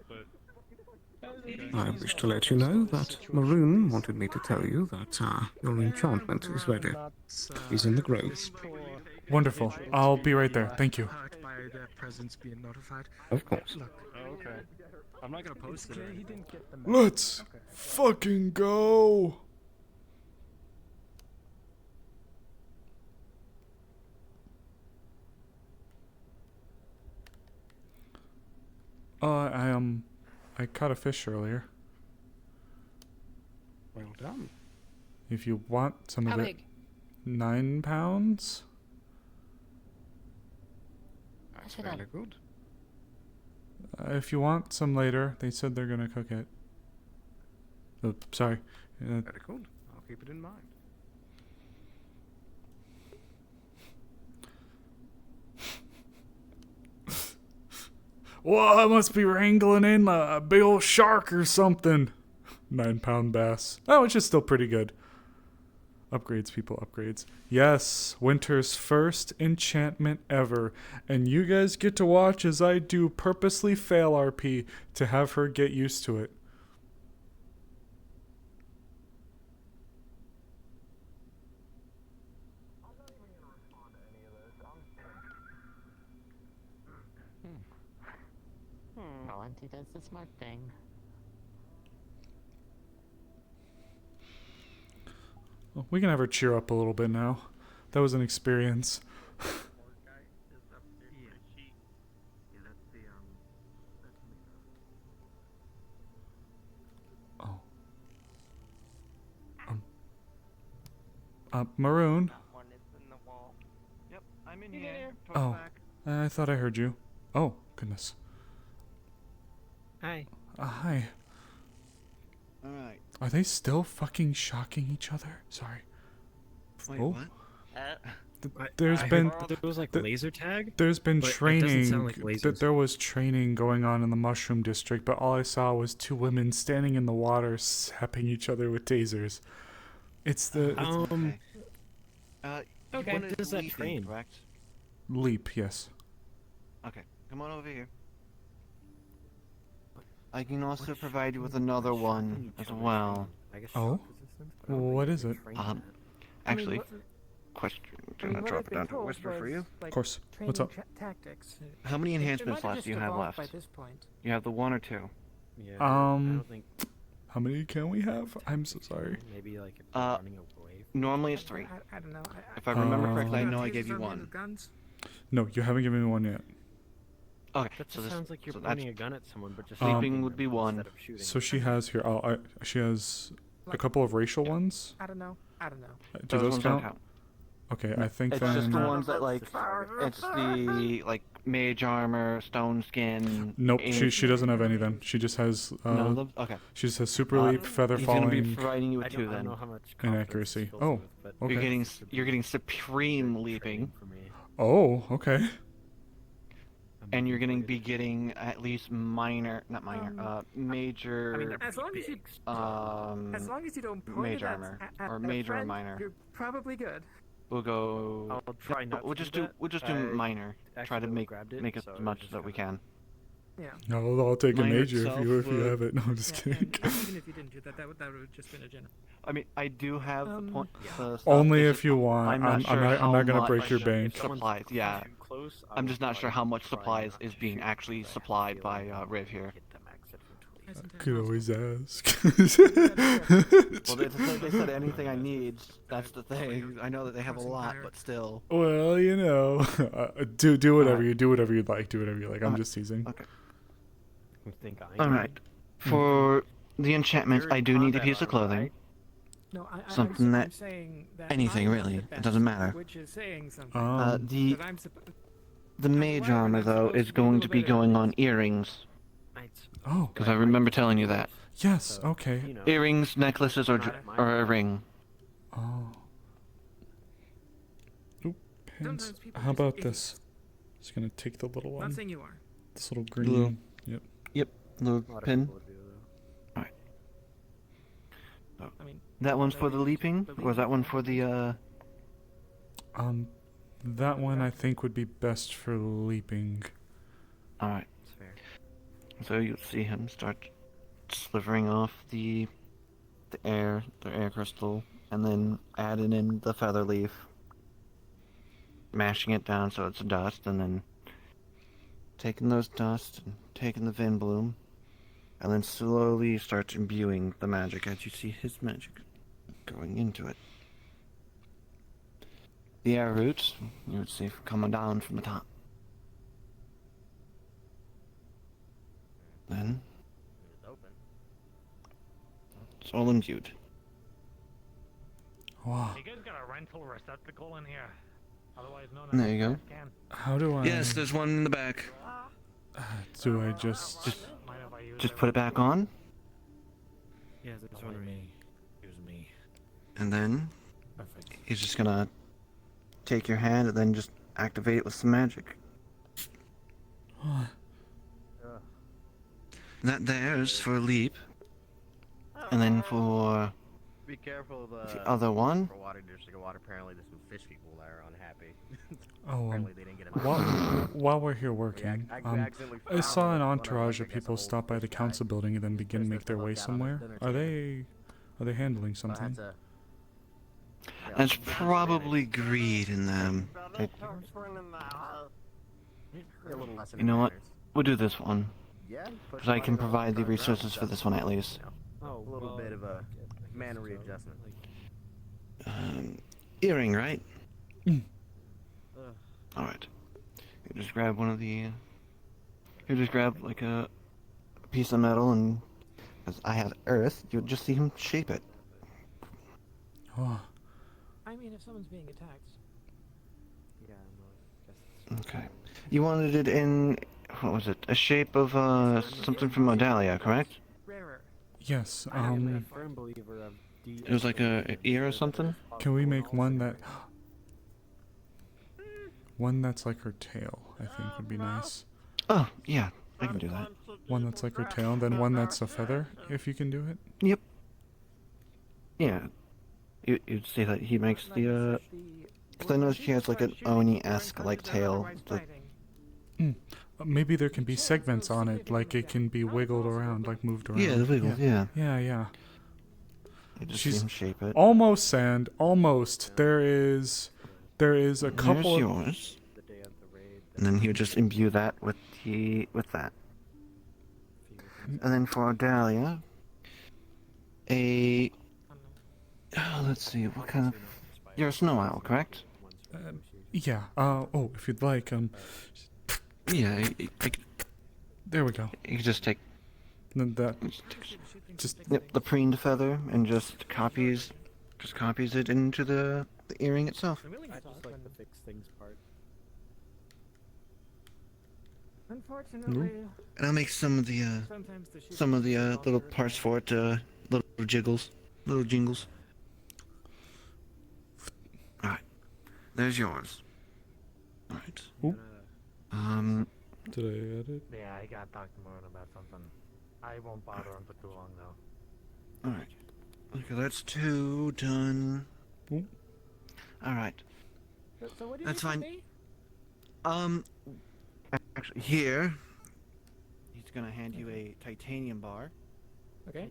Q: I wish to let you know that Maroon wanted me to tell you that your enchantment is ready. He's in the groves.
A: Wonderful. I'll be right there. Thank you.
E: Hurt by their presence being notified.
Q: Of course.
E: Look,
J: Oh, okay. I'm not gonna post
E: it's
J: it.
E: clear he didn't get the memo.
A: Let's fucking go. I caught a fish earlier.
E: Well done.
A: If you want some
O: How
A: of it,
O: big?
A: 9 pounds.
Q: That's very good.
A: If you want some later, they said they're gonna cook it. Oh, sorry.
Q: Very good. I'll keep it in mind.
A: Well, I must be wrangling in a big old shark or something. 9-pound bass. Oh, which is still pretty good. Upgrades, people, upgrades. Yes, winter's first enchantment ever. And you guys get to watch as I do purposely fail RP to have her get used to it.
D: Valenti does the smart thing.
A: Well, we can have her cheer up a little bit now. That was an experience. Oh. Maroon.
B: One is in the wall. Yep, I'm in here.
A: Oh, I thought I heard you. Oh, goodness.
H: Hi.
A: Hi.
F: Alright.
A: Are they still fucking shocking each other? Sorry.
F: Wait,
A: Oh.
F: what?
A: There's
H: I
A: been
H: heard there was like
A: th-
H: laser tag.
A: There's been
H: but it
A: training.
H: doesn't sound like
A: That
H: lasers.
A: there was training going on in the Mushroom District, but all I saw was 2 women standing in the water, sapping each other with tasers. It's the it's
H: Okay.
F: You
H: Okay,
F: wanted
H: does that
F: leaping,
H: train?
F: correct?
A: leap. Yes.
F: Okay, come on over here. I can also provide you with another one as well.
A: Oh. What is it?
F: Actually, question. I'm gonna drop it down to a whisper for you.
A: Of course. What's up?
T: Tactics.
F: How many enhancement slots do you have left?
T: By this point.
F: You have the 1 or 2.
H: Yeah.
A: How many can we have? I'm so sorry.
H: Maybe like if
F: Uh,
H: running away.
F: Normally it's 3.
T: I don't know.
F: If I remember
A: Uh,
F: correctly, I know I
T: Tasers
F: gave you
T: on
F: 1.
T: Guns?
A: No, you haven't given me one yet.
T: Okay,
J: That
T: so
J: just
T: this
J: sounds like you're
T: so
J: pointing a
T: that's-
J: gun at someone, but just
T: sleeping
J: shooting
T: would be
J: them
T: one.
J: instead of shooting
A: So
J: them.
A: she has here. She has a
J: Like-
A: couple of racial ones.
J: I don't know. I don't know.
A: Do those
T: ones don't
A: count?
T: count.
A: Okay, I think
T: It's
A: then.
T: just the ones that like it's the like mage armor, stone skin.
A: Nope,
T: ancient-
A: she doesn't have any then. She just has.
T: None of them? Okay.
A: She just has super leap, feather
T: he's
A: falling,
T: gonna be providing you with
J: I
T: two
J: don't
T: then.
J: know how much
A: and
J: confidence
A: accuracy.
J: this fills
A: Oh,
J: with, but
A: okay.
T: You're getting supreme leaping,
A: Oh, okay.
T: and you're gonna be getting at least major.
J: I mean, as long as you don't point
T: mage
J: it
T: armor
J: at
T: or
J: a
T: major or
J: friend,
T: minor.
J: you're probably good.
T: We'll go.
J: I'll try not
T: We'll
J: to
T: just
J: do
T: do.
J: that.
T: We'll just do
J: I
T: minor. Try to
J: accidentally
T: make
J: grabbed it,
T: make as
J: so it
T: much
J: just
T: that we can.
J: Yeah.
A: No, I'll take a
T: Minor
A: major if
T: itself
A: you
T: would-
A: have it. No, I'm just
J: Yeah,
A: kidding.
J: and even if you didn't do that, that would have just been a general.
T: I mean, I do have the point. the stuff,
A: Only
T: it's
A: if
T: just-
A: you want.
T: I'm not sure
A: I'm
T: how
A: not gonna
T: much
A: break your bank.
T: Supplies, yeah. I'm just not sure how much supplies is being actually supplied by Riv here.
A: Could always ask.
T: Well, they said anything I need. That's the thing. I know that they have a lot, but still.
A: Well, you know, do whatever you do whatever you'd like. Do whatever you like. I'm just teasing.
T: Okay.
J: You think I
T: All right. For the enchantments, I do need a piece of clothing.
J: No,
T: Something
J: I'm
T: that
J: saying that
T: anything
J: I'm
T: really.
J: the
T: It
J: best,
T: doesn't matter.
J: Which is saying something.
T: The
J: 'Cause I'm
T: the mage armor though is going to be going on earrings.
A: Oh.
T: Because I remember telling you that.
A: Yes. Okay.
T: Earrings, necklaces, or a ring.
A: Oh. Oop, pins. How about this? Just gonna take the little one.
J: Not saying you are.
A: This little green.
T: Little-
A: Yep.
T: Yep. Little pin. Alright.
J: I mean,
T: That one's for the leaping, or is that one for the
A: That one I think would be best for leaping.
T: Alright. So you'll see him start slivering off the air crystal, and then adding in the feather leaf, mashing it down so it's dust, and then taking those dust and taking the Vin Bloom, and then slowly starts imbuing the magic as you see his magic going into it. The air roots you would see coming down from the top. Then it's all imbued.
A: Wow.
N: You guys got a rental receptacle in here? Otherwise known
T: There you go.
N: can.
A: How do I?
T: Yes, there's one in the back.
A: Do I just?
T: Just put it back on,
J: Yeah, there's one me. Here's me.
T: and then
J: Perfect.
T: he's just gonna take your hand and then just activate it with some magic. That there is for leap, and then for
G: Be careful of
T: the other one.
G: For water district of water, apparently there's some fish people that are unhappy.
A: Oh,
G: apparently they didn't get enough.
A: while we're here working,
G: I accidentally
A: I saw an
G: found one of,
A: entourage
G: I
A: of
G: guess,
A: people
G: old
A: stop by the council building and then begin to make their way somewhere. Are they handling something?
T: There's probably greed in them. You know what? We'll do this one. Because I can provide the resources for this one at least.
G: Oh, a little bit of a mana readjustment.
T: Earring, right? Alright. You just grab one of the... You just grab like a piece of metal, and as I have earth, you'll just see him shape it.
A: Oh.
J: I mean, if someone's being attacked. Yeah,
T: Okay. You wanted it in... What was it? A shape of something from Modalia, correct?
A: Yes.
J: I am a firm believer of
T: It was like a ear or something?
A: Can we make one that? One that's like her tail, I think would be nice.
T: Oh, yeah, I can do that.
A: One that's like her tail, and then one that's a feather, if you can do it.
T: Yep. Yeah. You'd see that he makes the, because I know she has like an Oni-esque like tail.
A: Maybe there can be segments on it, like it can be wiggled around, like moved around.
T: Yeah, the wiggles, yeah.
A: Yeah.
T: You just see him shape it.
A: Almost, Sand. Almost. There is a couple.
T: There's yours. And then he would just imbue that with that. And then for Dahlia, let's see, what kind of... You're a snow owl, correct?
A: Yeah. Oh, if you'd like,
T: Yeah,
A: there we go.
T: You can just take
A: That just
T: yep, the preened feather and just copies it into the earring itself.
U: I just like the fix things part.
H: Unfortunately,
T: And I'll make some of the little parts for it, little jingles. Alright. There's yours. Alright.
A: Did I add it?
N: Yeah, I gotta talk to Moon about something. I won't bother him for too long though.
T: Alright. Okay, that's 2 done. Alright.
H: So what do you
T: That's
H: need
T: fine.
H: from me?
T: Actually, here, he's gonna hand you a titanium bar.
H: Okay.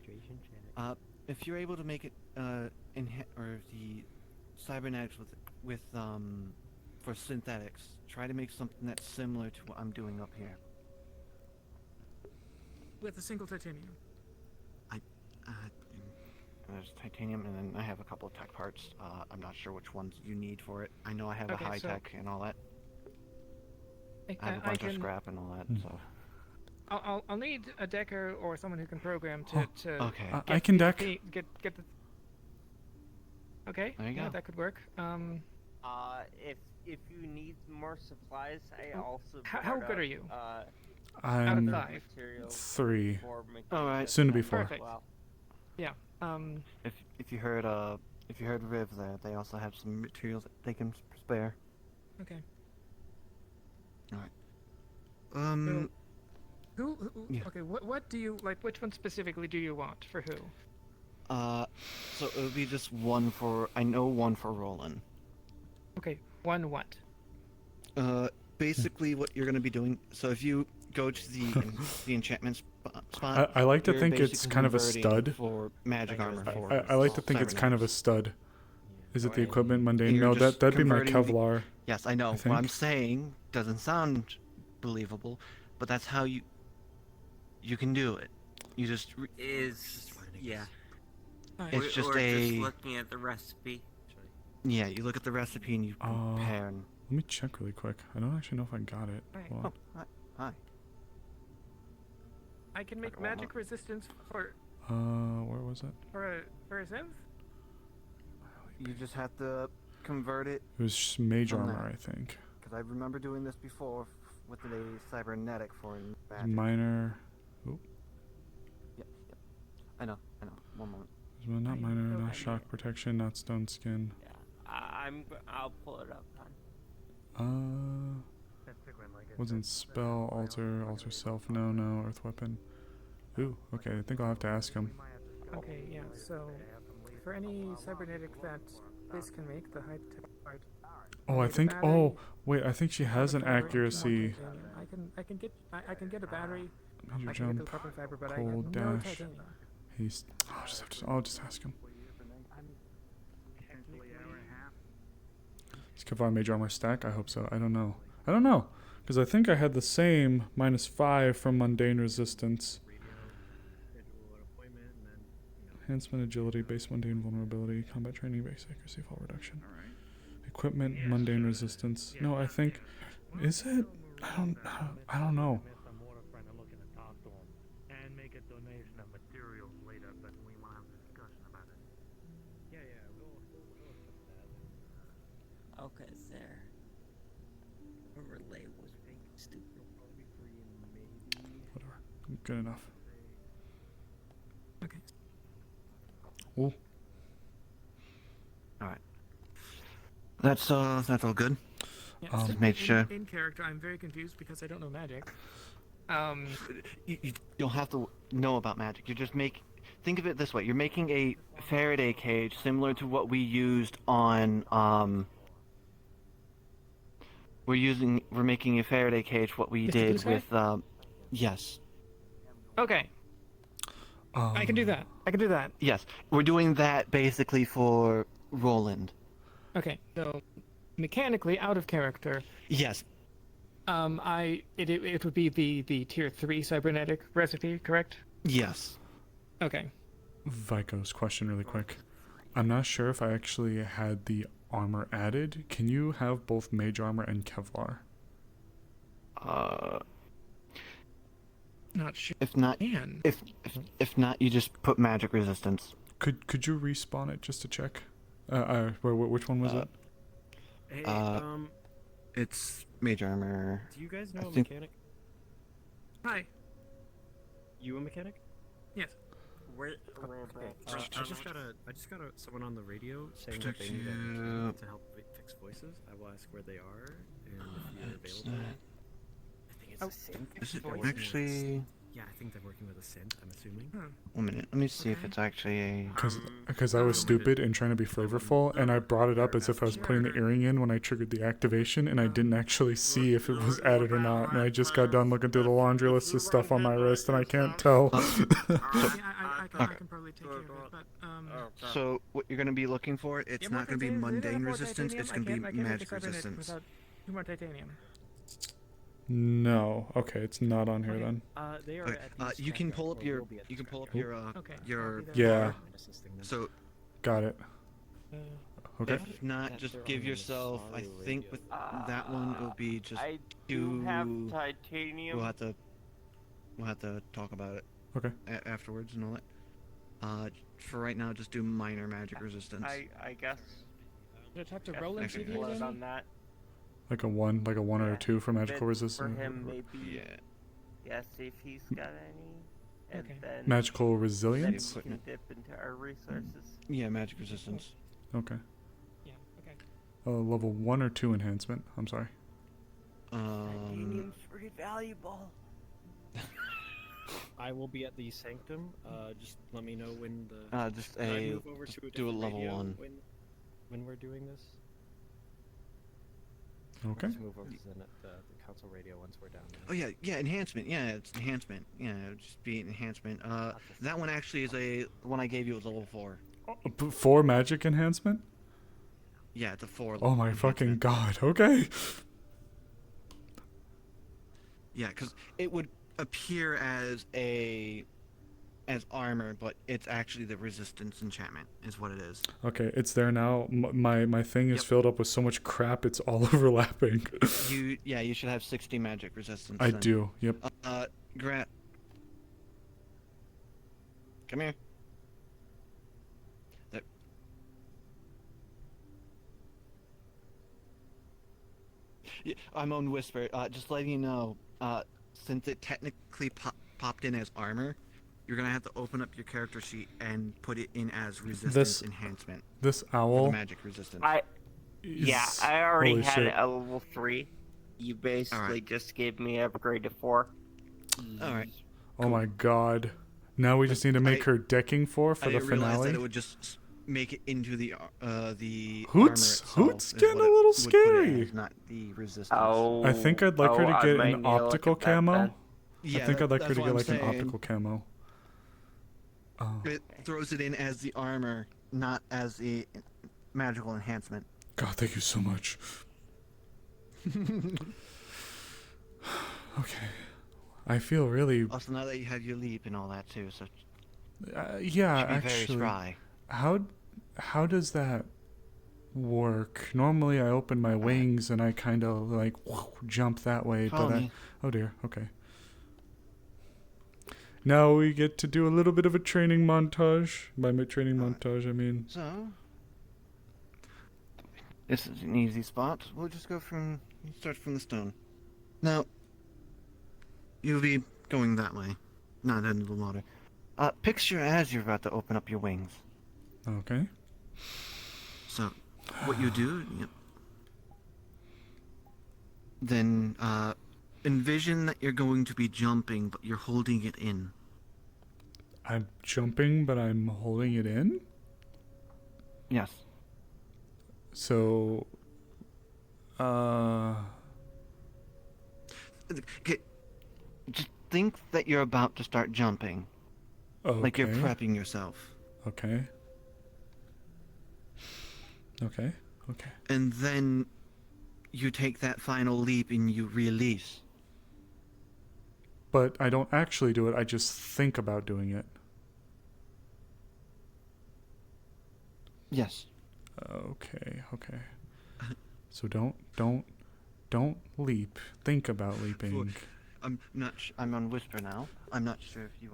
T: If you're able to make it, or the cybernetics with for synthetics, try to make something that's similar to what I'm doing up here.
H: With a single titanium.
T: There's titanium, and then I have a couple of tech parts. I'm not sure which ones you need for it. I know I have
H: Okay,
T: a high
H: so-
T: tech and all that. I have a
H: I
T: bunch of
H: can-
T: scrap and all that, so.
H: I'll need a decker or someone who can program
A: Oh,
H: to
T: okay.
A: I can deck.
H: Get the. Okay.
T: There you
H: yeah,
T: go.
H: that could work.
B: If you need more supplies, I also.
H: How
B: brought
H: good
B: up,
H: are you?
A: I'm
H: Out of 5.
A: 3.
T: Alright.
A: Soon to be 4.
H: Perfect. Yeah.
T: If you heard Riv there, they also have some materials that they can spare.
H: Okay.
T: Alright.
H: Who
T: yeah.
H: Okay. What do you like? Which one specifically do you want for who?
T: So it would be just one for Roland.
H: Okay. One what?
T: Basically what you're gonna be doing. So if you go to the enchantment spot,
A: I like to
T: you're
A: think it's
T: basically
A: kind of a
T: converting
A: stud.
T: for magic armor. For
A: I like to think it's kind of a stud. Is it the equipment mundane?
T: You're
A: No,
T: just
A: that'd be my
T: converting the-
A: Kevlar.
T: Yes, I know.
A: I
T: What
A: think.
T: I'm saying doesn't sound believable, but that's how you can do it. You just
B: Yeah.
T: It's just
B: or
T: a
B: just looking at the recipe.
T: yeah. You look at the recipe and you compare. And,
A: Let me check really quick. I don't actually know if I got it. Hold on.
T: hi.
H: I can make magic resistance for
A: Where was it?
H: for a synth.
T: You just have to convert it.
A: It was just mage
T: from
A: armor,
T: that.
A: I think.
T: Because I remember doing this before with a cybernetic for magic.
A: Minor. Oop.
T: Yep. I know. 1 moment.
A: Not minor, not shock protection, not stone skin.
B: I'll pull it up. Hon.
A: Wasn't spell, alter self, no, earth weapon. Ooh, okay, I think I'll have to ask him.
H: Okay. Yeah. So for any cybernetic that this can make, the high tech part.
A: Oh, I think. Oh, wait, I think she has an
H: Fiber,
A: accuracy.
H: I can get a battery.
A: Major
H: I can get
A: jump,
H: the carbon fiber, but I
A: cold
H: have no
A: dash.
H: titanium.
A: I'll just ask him. Is Kevlar major armor stack? I hope so. I don't know. Because I think I had the same -5 from mundane resistance. Enhancement agility, base mundane vulnerability, combat training, base accuracy, fall reduction. Equipment, mundane resistance. No, I think. Is it? I don't know.
N: And make a donation of materials later, but we want to have a discussion about it. Yeah, we'll
B: Okay, there. Relay was being stupid.
A: Whatever. Good enough.
H: Okay.
A: Ooh.
T: Alright. That's all good.
H: Yeah,
T: Just
H: so
T: made sure.
H: in character, I'm very confused because I don't know magic.
T: You don't have to know about magic. You just think of it this way. You're making a Faraday cage similar to what we used on we're making a Faraday cage what we
H: Mr.
T: did
H: Blue Sky?
T: with yes.
H: Okay. I can do that. I can do that.
T: Yes. We're doing that basically for Roland.
H: Okay. So mechanically, out of character.
T: Yes.
H: It would be the tier 3 cybernetic recipe, correct?
T: Yes.
H: Okay.
A: Vico's question really quick. I'm not sure if I actually had the armor added. Can you have both mage armor and Kevlar?
E: Not sure.
T: If not,
E: Can.
T: if not, you just put magic resistance.
A: Could you respawn it just to check? Which one was it?
J: Hey,
T: It's mage armor.
J: do you guys
T: I
J: know a
T: think-
J: mechanic?
E: Hi.
J: You a mechanic?
E: Yes.
B: Wait,
J: I just got someone on the radio saying that they need a
T: Protect
J: mechanic to help fix voices. I will ask where they are and if you're available. I think it's a synth.
T: Is it
J: They're working with a
T: actually?
J: Yeah, I think they're working with a synth. I'm assuming.
T: 1 minute. Let me see if it's actually a.
A: Because I was stupid and trying to be flavorful, and I brought it up as if I was putting the earring in when I triggered the activation, and I didn't actually see if it was added or not. And I just got done looking through the laundry list of stuff on my wrist, and I can't tell.
E: I can probably take care of it, but
T: So what you're gonna be looking for? It's not gonna be mundane resistance. It's gonna be magic resistance.
E: Two more titanium.
A: No. Okay, it's not on here then.
J: They are
T: Okay,
J: at the
T: you can
J: stand
T: pull
J: up,
T: up
J: or
T: your.
J: will be at
T: You
J: the
T: can pull up
J: stand
T: your.
E: Okay,
T: Your.
A: Yeah.
J: assisting them.
T: So
A: Got it. Okay.
T: if not, just give yourself. I think with that one it'll be just
B: I do have
T: two.
B: titanium.
T: We'll have to talk about it.
A: Okay.
T: Afterwards and all that. For right now, just do minor magic resistance.
B: I guess.
E: Did I talk to
B: Guess
E: Roland?
B: we
T: Actually,
B: can
T: hold
B: close
T: on.
B: on that.
A: Like a one or a two for magical
B: But
A: resistance.
B: For him, maybe.
T: Yeah.
B: Yeah, see if he's got any. And
E: Okay.
B: then.
A: Magical
B: Then
A: resilience.
B: we can dip into our resources.
T: Yeah, magic resistance.
A: Okay.
E: Yeah. Okay.
A: Level 1 or 2 enhancement. I'm sorry.
B: Titanium's pretty valuable.
J: I will be at the sanctum. Just let me know when the.
T: Just
J: Can I
T: a.
J: move over
T: Just
J: to a
T: do a
J: different
T: level
J: radio
T: 1.
J: When we're doing this.
A: Okay.
J: Just move over to the council radio once we're down there.
T: Oh yeah, enhancement. Yeah, it's enhancement. Yeah, it'll just be enhancement. That one actually is the one I gave you was level 4.
A: 4 magic enhancement?
T: Yeah, it's a 4.
A: Oh my fucking god. Okay.
T: Yeah, because it would appear as armor, but it's actually the resistance enchantment is what it is.
A: Okay, it's there now. My thing is
T: Yep.
A: filled up with so much crap, it's all overlapping.
T: You should have 60 magic resistance.
A: I
T: then.
A: do. Yep.
T: Grant. Come here. There. Yeah, I'm on Whisper. Just letting you know, since it technically popped in as armor, you're gonna have to open up your character sheet and put it in as resistance enhancement.
A: This
T: for
A: owl.
T: the magic resistance.
B: Yeah, I already
A: Holy
B: had
A: shit.
B: it at level 3. You basically just gave me an upgrade to 4.
T: Alright.
A: Oh my god. Now we just need to make her decking for
T: I
A: the
T: didn't realize
A: finale.
T: that it would just make it into the
A: Hoots
T: armor
A: Hoots
T: itself,
A: getting
T: is
A: a
T: what
A: little
T: it would put it
A: scary.
T: as, not the resistance.
A: I think I'd like her to get an optical camo.
T: Yeah,
A: I think I'd like her
T: that's
A: to
T: what
A: get
T: I'm
A: like an
T: saying.
A: optical camo.
T: It throws it in as the armor, not as the magical enhancement.
A: God, thank you so much. Okay. I feel really.
T: Also, now that you have your leap and all that too, so
A: Yeah,
T: should be very
A: actually.
T: spry.
A: How does that work? Normally, I open my wings and I kind of like jump that way,
T: Follow
A: but
T: me.
A: oh dear. Okay. Now we get to do a little bit of a training montage. By my training montage, I mean.
T: So this is an easy spot. We'll just go from start from the stone. Now you'll be going that way, not into the water. Picture as you're about to open up your wings.
A: Okay.
T: So, what you do, then envision that you're going to be jumping, but you're holding it in.
A: I'm jumping, but I'm holding it in?
T: Yes.
A: So,
T: Okay. Just think that you're about to start jumping. Like you're
A: Okay.
T: prepping yourself.
A: Okay. Okay. Okay.
T: And then you take that final leap and you release.
A: But I don't actually do it. I just think about doing it.
T: Yes.
A: Okay. Okay. So don't Don't leap. Think about leaping.
T: I'm not. I'm on whisper now. I'm not sure if you.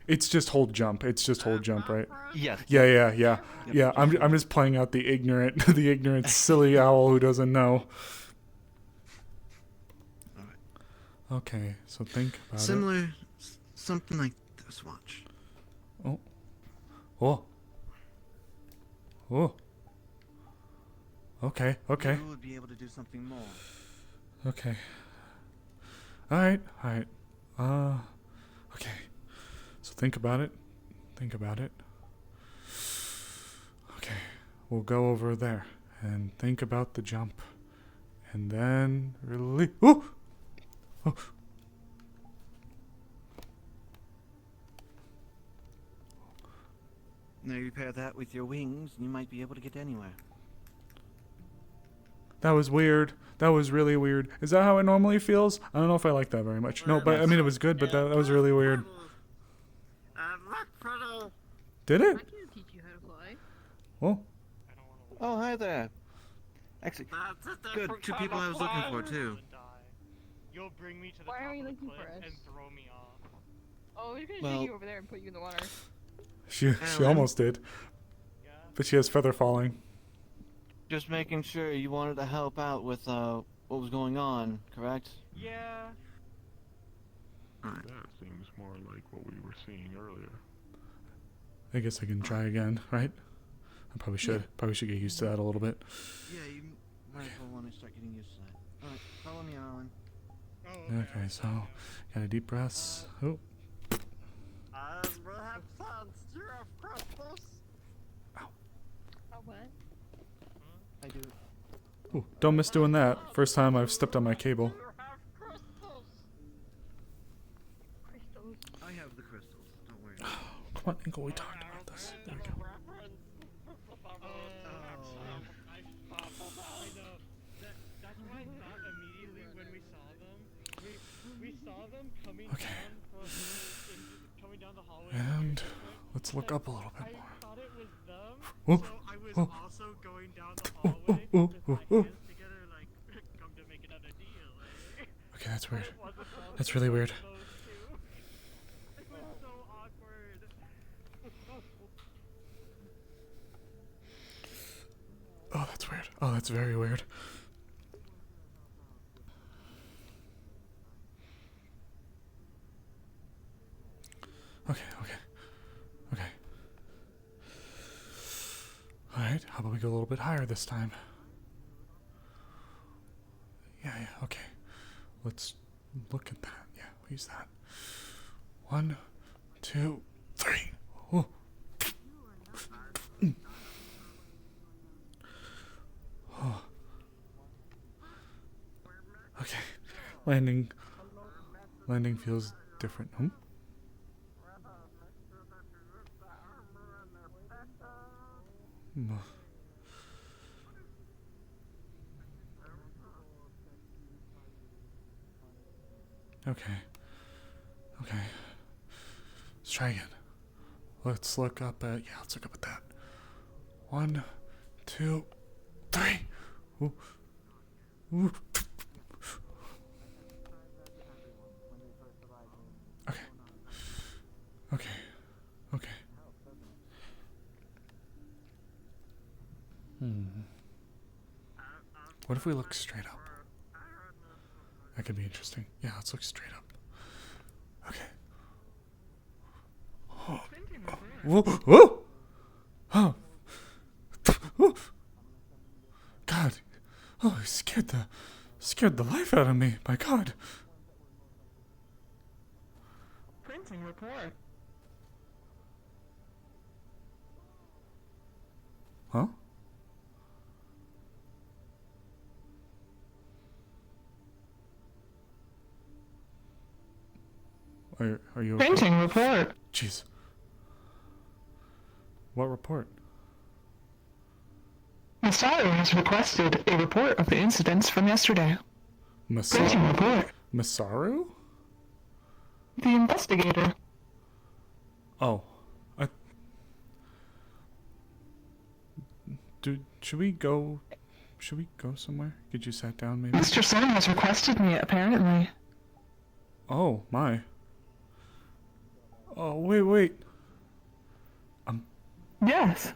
A: It's just hold jump. It's just hold jump, right?
T: Yes.
A: Yeah.
T: Yep.
A: Yeah. I'm just playing out the ignorant, the ignorant, silly owl who doesn't know. Okay, so think about it.
T: Similar, something like this. Watch.
A: Oh. Okay.
T: You would be able to do something more.
A: Okay. Alright. Okay. So think about it. Okay. We'll go over there and think about the jump. And then release. Ooh! Oh.
T: Now you pair that with your wings, and you might be able to get anywhere.
A: That was weird. That was really weird. Is that how it normally feels? I don't know if I like that very much. No, but I mean it was good, but that was really weird. Did it?
R: I can teach you how to fly.
A: Well.
T: Oh, hi there. Actually, good. Two people I was looking for too.
E: You'll bring me to the
R: Why
E: top
R: are you
E: of the
R: looking
E: cliff
R: for us?
E: and throw me off.
R: Oh, we're gonna
T: Well-
R: take you over there and put you in the water.
A: She almost did. But she has feather falling.
T: Just making sure you wanted to help out with what was going on, correct?
E: Yeah.
K: That seems more like what we were seeing earlier.
A: I guess I can try again, right? I probably should. Probably should get used to that a little bit.
T: Yeah, you might as well want to start getting used to that. Alright, follow me, Alan.
A: Okay, so got a deep breath. Oh.
B: We have sons. Do you have crystals?
R: Oh, what?
T: I do.
A: Ooh, don't miss doing that. First time I've stepped on my cable.
R: Crystals.
T: I have the crystals. Don't worry.
A: Come on, Inkle, we talked about this. There we go.
E: That's why I thought immediately when we saw them. We saw them coming down the hallway.
A: And let's look up a little bit more.
E: I thought it was them,
A: Oh,
E: so I was
A: oh.
E: also going down the hallway with my hands together, like, come to make another deal.
A: Okay, that's weird. That's really weird.
E: It was so awkward.
A: Oh, that's weird. Oh, that's very weird. Okay. Alright, how about we go a little bit higher this time? Yeah, okay. Let's look at that. Yeah, we'll use that. 1, 2, 3. Oh. Oh. Okay. Landing feels different. Okay. Let's try again. Let's look up at let's look up at that. 1, 2, 3. Ooh. Ooh. Okay. What if we look straight up? That could be interesting. Yeah, let's look straight up. Okay. Oh. Whoa! Oh. God. Oh, it scared the life out of me. My God.
L: Printing report.
A: Huh? Are you okay?
L: Printing report.
A: Jeez. What report?
L: Masaru has requested a report of the incidents from yesterday. Printing report.
A: Masaru?
L: The investigator.
A: Oh. Should we go should we go somewhere? Get you sat down, maybe?
L: Mr. Sun has requested me, apparently.
A: Oh, my. Oh, wait.
L: Yes.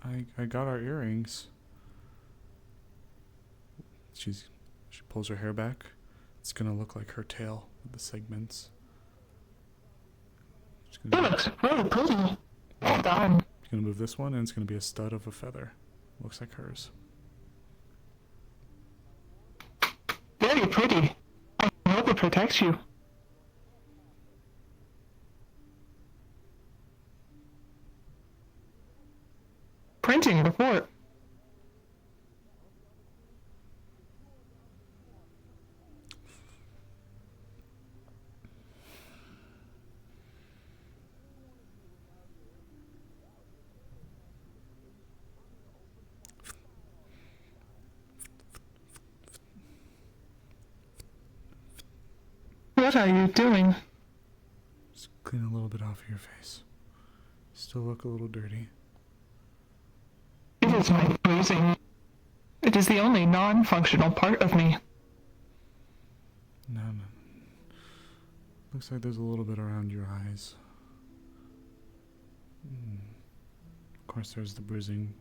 A: I got our earrings. She pulls her hair back. It's gonna look like her tail with the segments.
L: It looks really pretty. Well done.
A: She's gonna move this one, and it's gonna be a stud of a feather. Looks like hers.
L: Very pretty. I hope it protects you. Printing report. What are you doing?
A: Just clean a little bit off your face. Still look a little dirty.
L: It is my bruising. It is the only non-functional part of me.
A: No. Looks like there's a little bit around your eyes. Of course, there's the bruising.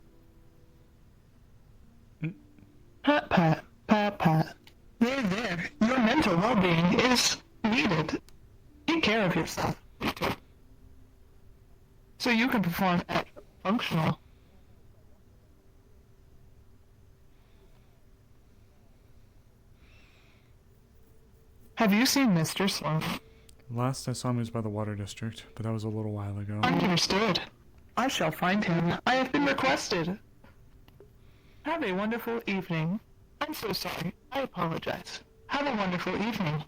L: Pat, pat, pat, pat. There. Your mental well-being is needed. Take care of yourself. So you can perform at functional. Have you seen Mr. Sloan?
A: Last I saw him was by the water district, but that was a little while ago.
L: Understood. I shall find him. I have been requested. Have a wonderful evening. I'm so sorry. I apologize. Have a wonderful evening.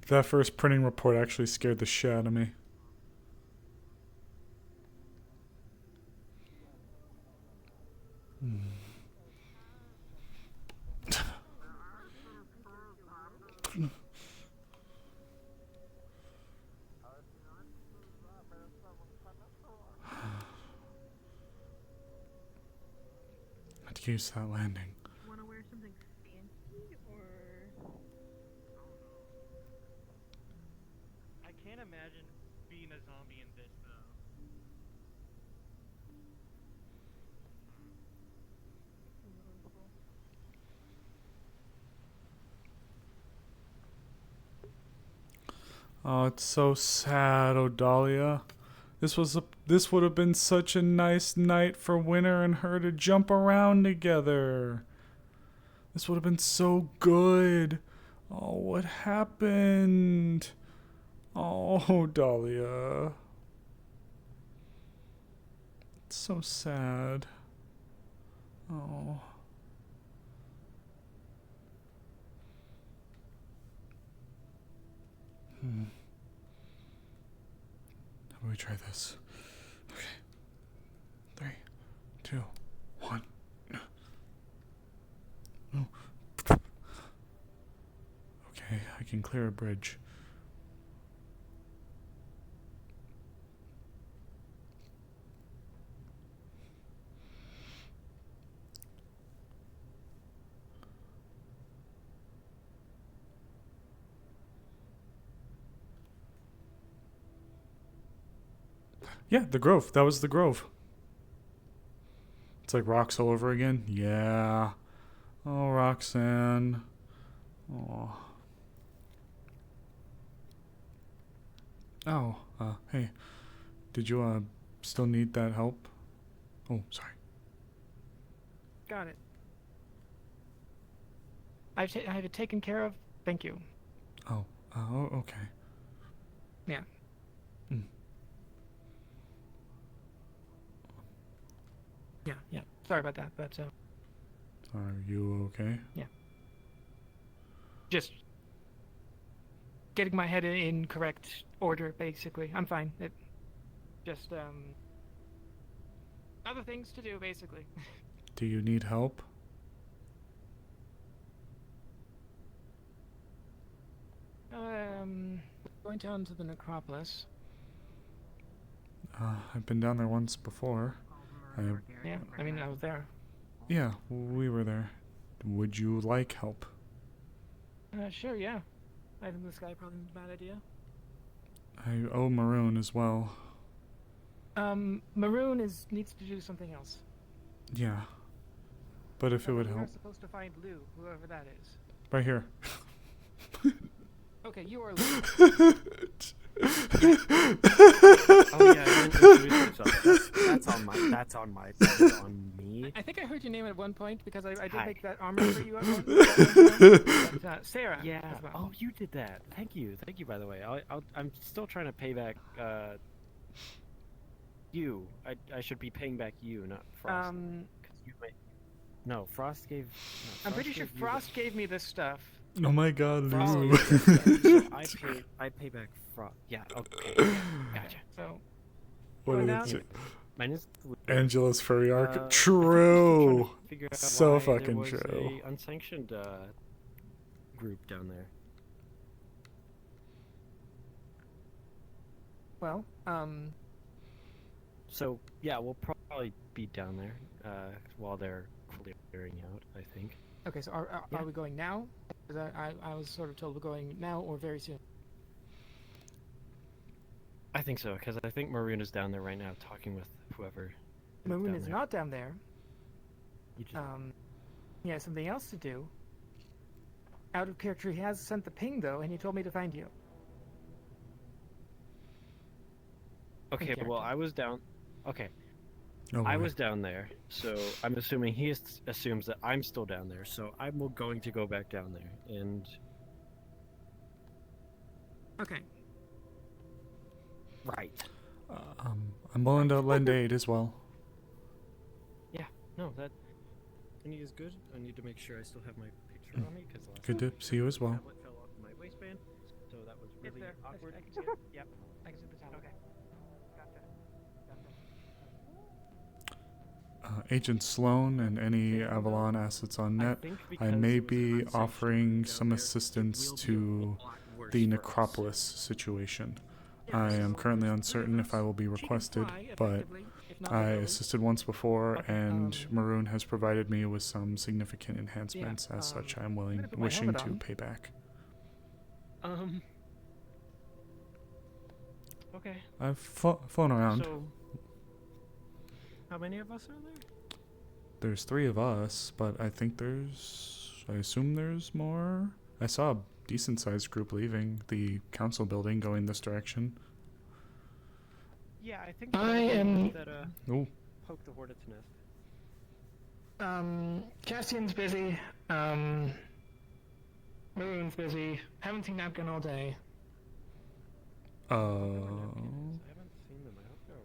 A: That first printing report actually scared the shit out of me. I'd use that landing.
R: Want to wear something fancy or?
E: I can't imagine being a zombie in this though.
A: Oh, it's so sad, Odalia. This would have been such a nice night for Winter and her to jump around together. This would have been so good. Oh, what happened? Oh, Dahlia. It's so sad. Oh. How about we try this? Okay. 3, 2, 1. Oh. Okay, I can clear a bridge. Yeah, the Grove. That was the Grove. It's like rocks all over again. Yeah. Oh, Roxanne. Oh. Oh, hey. Did you, still need that help? Oh, sorry.
E: Got it. I have it taken care of. Thank you.
A: Oh, okay.
E: Yeah. Yeah. Sorry about that, but
A: Are you okay?
E: yeah. Just getting my head in correct order, basically. I'm fine. It just other things to do, basically.
A: Do you need help?
E: Going down to the necropolis.
A: I've been down there once before.
E: Yeah, I mean, I was there.
A: Yeah, we were there. Would you like help?
E: Sure, yeah. I think this guy probably is a bad idea.
A: I owe Maroon as well.
E: Maroon needs to do something else.
A: Yeah. But if it would help.
E: We're supposed to find Lou, whoever that is.
A: Right here.
E: Okay, you are Lou.
J: Oh yeah, I didn't introduce myself. That's on me.
E: I think I heard your name at one point because I did
J: Hi.
E: make that armor for you at one point. But, Sarah.
J: Yeah.
E: as well.
J: Oh, you did that. Thank you. Thank you. By the way, I'm still trying to pay back. You. I should be paying back you, not Frost. 'Cause you might... No, Frost gave. No,
E: I'm pretty sure
J: gave you
E: Frost gave me this stuff.
A: Oh my god,
J: Frost
A: Lou.
J: gave me this stuff, so I pay back Frost. Yeah. Okay. Gotcha.
E: So.
A: What
E: now-
A: is it?
J: Mine is
A: Angela's furry arc.
J: I'm
A: True.
J: trying to figure out
A: So
J: why
A: fucking
J: there was
A: true.
J: a unsanctioned group down there.
E: Well,
J: So yeah, we'll probably be down there while they're clearing out. I think.
E: Okay, so are we going now? 'Cause I was sort of told we're going now or very soon.
J: I think so, because I think Maroon is down there right now talking with whoever.
E: Maroon
J: down
E: is
J: there.
E: not down there.
J: You just...
E: He has something else to do. Out of character, he has sent the ping though, and he told me to find you.
J: Okay,
E: character.
J: well, I was down. Okay.
A: Oh,
J: I
A: boy.
J: was down there, so I'm assuming he assumes that I'm still down there, so I'm going to go back down there, and...
E: Okay.
J: Right.
A: I'm willing to lend aid as well.
J: Yeah, no, that... Any is good. I need to make sure I still have my picture on me, because last
A: Good
J: time
A: to see you as well.
J: the tablet fell off my waistband, so that was really
E: there.
J: awkward.
E: I can see it. Yep. I can see the tablet. Okay. Gotcha.
A: Agent Sloan and any Avalon assets on net,
J: think
A: I
J: because
A: may
J: it was
A: be
J: unsanctioned
A: offering
J: down
A: some
J: there,
A: assistance
J: it will be
A: to
J: a lot worse
A: the
J: for us.
A: Necropolis situation. I am currently uncertain if I will be requested, but I assisted once before, and Maroon has provided me with some significant enhancements. As such, I am wishing to pay back.
J: Okay.
A: I've flown around.
J: So, how many of us are there?
A: There's 3 of us, but I assume there's more. I saw a decent sized group leaving the council building going this direction.
J: Yeah, I think
E: I am-
J: that
A: Ooh.
J: poke the hornet's nest.
E: Castian's busy. Maroon's busy. Haven't seen Napkin all day.
J: I haven't seen them. I hope they're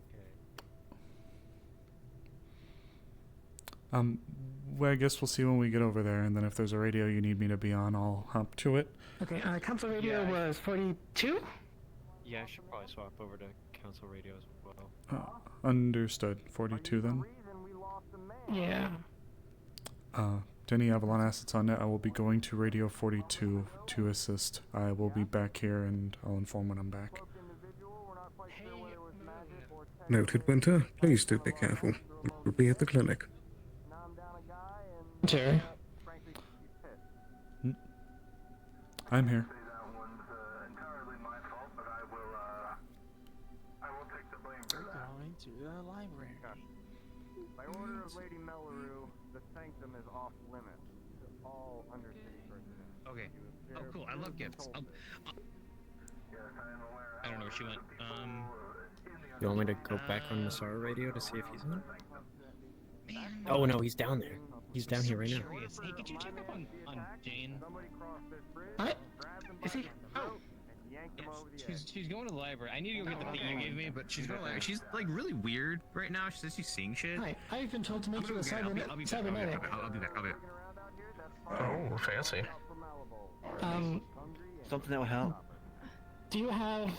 J: okay.
A: Well, I guess we'll see when we get over there, and then if there's a radio you need me to be on, I'll hop to it.
E: Okay, council radio was 42?
J: Yeah, I should probably swap over to council radio as well.
A: Understood. 42 then.
E: Yeah.
A: To any Avalon assets on net, I will be going to Radio 42 to assist. I will be back here, and I'll inform when I'm back.
Q: Noted, Winter. Please do be careful. We'll be at the clinic.
E: Terry.
A: I'm here.
C: Going to the library.
B: By order of Lady Mellaroo, the sanctum is off limits to all undercity residents.
C: Okay. Oh, cool. I love gifts. I don't know where she went.
J: You want me to go back on Masara radio to see if he's in? Oh no, he's down there. He's down here right now.
C: Curious. Hey, could you check up on Jane?
E: What? Is he? Oh.
C: She's going to the library. I need to go get the thing you gave me, but she's going to the library. She's like really weird right now. She says she's seeing shit.
E: Hi, I've been told to make you a cybernetic.
C: I'll be back.
E: Oh, fancy.
T: Something that would help.
E: Do you have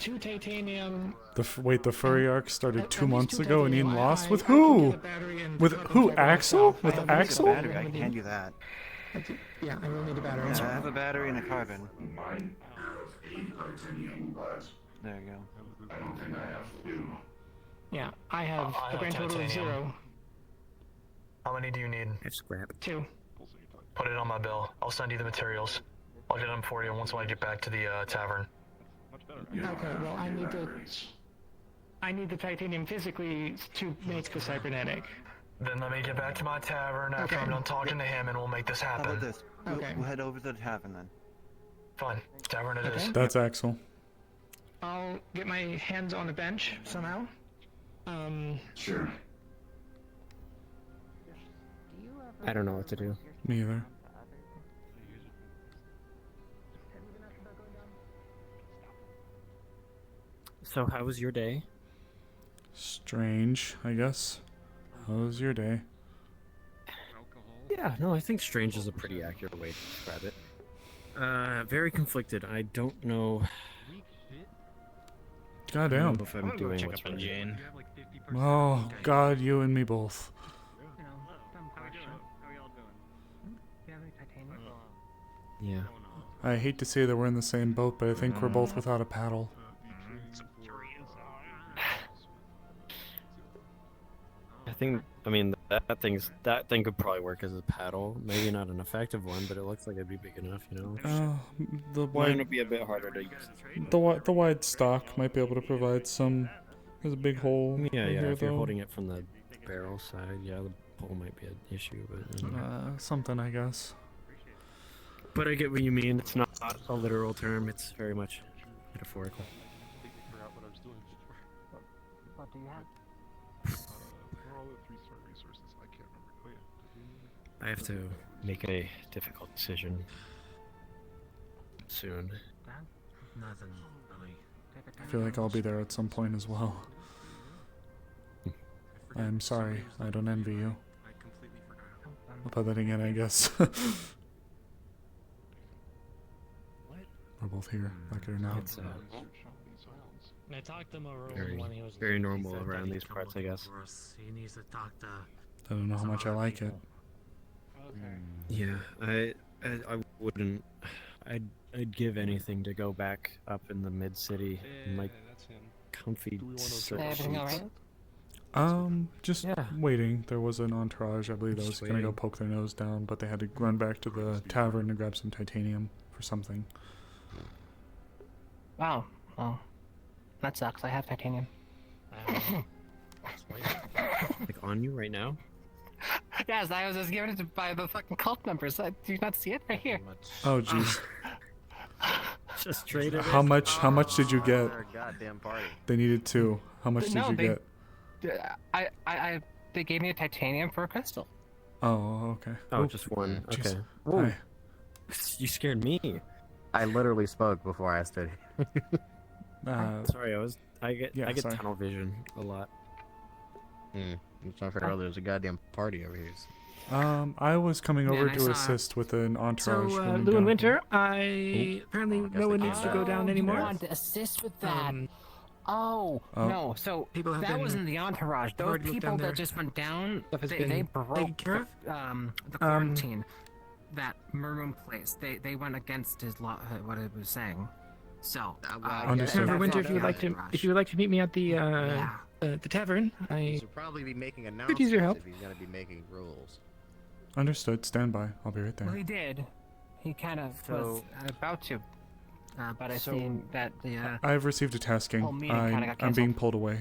E: 2 titanium?
A: Wait, the furry arc started 2 months
E: two
A: ago and Ian
E: titanium.
A: lost
E: I
A: with
E: can
A: who?
E: get a battery and
A: With
E: plug
A: who?
E: and plug it
A: Axel?
E: myself.
A: With
E: I will need a
A: Axel?
E: battery.
T: I can hand you that.
E: Yeah, I will need a battery.
T: Yeah, I have a battery and a carbon.
K: Mine have 8 titanium, but
T: There you go.
K: I don't think I have 2.
E: Yeah, I have a grand total of 0.
I: How many do you need?
J: I have scrap.
E: 2.
I: Put it on my bill. I'll send you the materials. I'll get them for you once I get back to the tavern.
E: Okay, well, I need the titanium physically to make the cybernetic.
I: Then let me get back to my tavern after
E: Okay.
I: I'm done talking to him, and we'll make this
T: How
I: happen.
T: about this?
E: Okay.
T: We'll head over to the tavern then.
I: Fine. Tavern it is.
A: That's Axel.
E: I'll get my hands on a bench somehow.
K: Sure.
J: I don't know what to do.
A: Me either.
J: So how was your day?
A: Strange, I guess. How was your day?
J: Yeah, no, I think strange is a pretty accurate way to describe it. Very conflicted. I don't know. I don't
A: Goddamn.
J: know if I'm doing what's right.
C: Jane.
A: Oh, God, you and me both.
J: Yeah.
A: I hate to say that we're in the same boat, but I think we're both without a paddle.
J: I mean, that thing could probably work as a paddle. Maybe not an effective one, but it looks like it'd be big enough, you know?
A: The
J: Mine
A: wide,
J: would be a bit harder to use.
A: the wide stock might be able to provide some. There's a big hole.
J: Yeah,
A: in
J: yeah,
A: here,
J: if you're
A: though.
J: holding it from the barrel side, yeah, the pole might be an issue, but...
A: Something, I guess.
J: But I get what you mean. It's not a literal term. It's very much metaphorical.
H: What do you have?
J: I have to make a difficult decision soon.
H: Nothing really.
A: I feel like I'll be there at some point as well. I'm sorry. I don't envy you. But then again, I guess. We're both here, like it or not.
J: It's
N: I talked to Maroon
J: very,
N: when he was
J: very
N: leaving. He
J: normal
N: said that
J: around
N: he'd
J: these
N: come
J: parts, I
N: looking
J: guess.
N: for us. He needs to talk to
A: I don't know how much I like it.
J: Yeah, I wouldn't. I'd give anything to go back up in the mid city in my comfy
H: Everything alright?
A: Just waiting. There was an entourage, I believe, that was
J: Just
A: gonna go
J: waiting.
A: poke their nose down, but they had to run back to the tavern to grab some titanium for something.
H: Wow. Oh. That sucks. I have titanium.
J: Like on you right now?
H: Yes, I was just given it by the fucking cult members. Do you not see it right here?
A: Oh, jeez.
J: Just traded
A: How much did you get?
G: Goddamn party.
A: They needed 2. How much did
H: No,
A: you
H: they-
A: get?
H: They gave me a titanium for a crystal.
A: Oh, okay.
J: Oh,
A: Oop.
J: just one.
A: Jeez.
J: Okay.
A: Hi.
J: You scared me.
G: I literally spoke before I stood
A: Uh,
J: Sorry, I get
A: yeah, sorry.
J: tunnel vision a lot.
G: I'm trying to figure out there's a goddamn party over here.
A: I was coming
H: Man,
A: over
H: I
A: to
H: saw-
A: assist with an entourage. running
E: Lou
A: down.
E: and Winter, apparently no one needs to go down anymore.
H: You want to assist with that? Oh,
A: Oh.
H: no, so
E: People have
H: that
E: been-
H: wasn't the entourage. Those
E: already looked
H: people
E: down
H: that
E: there.
H: just went down,
E: Stuff has
H: they
E: been
H: broke
E: taken care
H: the quarantine. That Maroon place, they went against his what it was saying. So,
A: Understood.
E: Remember, Winter,
H: that's
E: if you would
H: not
E: like
H: the
E: to,
H: entourage.
E: if you would like to meet me at the tavern, I
G: Should probably be making
E: could
G: announcements
E: use your help.
G: if he's gonna be making rules.
A: Understood. Stand by. I'll be right
H: Well,
A: there.
H: he did. He kind of was
J: So-
H: about to, but I
J: So-
H: seen that the
A: I've received a tasking.
H: whole meeting kinda got
A: I'm being
H: canceled.
A: pulled away.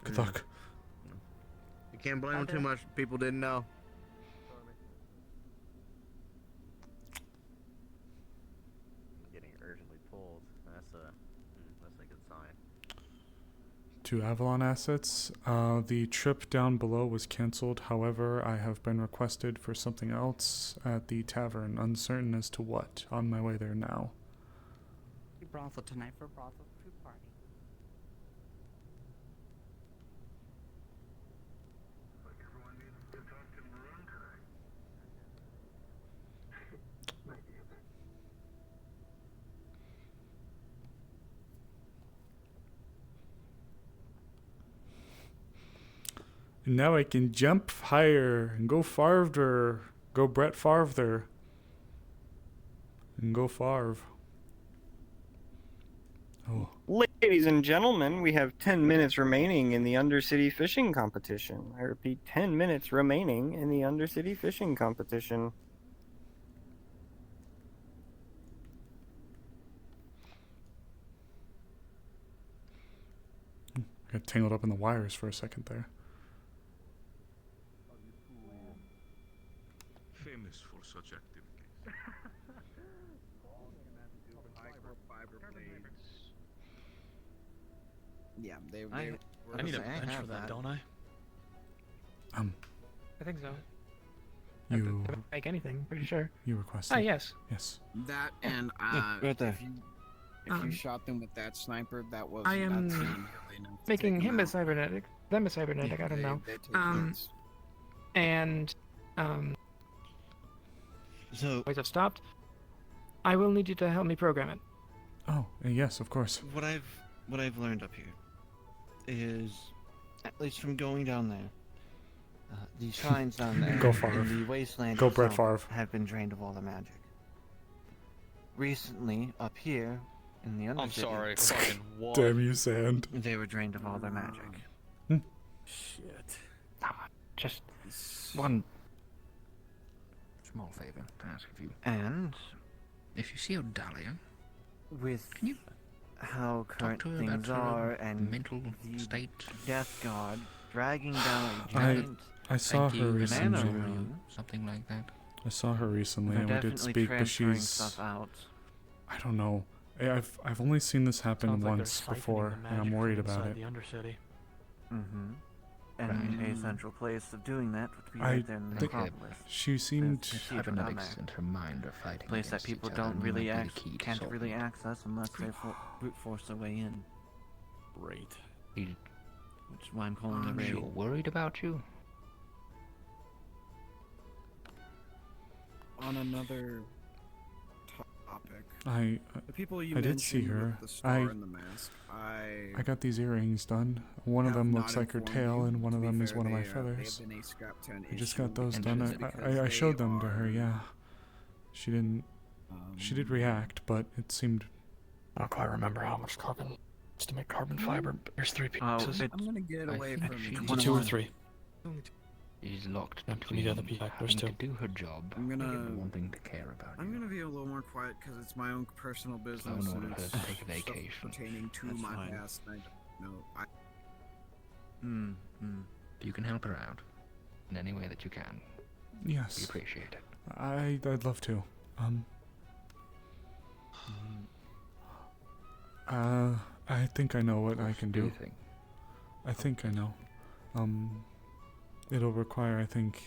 A: Good luck.
G: You can't blame him too much. People didn't know. Getting urgently pulled. That's a good sign.
A: To Avalon assets. The trip down below was canceled. However, I have been requested for something else at the tavern. Uncertain as to what. On my way there now.
H: brothel tonight for a brothel food party.
A: Now I can jump higher and go farther. Go Brett farther. And go farv. Oh.
M: Ladies and gentlemen, we have 10 minutes remaining in the Undercity fishing competition. I repeat, 10 minutes remaining in the Undercity fishing competition.
A: I got tangled up in the wires for a second there.
K: Famous for such activities.
P: Yeah, they
V: I need a bench for that, don't I?
E: I think so.
A: You
E: I make anything, pretty sure.
A: You requested.
E: Ah, yes.
A: Yes.
P: That and
T: right there.
P: if you shot them with that sniper, that was.
E: I am
P: that's
E: making him a cybernetic, them a cybernetic. I don't know.
P: they take hits.
E: And
T: so
E: wait, I've stopped. I will need you to help me program it.
A: Oh, yes, of course.
T: What I've learned up here is, at least from going down there, the shrines down there
A: Go Favre.
T: in the wasteland
A: Go Brett
T: itself
A: Favre.
T: have been drained of all their magic. Recently, up here in the Undercity,
V: I'm sorry, fucking what?
A: Damn you, Sand.
T: they were drained of all their magic.
V: Shit.
E: Just one
F: small favor to ask of you.
T: And
F: If you see Odalia,
T: with
F: can you
T: how current
F: to her
T: things
F: about her
T: are and
F: mental
T: the
F: state?
T: Death Guard dragging down a
A: I
T: giant
A: saw her recently.
F: Banana room, something like that.
A: I saw her recently
T: They're
A: and we did
T: definitely
A: speak, but
T: transferring
A: she's.
T: stuff out.
A: I don't know. I've only seen this happen
V: Sounds like they're
A: once
V: siphoning
A: before,
V: the
A: and I'm
V: magic
A: worried
V: from
A: about
V: inside
A: it.
V: The Undercity.
T: Mm-hmm. And a central place of doing that would be
A: I
T: right there in the
A: think
T: Necropolis.
A: she seemed.
F: Cybernetics and her mind are fighting.
T: A place that
F: against
T: people
F: each other,
T: don't
F: and
T: really
F: might be the key to
T: can't
F: solving
T: really
F: it.
T: access unless they brute force their way in.
V: Great.
T: Which is why I'm calling it raid.
F: You're worried about you?
P: On another topic, the people you
A: I did see
P: mentioned
A: her.
P: with the star and the mask,
A: I got these earrings done. One of
P: have
A: them
P: not
A: looks like her
P: informed
A: tail,
P: you.
A: and one
P: To
A: of
P: be
A: them is
P: fair,
A: one of my
P: they have
A: feathers.
P: been a scrap to an
A: I just
P: issue
A: got those done.
P: just because
A: I showed
P: they
A: them to her.
P: are,
A: Yeah. She didn't. She did react, but it seemed.
V: I don't quite remember how much carbon it's to make carbon fiber, but there's 3 pieces.
P: I'm gonna get away
F: think
P: from
F: she's
V: Is it 2 or 3?
F: She's locked
V: Yeah,
F: between
V: the other piece. There's
F: having
V: 2.
F: to do her job
P: I'm gonna-
F: and wanting to care about
P: I'm
F: you.
P: gonna be a little more quiet because it's my own personal business
F: in order
P: and
F: to
P: it's
F: take a
P: stuff
F: vacation.
P: pertaining to
T: That's
P: my
T: fine.
P: past. And I don't know.
F: If you can help her out in any way that you can, we
A: Yes.
F: appreciate it.
A: I'd love to. I think I know what I can
F: do
A: do.
F: you think?
A: I think I know. It'll require, I think,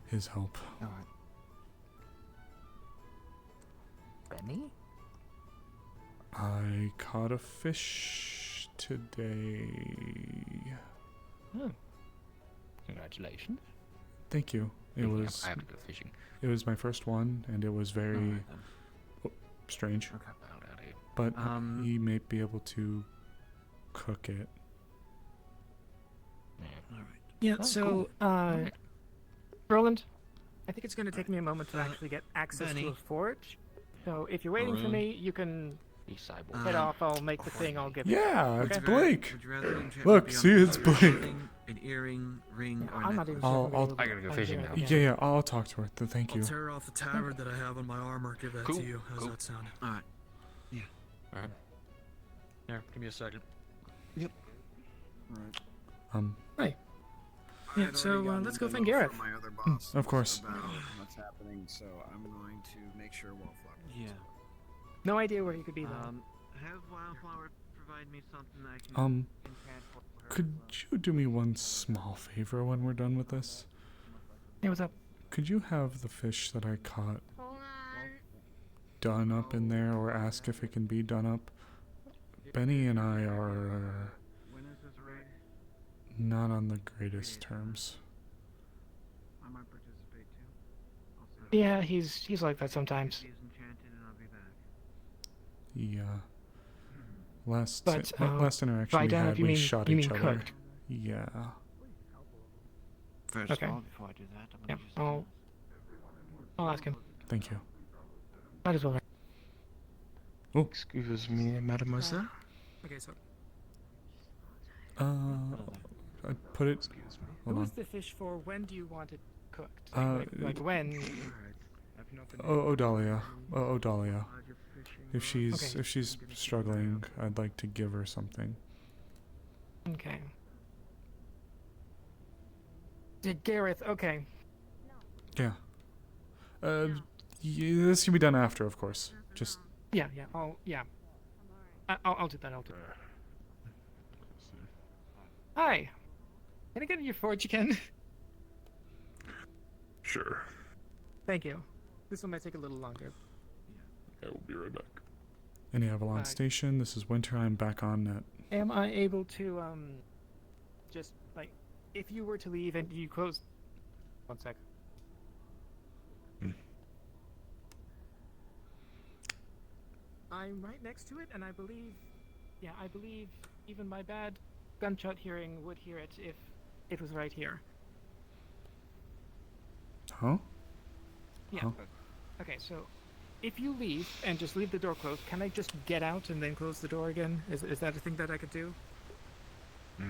A: his help.
T: Alright.
F: Benny?
A: I caught a fish today.
F: Oh. Congratulations.
A: Thank you. It
F: Speaking of,
A: was.
F: I have to go fishing.
A: It was my first one, and it was very
T: Alright then.
A: strange.
T: Okay.
A: But he may be able to cook it.
E: Yeah.
F: Oh,
E: So, Roland, I think it's going to take me a moment to actually get access
T: Benny.
E: to a forge. So if you're waiting for
T: Maroon.
E: me, you can
F: Be cyborg.
E: head off. I'll make the thing. I'll give you.
A: Yeah,
E: Okay?
A: it's Blake.
P: Would you rather enchant
A: Look,
P: beyond
A: see, it's
P: clothing,
A: Blake.
P: An earring, ring, or
E: I'm not even
P: necklace?
E: sure. if I'm gonna
F: I gotta go
E: find
F: fishing
E: you
F: now.
E: right
A: Yeah, I'll talk to her. Thank you.
E: I'll
W: Tear off the tabard that I have on my armor. Give that
F: Cool,
W: to you. How's
F: cool.
W: that sound?
P: Alright.
V: Alright. Here, give me a second.
E: Right.
P: I
E: Yeah,
P: had
E: so,
P: already gotten
E: let's go
P: the
E: find
P: memo
E: Gareth.
P: from my other boss
A: Of course.
P: about what's happening, so I'm going to make sure Wallflower.
T: Yeah.
E: No idea where he could be though.
T: Have Wildflower provide me something that I can enchant for her
A: Could
T: as
A: you do me one small favor when we're done with this?
E: Hey, what's up?
A: Could you have the fish that I caught done up in there, or ask if it can be done up? Benny and I are
P: When is this raid?
A: not on the greatest terms.
P: I might participate too. I'll see.
E: Yeah, he's like that sometimes.
P: He's enchanted and I'll be back.
A: Yeah. Last
E: But,
A: last interaction we
E: by done,
A: had,
E: if you
A: we
E: mean-
A: shot
E: you
A: each
E: mean
A: other.
E: cooked.
A: Yeah.
T: First
D: Okay.
T: of all, before I do that, I'm
D: Yeah,
T: gonna use
D: I'll ask him.
A: Thank you.
D: Might as well.
A: Oh.
E: Excuse me, mademoiselle.
D: Okay, so
A: I put it. Hold
D: who's
A: on.
D: the fish for? When do you want it cooked?
A: Uh,
D: like when?
A: Odalia. Odalia. If she's struggling, I'd like to give her something.
D: Okay. Gareth. Okay.
A: Yeah. This can be done after, of course. Just.
D: Yeah. I'll do that. I'll do that. Hi. Can I get your forge again?
K: Sure.
D: Thank you. This one might take a little longer.
K: I will be right back.
A: Any Avalon Station. This is Winter. I'm back on net.
D: Am I able to just like if you were to leave and you close? One sec. I'm right next to it, and I believe even my bad gunshot hearing would hear it if it was right here.
A: Huh?
D: Yeah.
A: Huh?
D: Okay, so if you leave and just leave the door closed, can I just get out and then close the door again? Is that a thing that I could do?
K: I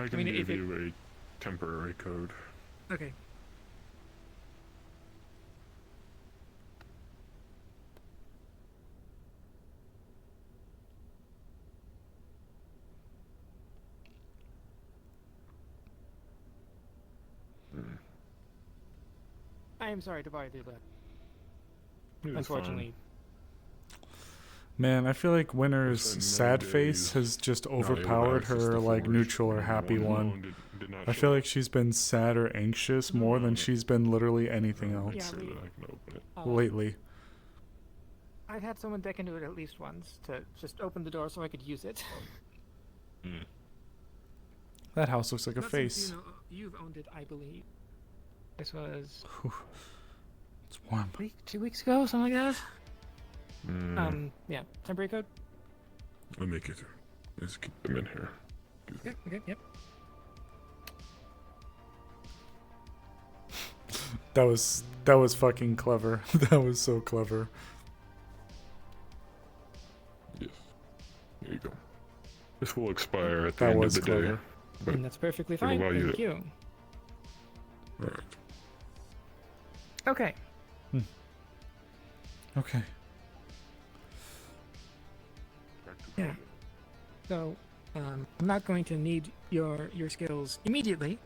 K: can
D: mean,
K: give
D: if it-
K: you a temporary code.
D: Okay. I am sorry to bother you, but
K: You're
D: unfortunately,
A: Man, I feel like Winter's
K: It's been
A: sad
K: many
A: face
K: days.
A: has just
K: Not able to
A: overpowered
K: access
A: her
K: the
A: like
K: forge.
A: neutral or happy one.
K: Did not
A: I
K: show
A: feel
K: up.
A: like she's been sad or anxious more than she's been literally anything else
D: Yeah,
K: So that I can open it.
A: lately.
D: I've had someone deck into it at least once to just open the door so I could use it.
A: That house looks like a
D: Not since
A: face.
D: you've owned it, I believe. This was
A: Whew. It's warm.
D: 2 weeks ago, something like that. Yeah, temporary code.
K: I'll make it. Let's keep them in here.
D: Okay, yep.
A: That was fucking clever. That was so clever.
K: Yes. There you go. This will expire at the
A: That
K: end
A: was
K: of the
A: clever.
K: day. But
D: And that's perfectly
K: it'll
D: fine.
K: allow
D: Thank
K: to-
D: you.
K: Alright.
D: Okay.
A: Okay.
D: Yeah. So, I'm not going to need your skills immediately,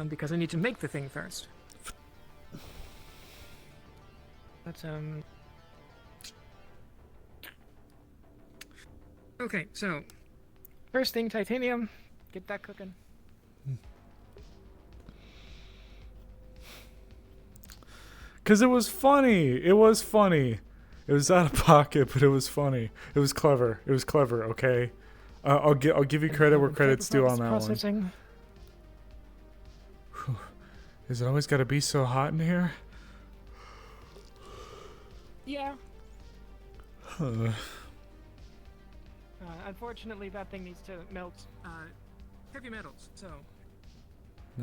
D: because I need to make the thing first. But okay. So, first thing, titanium. Get that cooking.
A: Cause it was funny. It was funny. It was out of pocket, but it was funny. It was clever. It was clever. Okay. I'll give you credit where credit's due on that one.
D: Processing.
A: Is it always got to be so hot in here?
D: Yeah.
A: Huh.
D: Unfortunately, that thing needs to melt heavy metals. So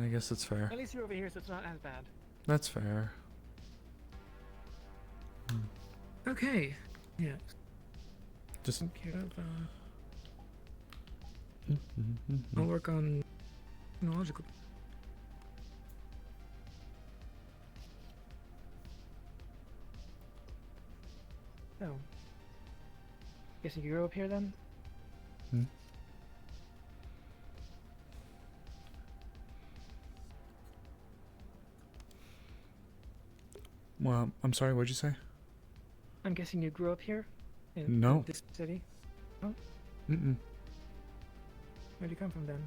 A: I guess it's fair.
D: at least you're over here, so it's not as bad.
A: That's fair.
D: Okay. Yeah.
A: Just.
D: Take care of, I'll work on technological. Oh. Guessing you're up here then?
A: Well, I'm sorry. What'd you say?
D: I'm guessing you grew up here? In
A: No.
D: this city? Oh,
A: Mm-mm.
D: where'd you come from then?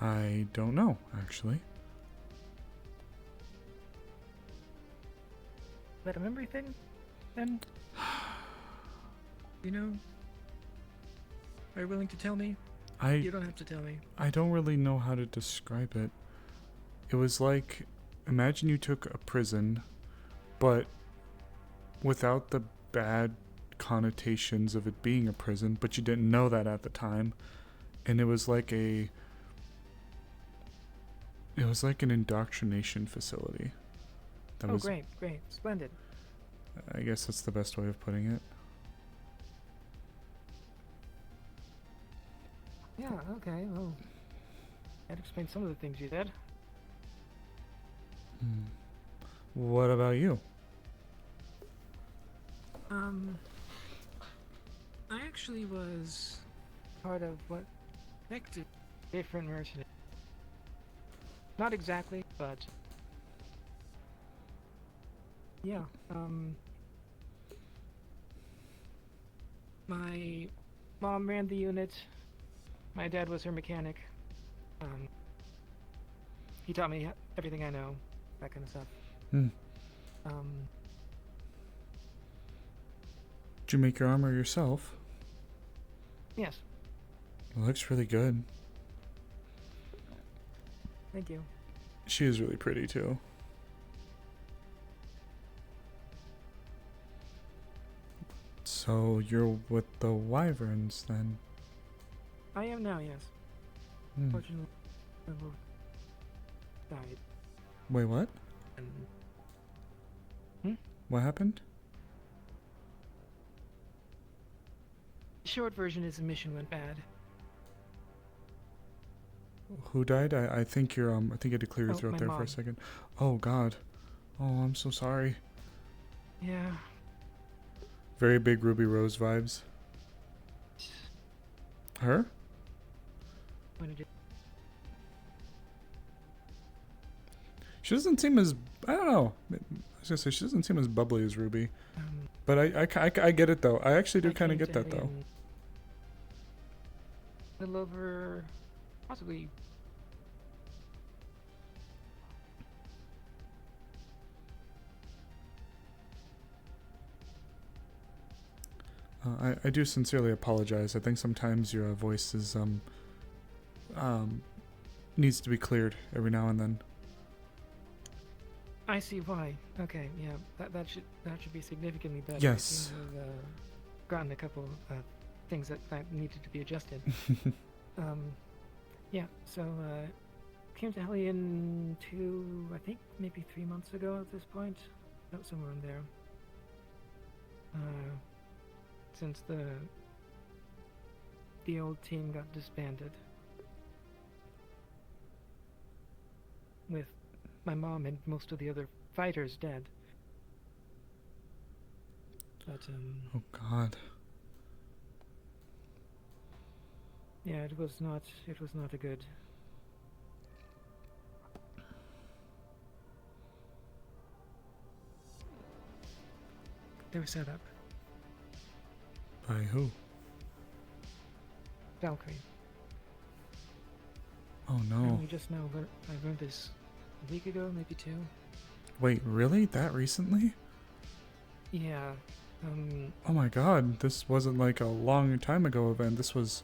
A: I don't know, actually.
D: Is that a memory thing? Then? You know? Are you willing to tell me? You don't have to tell me.
A: I don't really know how to describe it. It was like, imagine you took a prison, but without the bad connotations of it being a prison, but you didn't know that at the time. and it was like an indoctrination facility. That
D: Oh,
A: was,
D: great, great, splendid.
A: I guess that's the best way of putting it.
D: Yeah, okay, well, that explains some of the things you did.
A: What about you?
D: I actually was part of what connected different mercenaries. Not exactly, but yeah. My mom ran the unit. My dad was her mechanic. He taught me everything I know, that kind of stuff.
A: Did you make your armor yourself?
D: Yes,
A: It looks really good.
D: thank you.
A: She is really pretty too. So you're with the Wyverns then?
D: I am now, yes.
A: Hmm.
D: Fortunately, my wolf died.
A: Wait, what?
D: Hmm?
A: What happened?
D: The short version is the mission went bad.
A: Who died? I think you're I think you had to clear your
D: Oh,
A: throat
D: my
A: there for
D: mom.
A: a second. Oh God. Oh, I'm so sorry.
D: Yeah.
A: Very big Ruby Rose vibes. Her?
D: When it
A: She doesn't seem as, I don't know. I was gonna say she doesn't seem as bubbly as Ruby. But I get it though. I actually do kind of get that though.
D: A little over, possibly.
A: I do sincerely apologize. I think sometimes your voice is needs to be cleared every now and then.
D: I see why. Okay, yeah, that should be significantly better.
A: Yes.
D: I seem to have gotten a couple things that needed to be adjusted. Yeah. So came to Hellion 2, I think maybe 3 months ago at this point, somewhere in there. Since the old team got disbanded, with my mom and most of the other fighters dead. But
A: Oh God.
D: yeah, it was not a good. They were set up.
A: By who?
D: Valkyrie.
A: Oh
D: I
A: no.
D: only just now I learned this a week ago, maybe 2.
A: Wait, really? That recently?
D: Yeah.
A: Oh my God. This wasn't like a long time ago event. This was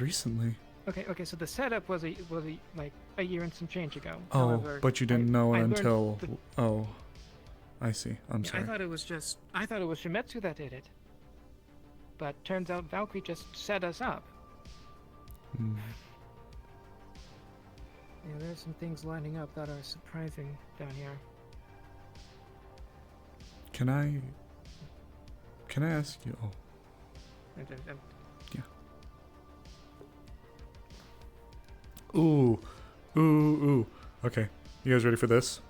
A: recently.
D: Okay. So the setup was like a year and some change ago.
A: Oh,
D: However,
A: but you didn't know
D: I
A: it
D: learned
A: until.
D: the-
A: Oh, I see. I'm
D: Yeah,
A: sorry.
D: I thought it was Shimetsu that did it. But turns out Valkyrie just set us up.
A: Hmm.
D: Yeah, there's some things lining up that are surprising down here.
A: Can I ask you? Oh,
D: And-
A: ooh, ooh. Okay, you guys ready for this?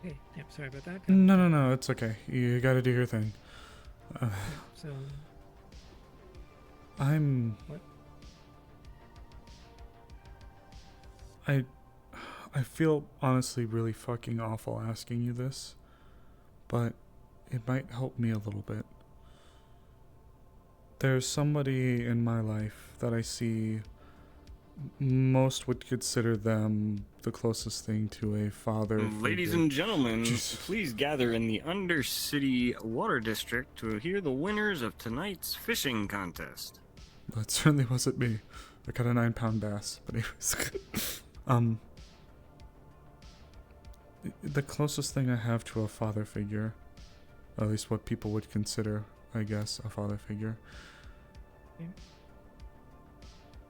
D: Okay, yep, sorry about that.
A: No, it's okay. You gotta do your thing.
D: So,
A: I'm.
D: What?
A: I feel honestly really fucking awful asking you this, but it might help me a little bit. There's somebody in my life that I see most would consider them the closest thing to a father
M: Ladies
A: figure.
M: and gentlemen, please gather in the Undercity Water District to hear the winners of tonight's fishing contest.
A: That certainly wasn't me. I got a 9-pound bass, but anyways. The closest thing I have to a father figure, at least what people would consider, I guess, a father figure,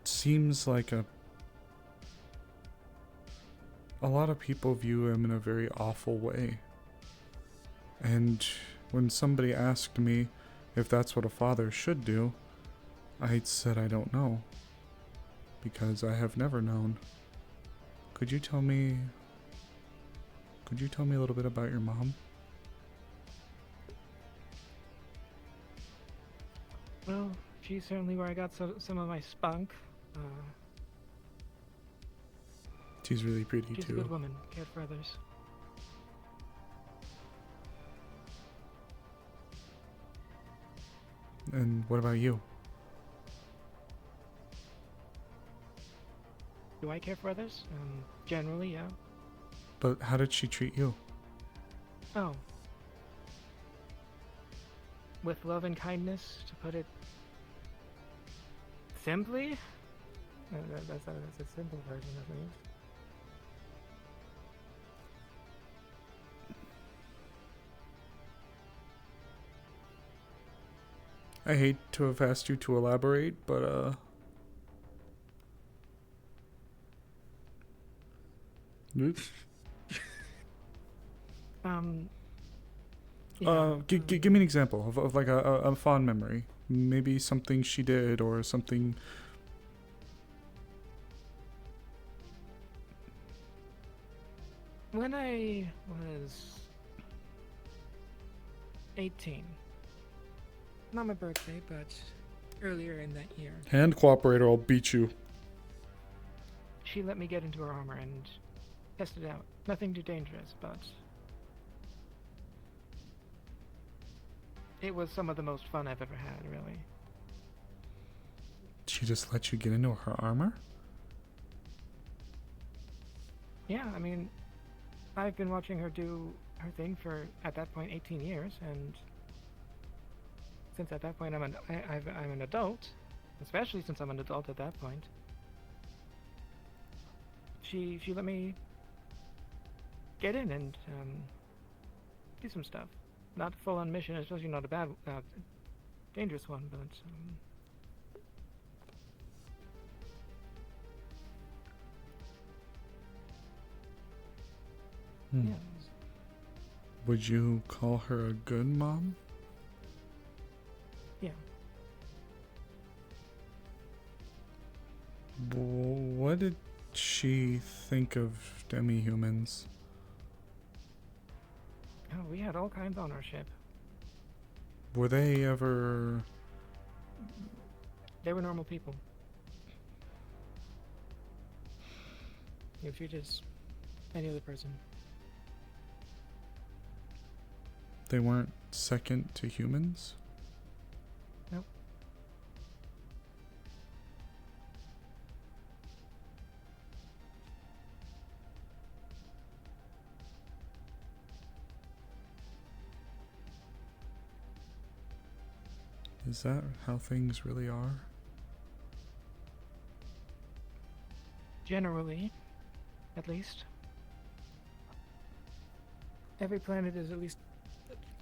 A: seems like a lot of people view him in a very awful way. And when somebody asked me if that's what a father should do, I said I don't know, because I have never known. Could you tell me a little bit about your mom?
D: Well, she's certainly where I got some of my spunk.
A: She's really pretty
D: She's
A: too.
D: a good woman, cared for others.
A: And what about you?
D: Do I care for others? Generally, yeah.
A: But how did she treat you?
D: Oh. With love and kindness, to put it simply? That's a simple version of things.
A: I hate to have asked you to elaborate, but Oops. Give me an example of like a fond memory. Maybe something she did or something.
D: When I was 18, not my birthday, but earlier in that year,
A: Hand cooperate or I'll beat you.
D: she let me get into her armor and test it out. Nothing too dangerous, but it was some of the most fun I've ever had, really.
A: She just let you get into her armor?
D: Yeah, I mean, I've been watching her do her thing for, at that point, 18 years, and since at that point I'm an adult, especially since I'm an adult at that point, she let me get in and do some stuff. Not full on mission, especially not a bad, dangerous one, but yeah.
A: Would you call her a good mom?
D: Yeah.
A: What did she think of demi-humans?
D: Oh, we had all kinds on our ship.
A: Were they ever...
D: They were normal people. They were treated as any other person.
A: They weren't second to humans?
D: Nope.
A: Is that how things really are?
D: Generally, at least. Every planet is at least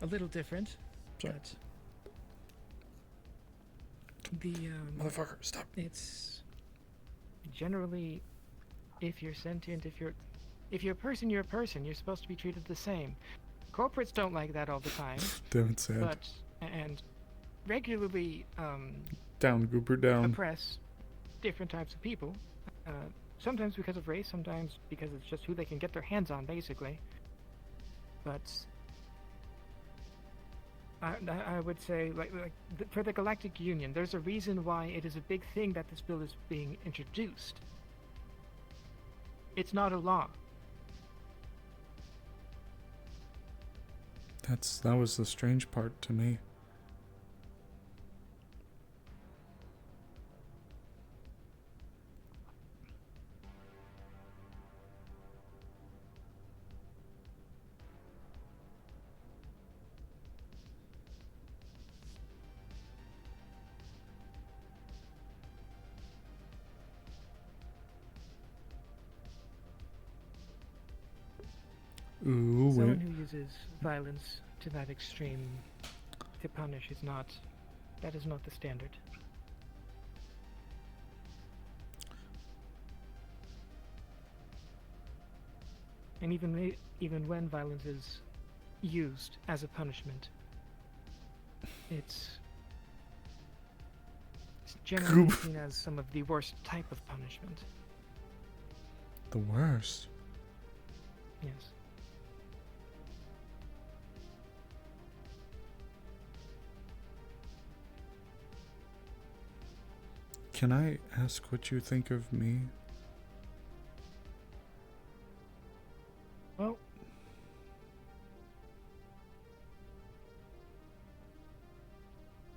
D: a little different, but the
A: Motherfucker, stop.
D: It's generally, if you're sentient, if you're a person, you're a person. You're supposed to be treated the same. Corporates don't like that all the time.
A: Damn it, sad.
D: But and regularly
A: Down, Gooper, down.
D: oppress different types of people. Sometimes because of race, sometimes because it's just who they can get their hands on, basically. But I would say, for the Galactic Union, there's a reason why it is a big thing that this bill is being introduced. It's not a law.
A: That was the strange part to me. Ooh,
D: Someone
A: wait.
D: who uses violence to that extreme to punish is not. That is not the standard. And even when violence is used as a punishment, it's generally
A: Goop.
D: seen as some of the worst type of punishment.
A: The worst.
D: Yes.
A: Can I ask what you think of me?
D: Well,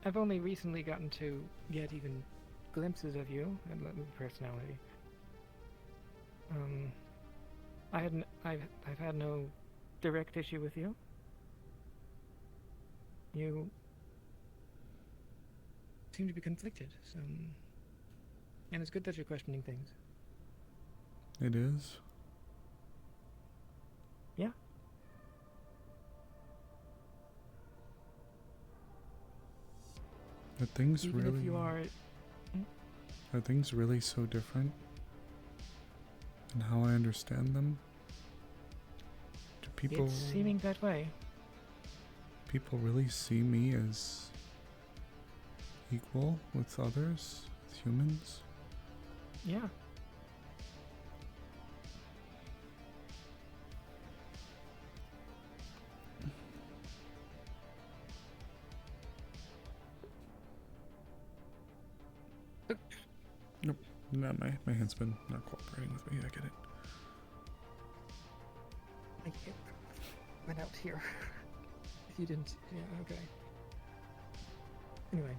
D: I've only recently gotten to get even glimpses of you and personality. I've had no direct issue with you. You seem to be conflicted, so, and it's good that you're questioning things.
A: It is.
D: Yeah.
A: Are things
D: Even
A: really?
D: if you are.
A: Are things really so different? In how I understand them? Do people?
D: It's seeming that way.
A: People really see me as equal with others, with humans?
D: Yeah.
A: Nope. No, my hand's been not cooperating with me. I get it.
D: It went out here. If you didn't, yeah, okay. Anyway.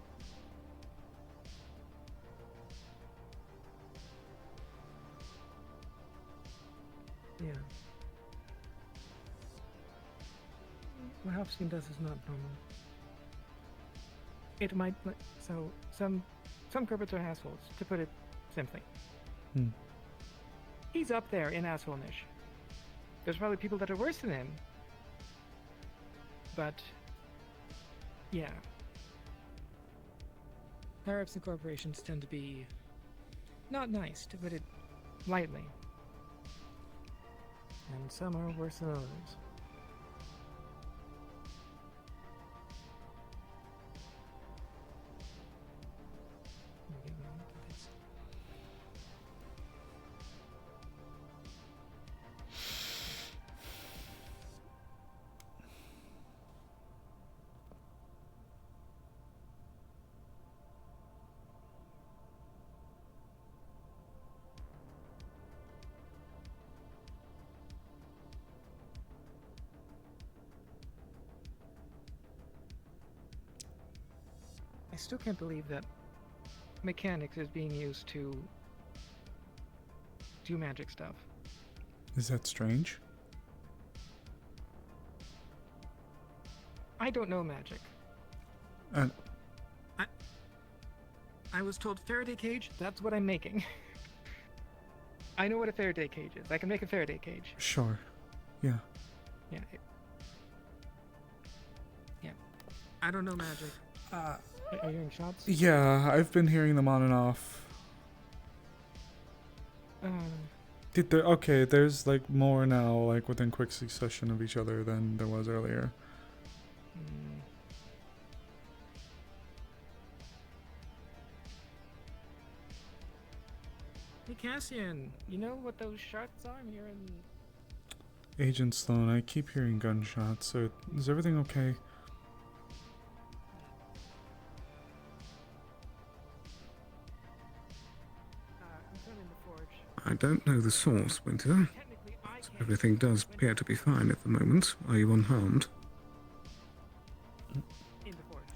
D: Yeah. What Hofstein does is not normal. It might, so some corporates are assholes, to put it simply.
A: Hmm.
D: He's up there in asshole-nish. There's probably people that are worse than him. But, yeah. Higher-ups and corporations tend to be not nice, to put it lightly. And some are worse than others. I still can't believe that mechanics is being used to do magic stuff.
A: Is that strange?
D: I don't know magic. I was told Faraday cage, that's what I'm making. I know what a Faraday cage is. I can make a Faraday cage.
A: Sure. Yeah.
D: Yeah. Yeah. I don't know magic. Are you hearing shots?
A: Yeah, I've been hearing them on and off. Okay, there's like more now, like within quick succession of each other than there was earlier.
D: Hey Cassian, you know what those shots are? I'm hearing.
A: Agent Sloan, I keep hearing gunshots. So is everything okay?
Q: I don't know the source, Winter. So everything does appear to be fine at the moment. Are you unharmed?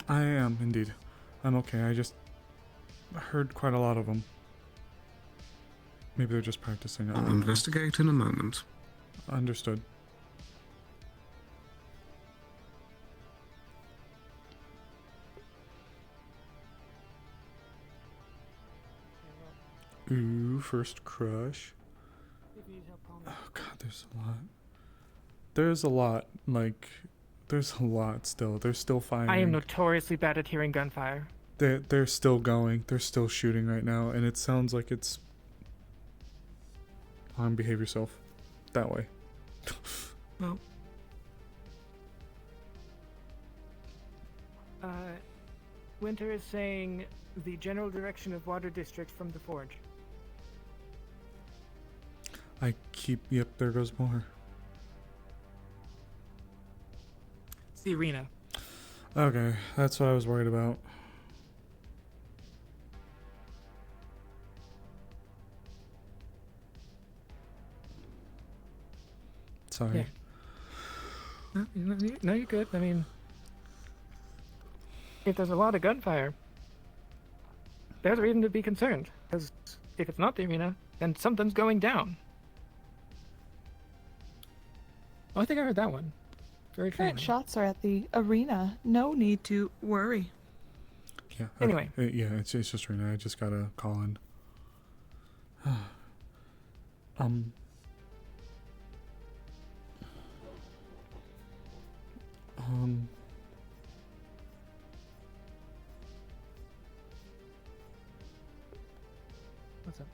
A: I am, indeed. I'm okay. I just heard quite a lot of them. Maybe they're just practicing.
Q: I'll investigate in a moment.
A: Understood. Ooh, first crush. Oh god, there's a lot. there's a lot. Like, there's a lot still. They're still firing.
D: I am notoriously bad at hearing gunfire.
A: They're still going. They're still shooting right now, and it sounds like it's. Behave yourself. That way.
D: Well. Winter is saying the general direction of Water District from the Forge.
A: Yep, there goes more.
D: It's the arena.
A: Okay, that's what I was worried about. Sorry.
D: Yeah. No, you're good. I mean, if there's a lot of gunfire, there's a reason to be concerned. Because if it's not the arena, then something's going down. Oh, I think I heard that one. Very
L: Current
D: faintly.
L: shots are at the arena. No need to worry.
A: Yeah.
D: Anyway.
A: Yeah, it's just right now. I just gotta call in.
D: What's up?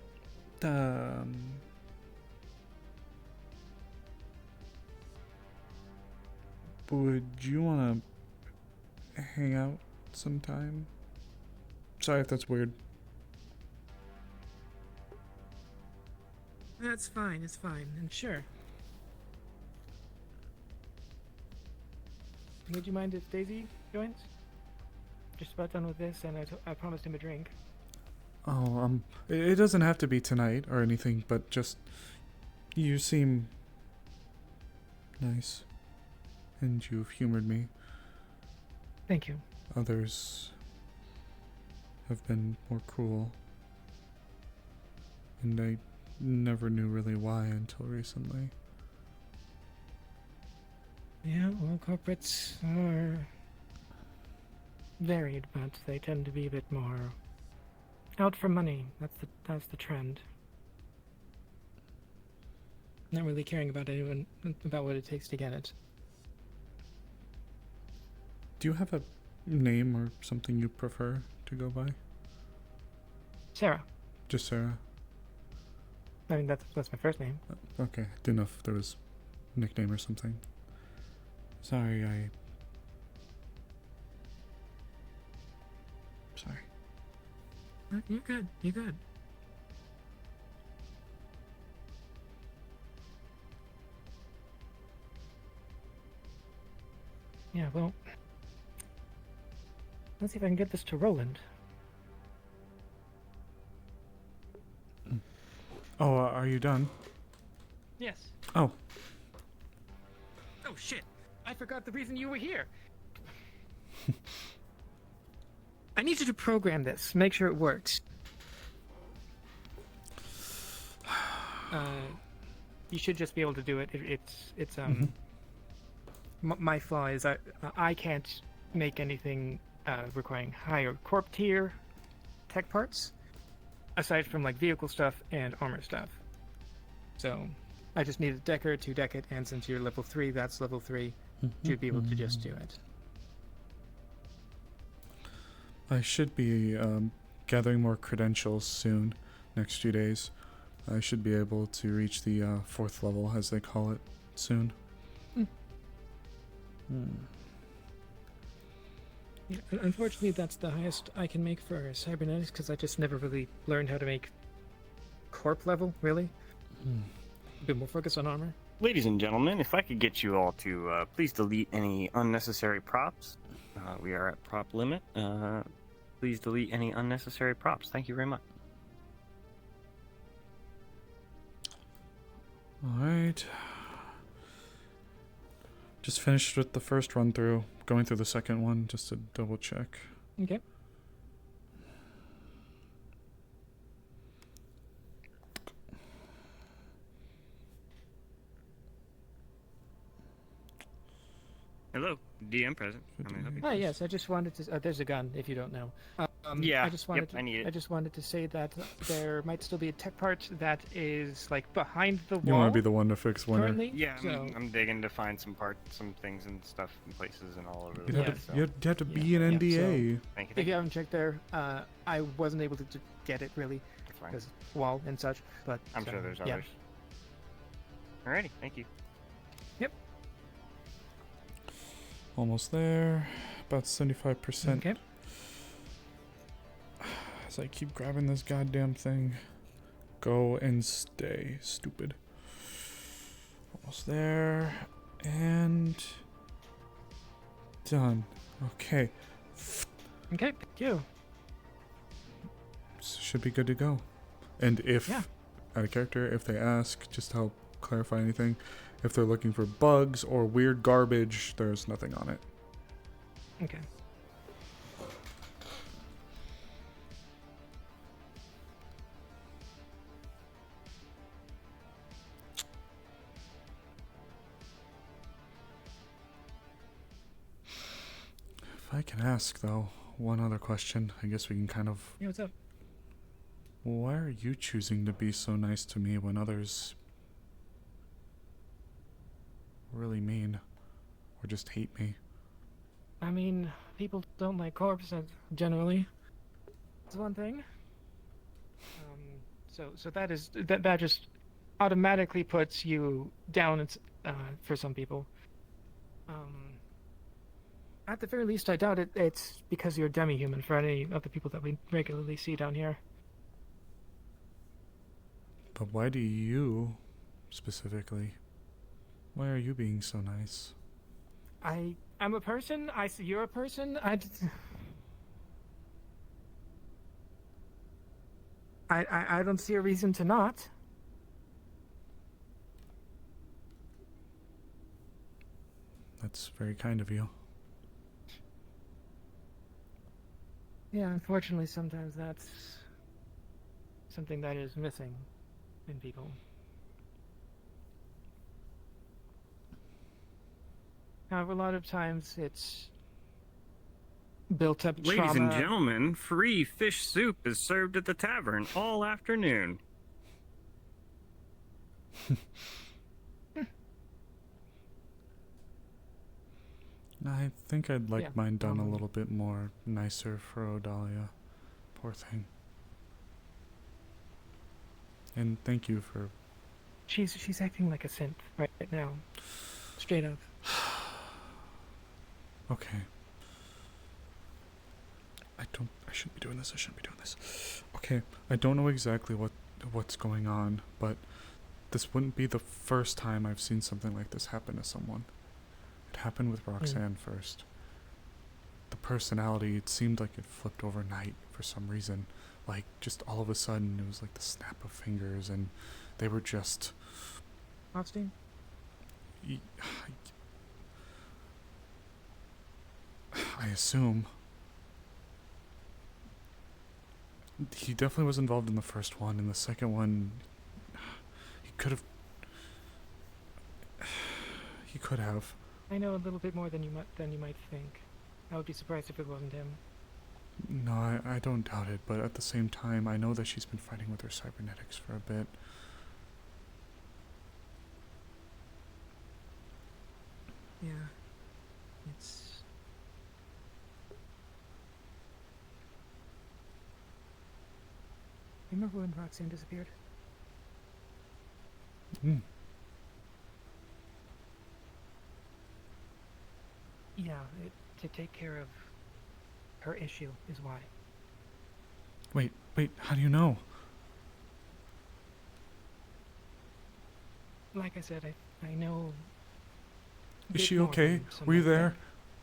A: Would you want to hang out sometime? Sorry if that's weird.
D: That's fine. It's fine. And sure. Would you mind if Daisy joins? Just about done with this, and I promised him a drink.
A: Oh, it doesn't have to be tonight or anything, but just you seem nice, and you've humored me.
D: Thank you.
A: Others have been more cruel, and I never knew really why until recently.
D: Yeah, well, corporates are varied, but they tend to be a bit more out for money. That's the trend. Not really caring about anyone about what it takes to get it.
A: Do you have a name or something you prefer to go by?
D: Sarah.
A: Just Sarah.
D: I mean, that's my first name.
A: Okay, didn't know if there was a nickname or something. Sorry, Sorry.
D: You're good. You're good. Yeah, well, let's see if I can get this to Roland.
A: Oh, are you done?
D: Yes.
A: Oh.
D: Oh shit! I forgot the reason you were here. I need you to program this. Make sure it works. You should just be able to do it. It's my flaw is I can't make anything requiring higher corp tier tech parts, aside from like vehicle stuff and armor stuff. So I just need a decker to deck it, and since you're level 3, that's level 3, you'd be able to just do it.
A: I should be gathering more credentials soon, next few days. I should be able to reach the 4th level, as they call it, soon.
D: Yeah, unfortunately, that's the highest I can make for cybernetics, because I just never really learned how to make corp level, really. A bit more focused on armor.
M: Ladies and gentlemen, if I could get you all to please delete any unnecessary props. We are at prop limit. Please delete any unnecessary props. Thank you very much.
A: Alright. Just finished with the first run through. Going through the second one just to double check.
D: Okay.
M: Hello, DM present. How may I help you?
D: Yes, I just wanted to. There's a gun, if you don't know.
M: Yeah,
D: I just wanted
M: yep,
D: to,
M: I need it.
D: I just wanted to say that there might still be a tech part that is like behind the wall.
A: You want to be the one to fix Winter.
D: currently,
M: Yeah,
D: so-
M: I'm digging to find some parts, some things and stuff in places and all over the
A: You'd have,
M: place.
A: to, you'd have to be an NDA.
M: Thank you.
D: If you haven't checked there, I wasn't able to get it really
M: fine.
D: because wall and such. But
M: I'm sure there's
D: yeah.
M: others. Alrighty, thank you.
D: Yep.
A: Almost there. About 75%.
D: Okay.
A: As I keep grabbing this goddamn thing. Go and stay, stupid. Almost there. And done. Okay.
D: Okay, thank you.
A: Should be good to go. And if,
D: Yeah.
A: out of character, if they ask, just to help clarify anything, if they're looking for bugs or weird garbage, there's nothing on it.
D: Okay.
A: If I can ask, though, one other question, I guess we can kind of...
D: Yeah, what's up?
A: Why are you choosing to be so nice to me when others really mean or just hate me?
D: I mean, people don't like corpses generally. That's one thing. So that just automatically puts you down for some people. At the very least, I doubt it's because you're demi-human for any of the people that we regularly see down here.
A: But why do you, specifically, why are you being so nice?
D: I'm a person. I see you're a person. I don't see a reason to not.
A: That's very kind of you.
D: Yeah, unfortunately, sometimes that's something that is missing in people. However, a lot of times it's built up trauma.
M: Ladies and gentlemen, free fish soup is served at the tavern all afternoon.
A: I think I'd like
D: Yeah,
A: mine done a little bit more nicer for Odalia. Poor thing. And thank you for...
D: She's acting like a synth right now. Straight up.
A: Okay. I shouldn't be doing this. I shouldn't be doing this. Okay, I don't know exactly what's going on, but this wouldn't be the first time I've seen something like this happen to someone. It happened with Roxanne first. The personality, it seemed like it flipped overnight for some reason. Like, just all of a sudden, it was like the snap of fingers, and they were just...
D: Hoffstein?
A: I assume. He definitely was involved in the first one. In the second one, he could have... He could have.
D: I know a little bit more than you might think. I would be surprised if it wasn't him.
A: No, I don't doubt it, but at the same time, I know that she's been fighting with her cybernetics for a bit.
D: Yeah. It's... Remember when Roxanne disappeared?
A: Mm.
D: Yeah, to take care of her issue is why.
A: Wait, how do you know?
D: Like I said, I know... a
A: Is
D: bit
A: she
D: more
A: okay?
D: than some
A: Were you
D: might think.
A: there?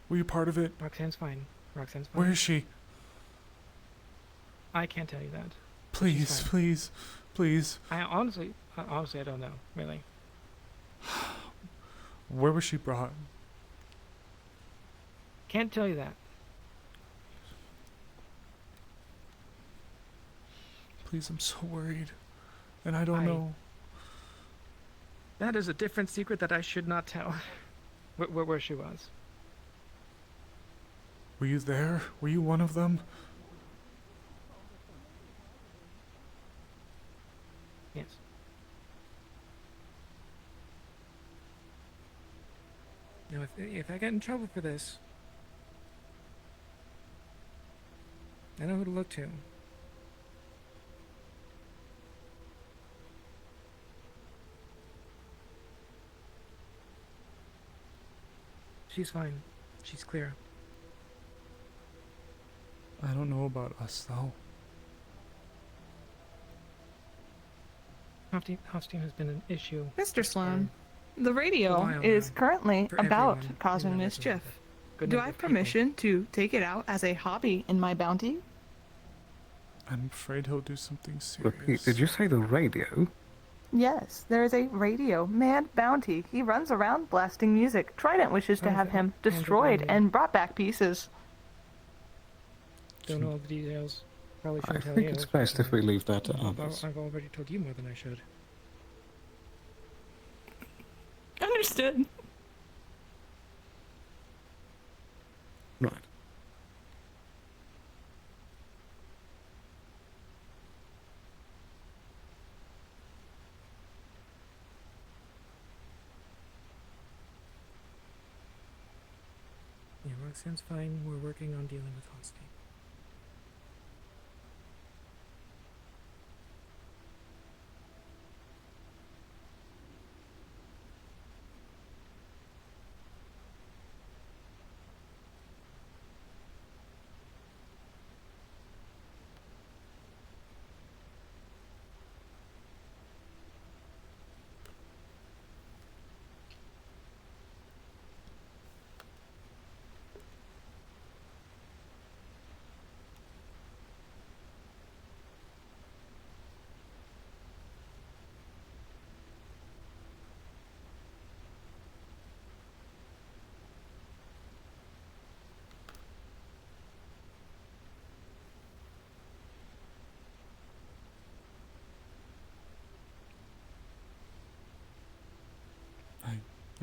A: Were you part of it?
D: Roxanne's fine. Roxanne's fine.
A: Where is she?
D: I can't tell you that.
A: Please,
D: fine.
A: please.
D: I honestly, I don't know, really.
A: Where was she brought?
D: Can't tell you that.
A: Please, I'm so worried. And I don't know.
D: That is a different secret that I should not tell. Where she was.
A: Were you there? Were you one of them?
D: Yes. Now, if I get in trouble for this, I know who to look to. She's fine. She's clear.
A: I don't know about us, though.
D: Hofstein has been an issue.
O: Mr. Sloan, the
D: a
O: radio
D: while
O: is
D: now,
O: currently
D: for
O: about
D: everyone,
O: causing
D: you know,
O: mischief.
D: good
O: Do
D: number
O: I have
D: of people.
O: permission to take it out as a hobby in my bounty?
A: I'm afraid he'll do something serious.
Q: Repeat, did you say the radio?
O: Yes, there is a radio mad bounty. He runs around blasting music. Trident wishes to have him destroyed and brought back pieces.
D: Don't know all the details. Probably
Q: I
D: shouldn't tell
Q: think
D: you.
Q: it's best if we leave that to
D: I've
Q: others.
D: I've already told you more than I should.
O: Understood.
Q: Right.
D: Yeah, Roxanne's fine. We're working on dealing with Hofstein.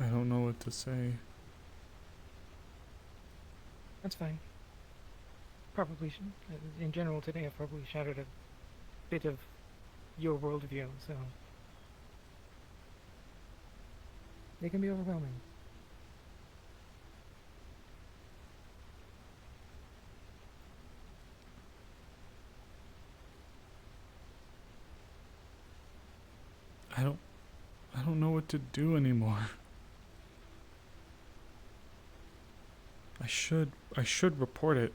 A: I don't know what to say.
D: That's fine. Probably, in general today, I've probably shattered a bit of your worldview, so they can be overwhelming.
A: I don't know what to do anymore. I should report it.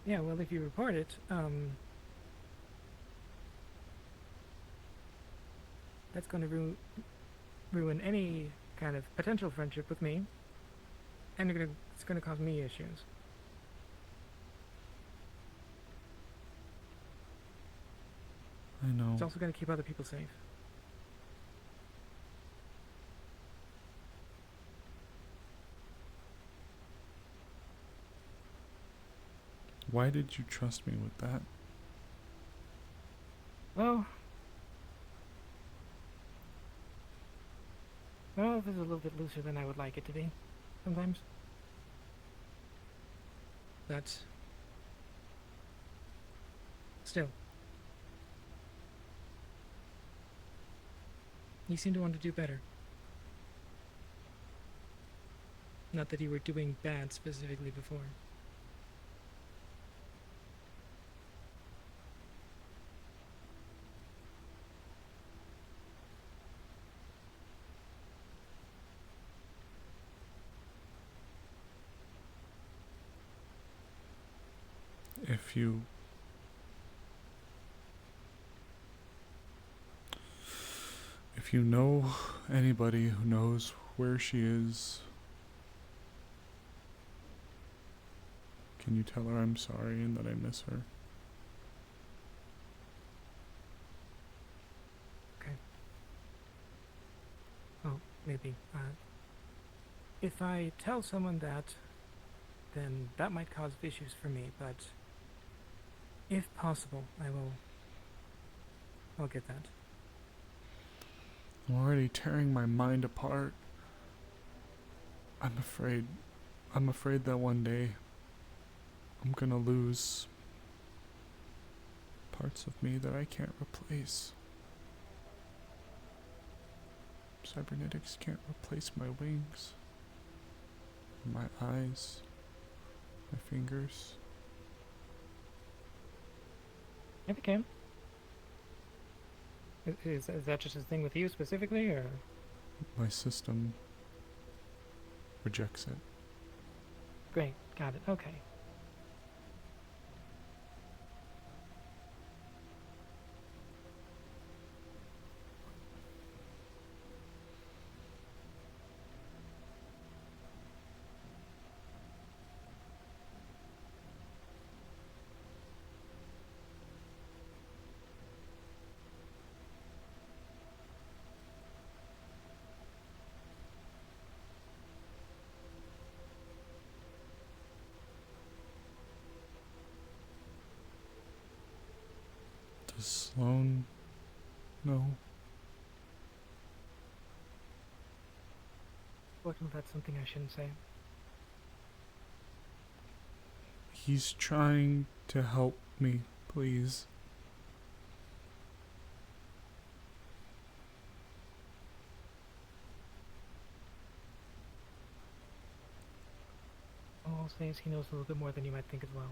D: Yeah, well, if you report it, that's going to ruin any kind of potential friendship with me, and it's going to cause me issues.
A: I know.
D: It's also going to keep other people safe.
A: Why did you trust me with that?
D: Well, it's a little bit looser than I would like it to be, sometimes. But still, you seem to want to do better. Not that you were doing bad specifically before.
A: If you know anybody who knows where she is, can you tell her I'm sorry and that I miss her?
D: Okay. Oh, maybe. If I tell someone that, then that might cause issues for me, but if possible, I'll get that.
A: I'm already tearing my mind apart I'm afraid that one day I'm gonna lose parts of me that I can't replace. Cybernetics can't replace my wings, my eyes, my fingers.
D: Yeah, they can. Is that just a thing with you specifically, or?
A: My system rejects it.
D: Great, got it. Okay.
A: Does Sloan know?
D: Wasn't that something I shouldn't say?
A: He's trying to help me, please.
D: All I'll say is he knows a little bit more than you might think as well.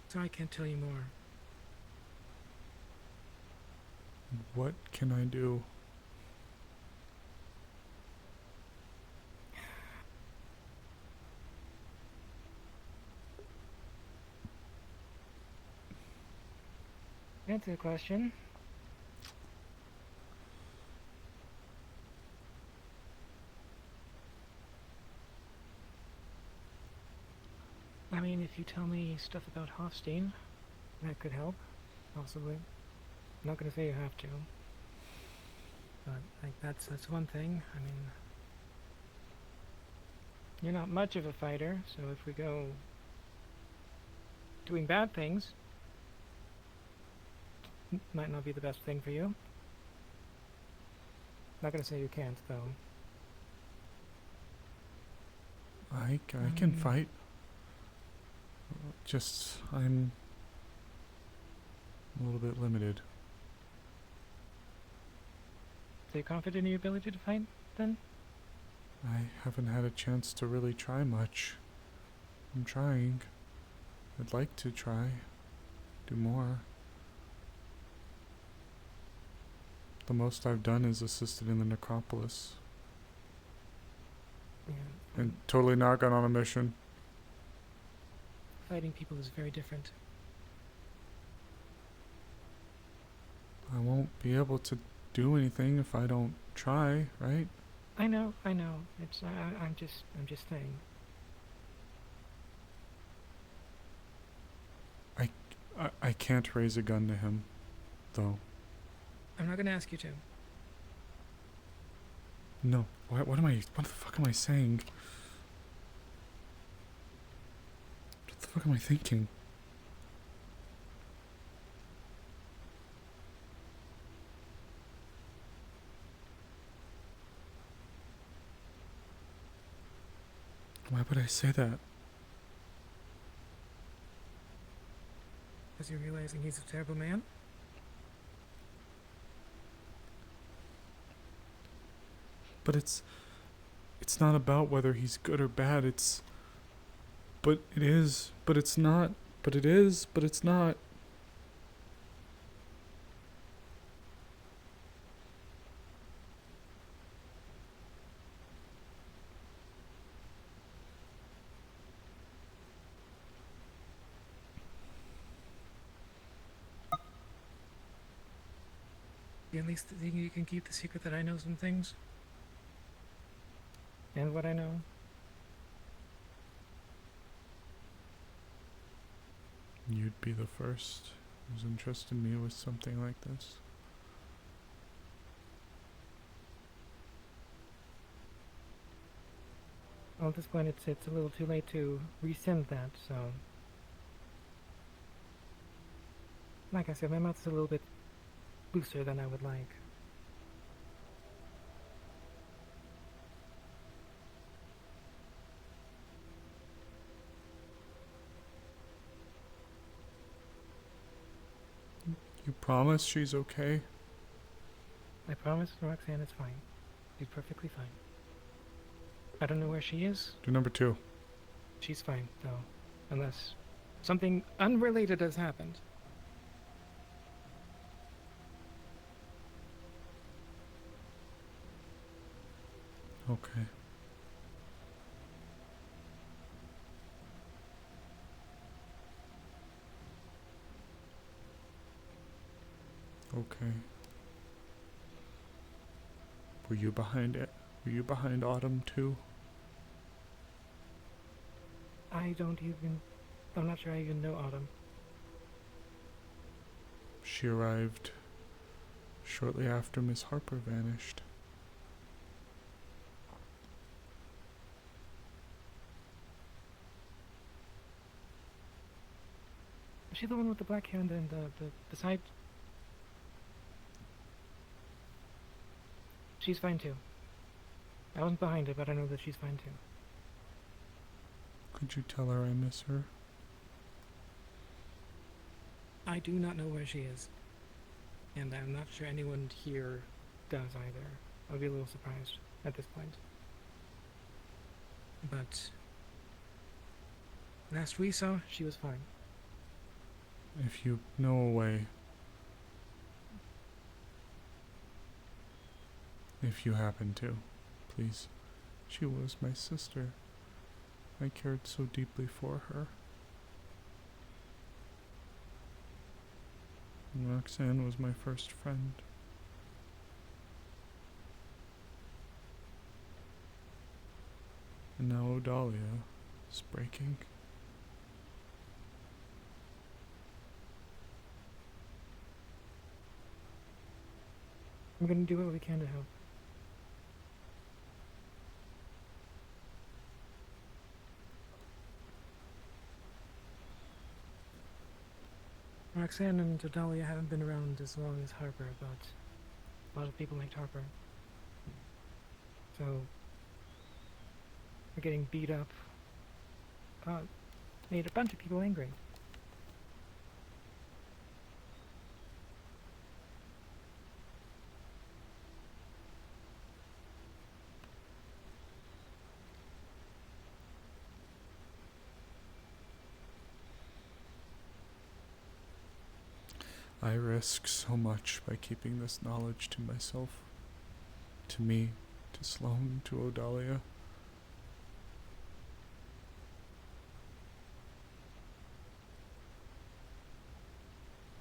D: So I can't tell you more.
A: What can I do?
D: That's a question. I mean, if you tell me stuff about Hofstein, that could help, possibly. I'm not gonna say you have to, but like that's one thing. I mean, you're not much of a fighter, so if we go doing bad things, might not be the best thing for you. Not gonna say you can't, though.
A: I can fight. Just, I'm a little bit limited.
D: So you're confident in your ability to fight, then?
A: I haven't had a chance to really try much. I'm trying. I'd like to try. Do more. The most I've done is assisted in the necropolis.
D: Yeah.
A: And totally not gone on a mission.
D: Fighting people is very different.
A: I won't be able to do anything if I don't try, right?
D: I know. It's I'm just saying.
A: I can't raise a gun to him, though.
D: I'm not gonna ask you to.
A: No. What the fuck am I saying? What the fuck am I thinking? Why would I say that?
D: Because you're realizing he's a terrible man?
A: But it's not about whether he's good or bad. But it is, but it's not. But it is, but it's not.
D: You at least think you can keep the secret that I know some things? And what I know?
A: You'd be the first who's entrusted me with something like this.
D: Well, at this point, it's a little too late to rescind that. So, like I said, my mouth's a little bit looser than I would like.
A: You promise she's okay?
D: I promise Roxanne is fine. She's perfectly fine. I don't know where she is.
A: Do number 2.
D: She's fine, though. Unless something unrelated has happened.
A: Okay. Okay. Were you behind it? Were you behind Autumn too?
D: I'm not sure I even know Autumn.
A: She arrived shortly after Miss Harper vanished.
D: Is she the one with the black hair and the side? She's fine too. I wasn't behind her, but I know that she's fine too.
A: Could you tell her I miss her?
D: I do not know where she is. And I'm not sure anyone here does either. I'd be a little surprised at this point. But last we saw, she was fine.
A: If you know a way, if you happen to, please. She was my sister. I cared so deeply for her. And Roxanne was my first friend. And now Odalia is breaking.
D: I'm gonna do what we can to help. Roxanne and Odalia haven't been around as long as Harper, but a lot of people liked Harper. So, her getting beat up made a bunch of people angry.
A: I risk so much by keeping this knowledge to myself. To me, to Sloane, to Odalia.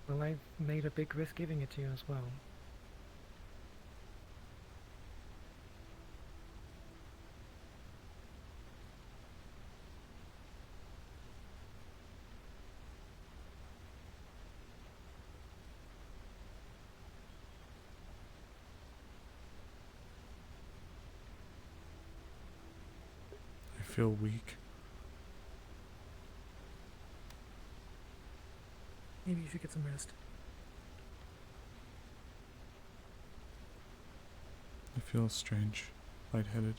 D: Well, I've made a big risk giving it to you as well.
A: I feel weak.
D: Maybe you should get some rest.
A: I feel strange, lightheaded.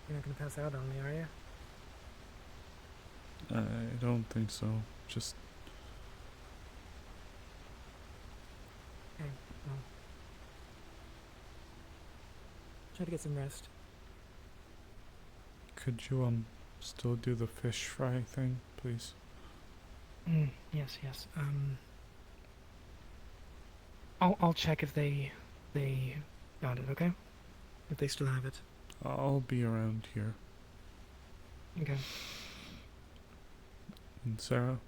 D: You're not gonna pass out on me, are you?
A: I don't think so. Just
D: Okay, well. Try to get some rest.
A: could you still do the fish fry thing, please?
D: Yes. I'll check if they got it, okay? If they still have it.
A: I'll be around here.
D: Okay.
A: And Sarah?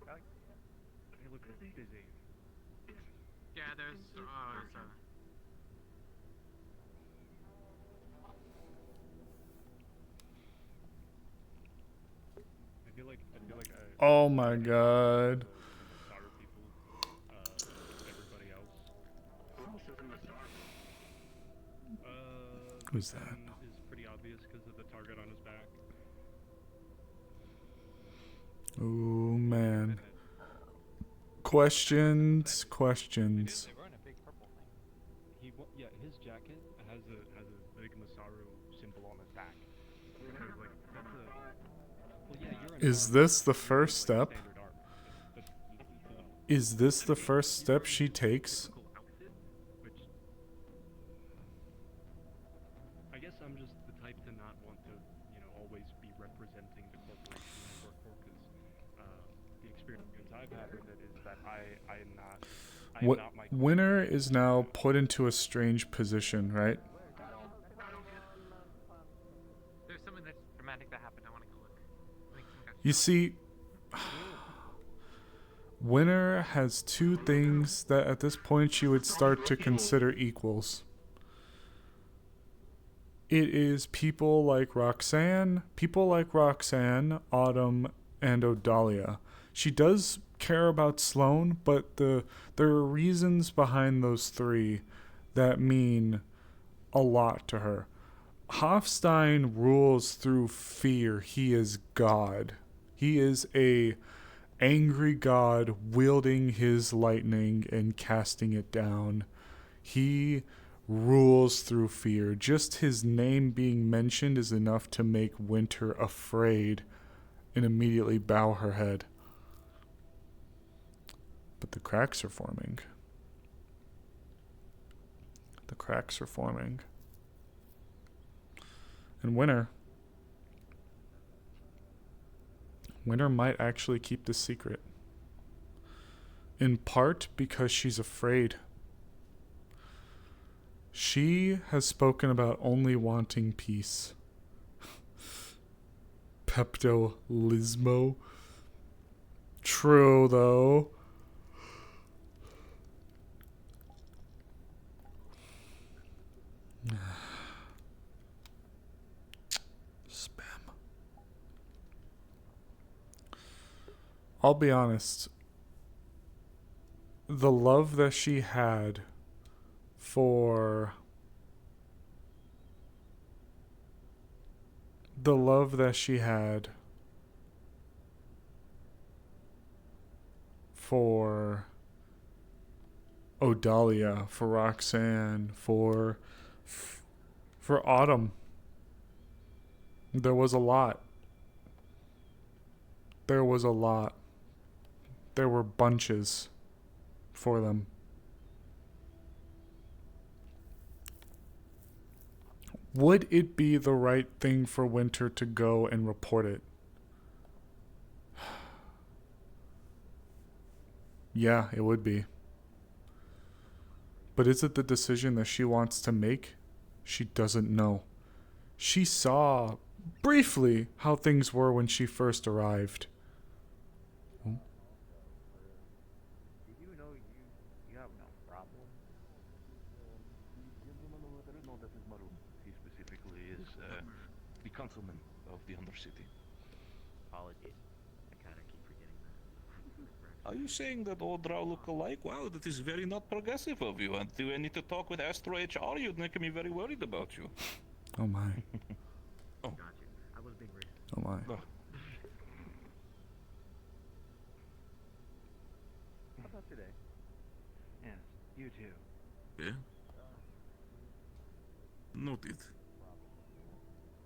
B: Hey, look at me.
P: Yeah, there's.
A: Oh my god. Who's that?
R: Is pretty obvious because of the target on his back.
A: Oh man. Questions.
R: Yeah, his jacket has a big Masaru symbol on his back.
A: Is this the first step? Is this the first step she takes?
R: I guess I'm just the type to not want to, always be representing the corporation I work for, because the experience I've had with it is that I am not my.
A: Winter is now put into a strange position, right?
P: There's something that's dramatic that happened. I want to go look.
A: You see, Winter has two things that at this point she would start to consider equals. It is people like Roxanne, Autumn, and Odalia. She does care about Sloane, but there are reasons behind those three that mean a lot to her. Hofstein rules through fear. He is God. He is a angry god wielding his lightning and casting it down. He rules through fear. Just his name being mentioned is enough to make Winter afraid and immediately bow her head. But the cracks are forming. And Winter might actually keep this secret. In part because she's afraid. She has spoken about only wanting peace. Pepto-Lismo. True, though. Spam. I'll be honest. The love that she had for Odalia, for Roxanne, for Autumn. There was a lot. There were bunches for them. Would it be the right thing for Winter to go and report it? Yeah, it would be. But is it the decision that she wants to make? She doesn't know. She saw briefly how things were when she first arrived.
S: Did you know you have no problem?
K: He specifically is the councilman of the Undercity.
G: Apologies. I kind of keep forgetting that.
K: Are you saying that all Drow look alike? Wow, that is very not progressive of you. And do I need to talk with Astro HR? You'd make me very worried about you.
A: Oh my.
S: Oh. Got you. I was being rude.
A: Oh my.
S: How about today? Yes, you too.
K: Yeah? Noted.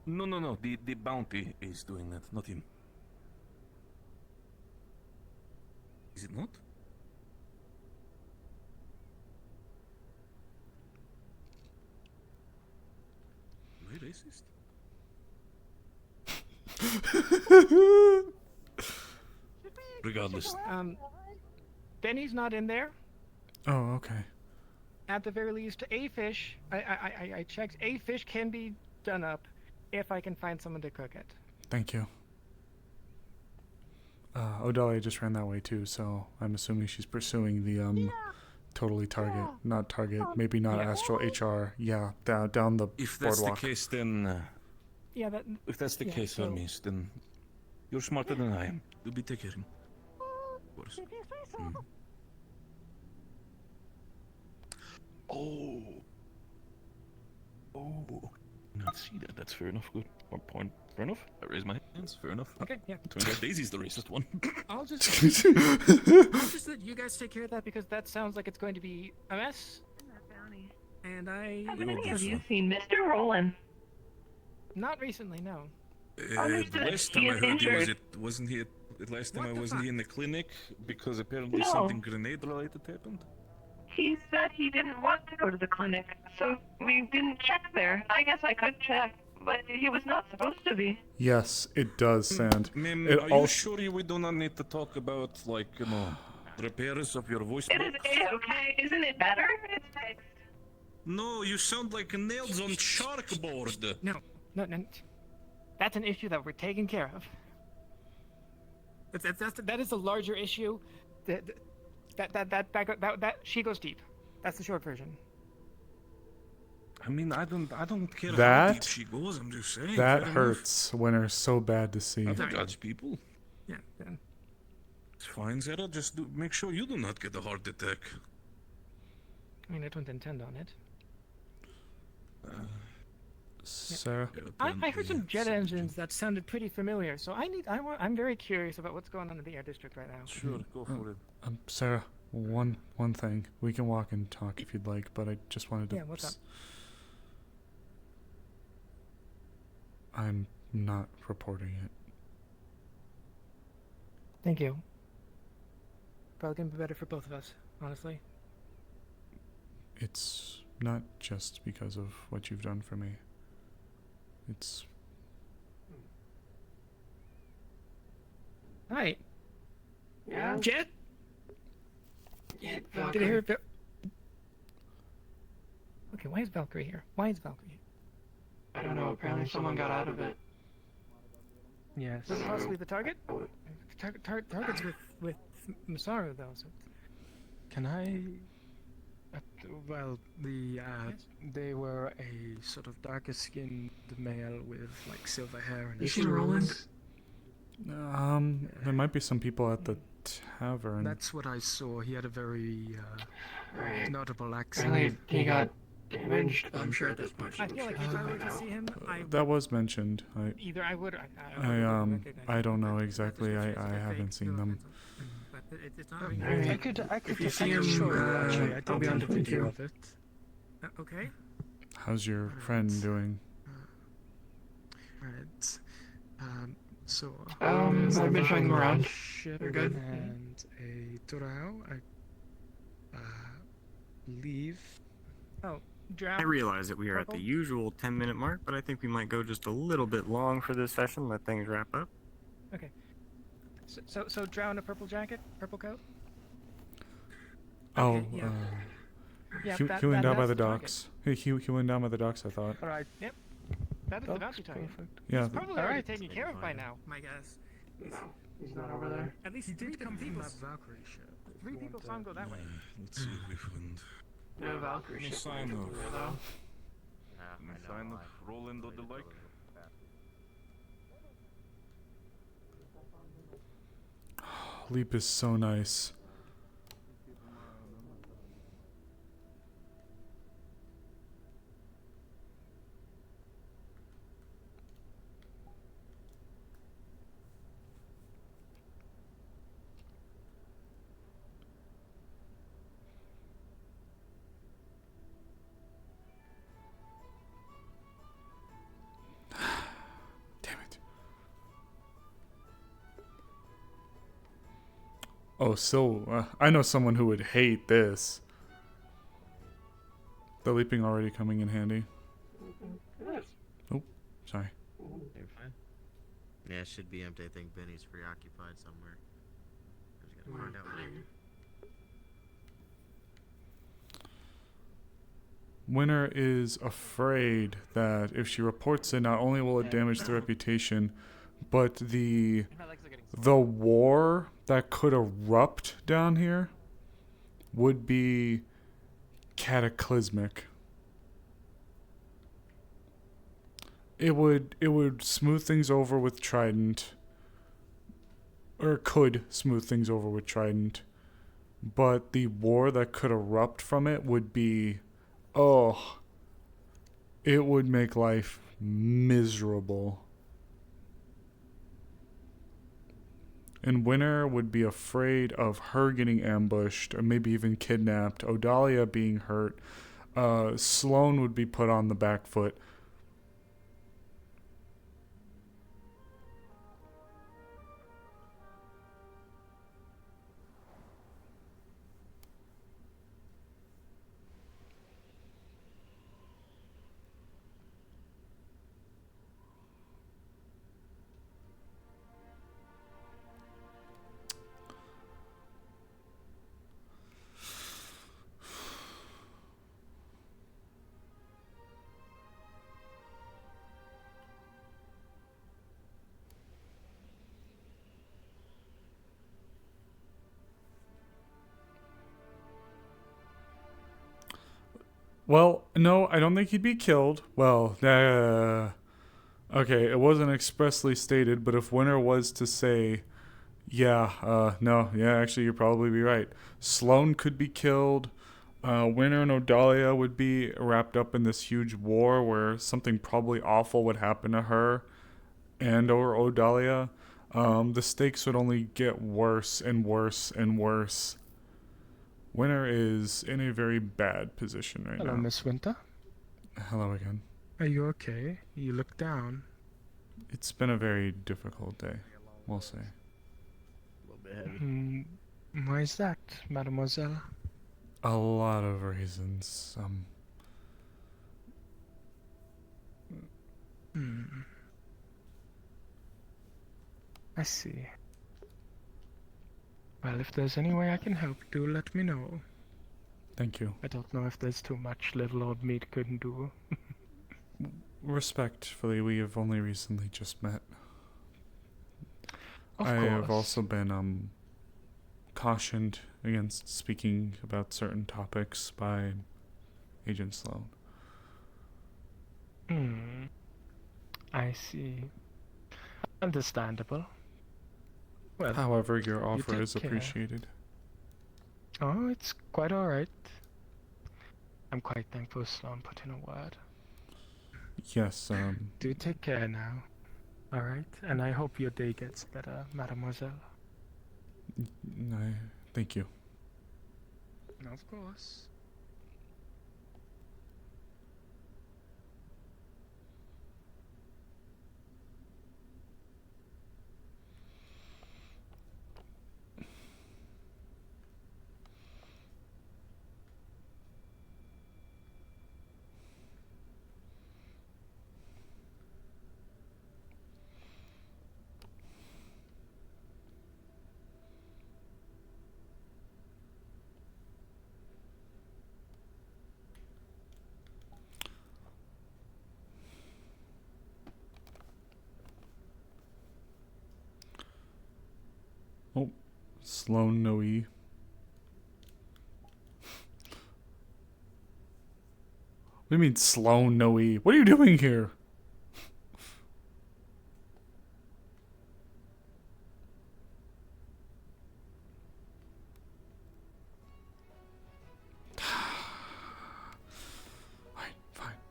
K: No. The bounty is doing that, not him. Is it not? Am I racist? Regardless.
D: Benny's not in there.
A: Oh, okay.
D: At the very least, a fish. I checked. A fish can be done up if I can find someone to cook it.
A: Thank you. Odalia just ran that way too, so I'm assuming she's pursuing the totally target, not target, maybe not Astral HR. Yeah, down the
C: If that's
A: boardwalk.
C: the case, then
D: Yeah, that.
C: if that's the
D: yeah,
C: case,
D: so-
C: Hermes, then you're smarter than I am. You'll be taking him. Of course. Oh. Oh. Not see that. That's fair enough. Good. One point. Fair enough. I raise my hands. Fair enough.
D: Okay, yeah.
C: Turns out Daisy's the racist one.
D: I'll just let you guys take care of that because that sounds like it's going to be a mess. And
C: Have any of you
O: seen Mr. Roland?
D: Not recently, no.
C: The last time I heard wasn't he? Last time wasn't he in the clinic because apparently
O: No.
C: something grenade related happened.
O: He said he didn't want to go to the clinic, so we didn't check there. I guess I could check, but he was not supposed to be.
A: Yes, it does, Sand.
C: Ma'am,
A: It
C: are you
A: also
C: sure we do not need to talk about, like, repairs of your voice
O: It is
C: box?
O: okay. Isn't it better? It's fixed.
C: No, you sound like nails on chalkboard.
D: No. That's an issue that we're taking care of. That is a larger issue. That she goes deep. That's the short version.
C: I mean, I don't care how
A: that
C: deep she goes. I'm just saying.
A: that
C: fair
A: hurts Winter so bad to see.
C: enough. I don't judge people.
D: Yeah.
C: It's fine, Zara. Just make sure you do not get a heart attack.
D: I mean, I don't intend on it.
A: Sarah,
D: I heard some jet engines that sounded pretty familiar, so I'm very curious about what's going on in the air district right now.
C: Sure, go for it.
A: Sarah, one thing. We can walk and talk if you'd like, but I just wanted to.
D: Yeah, what's up?
A: I'm not reporting it.
D: Thank you. Probably gonna be better for both of us, honestly.
A: It's not just because of what you've done for me. It's
D: Hi.
F: Yeah?
D: Jet?
F: Yeah,
D: Did I hear Okay, why is Valkyrie here? Why is Valkyrie here?
F: I don't know, apparently someone got out of it.
E: Yes.
D: Is it possibly the target? Target's with Masaru, though, so...
E: Can I? Well, they were a sort of darker skinned male with like silver hair and.
F: You seen Roland?
A: There might be some people at the tavern.
E: That's what I saw. He had a very
F: Right.
E: notable accent.
F: Apparently he got damaged. I'm sure at this much.
D: I feel like if I were to see him,
A: That was mentioned.
D: either I would or
A: I don't know exactly. I haven't seen them.
D: But it's not
E: I could
F: If you
E: just
F: see him,
E: show you, actually. I
F: I'll
E: did
F: be on
E: get
F: the
E: a video
F: video.
E: of it.
D: Okay.
A: How's your friend doing?
E: Right. So.
F: I've been
E: there's
F: showing them
E: a
F: around.
E: ship
F: They're good.
E: And a Torao. I leave.
D: Oh,
M: I realize that we are at the usual 10-minute mark, but I think we might go just a little bit long for this session, let things wrap up.
D: Okay. So Drow in a purple jacket, purple coat.
A: Oh,
D: Okay, yeah. Yeah,
A: he
D: that-
A: went
D: that-
A: down by
D: that's
A: the
D: the target.
A: docks. He went down by the docks, I thought.
E: All right.
D: Yep. That is the bounty target.
A: Yeah.
D: He's probably already
E: Alright.
D: taken care of by now, my guess.
F: No, he's not over there.
D: At least
E: He
D: three
E: did come
D: different
E: from
D: people.
E: that Valkyrie ship.
D: Three people saw him go that way.
C: Let's see if we find.
F: No Valkyrie
C: Any
F: ship
C: sign
F: over
C: of.
F: there, though.
C: Any sign of Roland or the like?
A: Leap is so nice. Damn it. Oh, so I know someone who would hate this. The leaping already coming in handy. Oh, sorry.
G: You're fine. Yeah, it should be empty. I think Benny's preoccupied somewhere. I just gotta find out later.
A: Winter is afraid that if she reports it, not only will it damage the reputation, but the war that could erupt down here would be cataclysmic. It would smooth things over with Trident, or could smooth things over with Trident, but the war that could erupt from it would be, it would make life miserable. And Winter would be afraid of her getting ambushed or maybe even kidnapped, Odalia being hurt, Sloane would be put on the back foot. Well, no, I don't think he'd be killed. Well, okay, it wasn't expressly stated, but if Winter was to say, actually, you'd probably be right. Sloane could be killed. Winter and Odalia would be wrapped up in this huge war where something probably awful would happen to her and or Odalia. The stakes would only get worse and worse and worse. Winter is in a very bad position right now.
E: Hello, Miss Winter.
A: Hello again.
E: Are you okay? You look down.
A: It's been a very difficult day, we'll say.
G: A little bit heavy.
E: Why is that, mademoiselle?
A: A lot of reasons.
E: I see. Well, if there's any way I can help, do let me know.
A: Thank you.
E: I don't know if there's too much little old meat couldn't do.
A: Respectfully, we have only recently just met.
E: Of
A: I
E: course.
A: have also been cautioned against speaking about certain topics by Agent Sloane.
E: I see. Understandable. Well,
A: however, your
E: you
A: offer
E: take
A: is
E: care.
A: appreciated.
E: Oh, it's quite alright. I'm quite thankful Sloane put in a word.
A: Yes,
E: Do take care now. Alright? And I hope your day gets better, mademoiselle.
A: Thank you.
E: Of course.
A: Oh, Sloane Noe. What do you mean Sloane Noe? What are you doing here?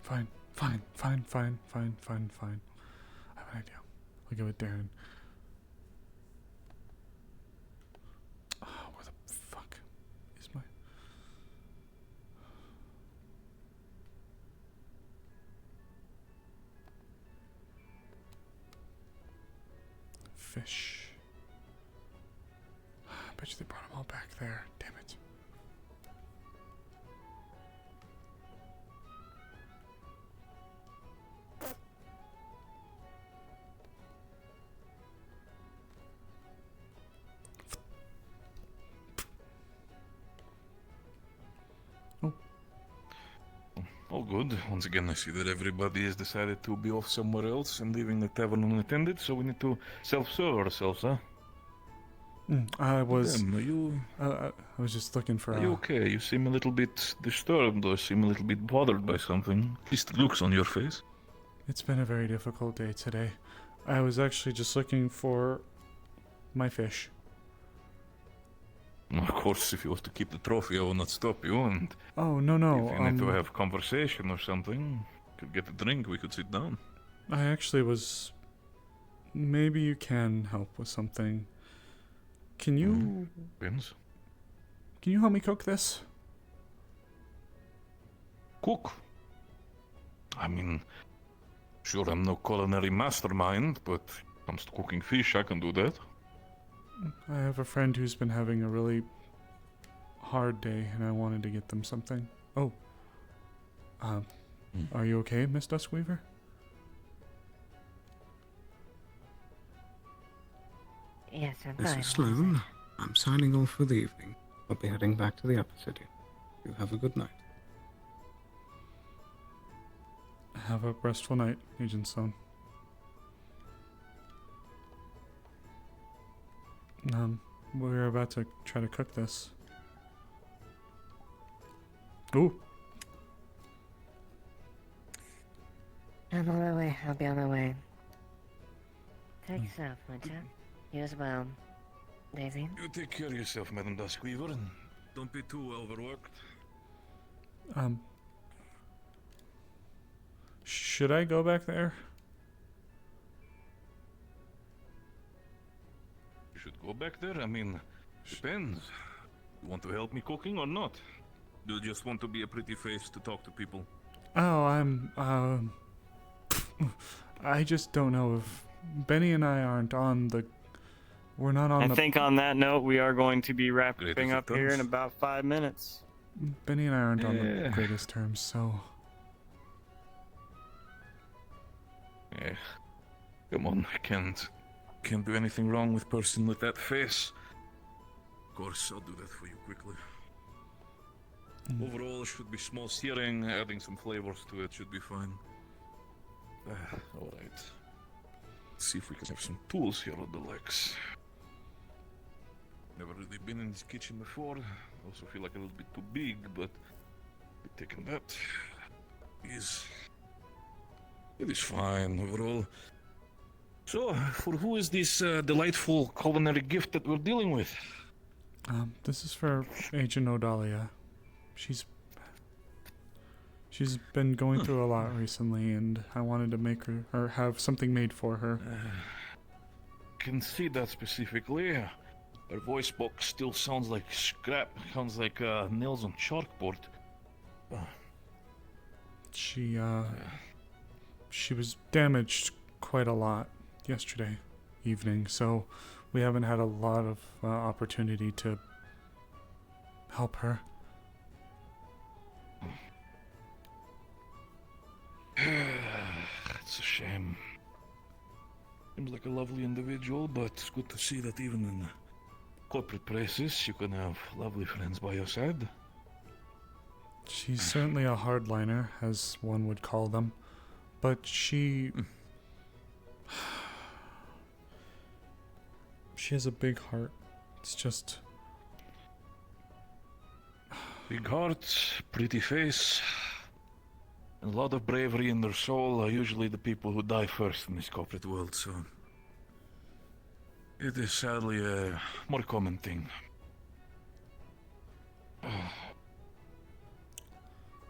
A: Fine. I have an idea. I'll give it Darren. Where the fuck is my... fish? I bet you they brought them all back there. Damn it.
C: All good. Once again, I see that everybody has decided to be off somewhere else and leaving the tavern unattended, so we need to self-serve ourselves, huh?
A: I was.
C: Damn, are you...
A: I was just looking for.
C: Are you okay? You seem a little bit disturbed or seem a little bit bothered by something. At least the looks on your face.
A: It's been a very difficult day today. I was actually just looking for my fish.
C: Of course, if you want to keep the trophy, I will not stop you. And
A: oh no!
C: If you need to have conversation or something, could get a drink. We could sit down.
A: I actually was. Maybe you can help with something. Can you?
C: Depends.
A: Can you help me cook this?
C: Cook? I mean, sure, I'm no culinary mastermind, but when it comes to cooking fish, I can do that.
A: I have a friend who's been having a really hard day, and I wanted to get them something. Oh. Are you okay, Miss Duskweaver?
I: Yes, I'm fine.
Q: Mrs. Sloan, I'm signing off for the evening. I'll be heading back to the Upper City. You have a good night.
A: Have a restful night, Agent Sloan. We're about to try to cook this. Ooh.
I: I'm on my way. I'll be on my way. Take yourself, won't you? You as well, Daisy.
C: You take care of yourself, Madam Duskweaver, and don't be too overworked.
A: Should I go back there?
C: You should go back there? I mean, depends. You want to help me cooking or not? Do you just want to be a pretty face to talk to people?
A: Oh, I just don't know if Benny and I aren't on the... We're not on
M: I
A: the...
M: think on that note, we are going to be wrapping up here in about 5 minutes.
A: Benny and I aren't on the greatest terms, so...
C: Yeah. Come on, I can't do anything wrong with person with that face. Of course, I'll do that for you quickly. Overall, it should be small searing, adding some flavors to it should be fine. Alright. Let's see if we can have some tools here on the legs. Never really been in this kitchen before. Also feel like a little bit too big, but we're taking that. It is fine overall. So, for who is this delightful culinary gift that we're dealing with?
A: This is for Agent Odalia. She's been going through a lot recently, and I wanted to make her, or have something made for her.
C: Can see that specifically. Her voice box still sounds like scrap. Sounds like nails on chalkboard.
A: She was damaged quite a lot yesterday evening, so we haven't had a lot of opportunity to help her.
C: It's a shame. Seems like a lovely individual, but it's good to see that even in corporate places you can have lovely friends by your side.
A: She's certainly a hardliner, as one would call them, but she has a big heart. It's just...
C: Big heart, pretty face, and a lot of bravery in their soul are usually the people who die first in this corporate world, so... It is sadly a more common thing.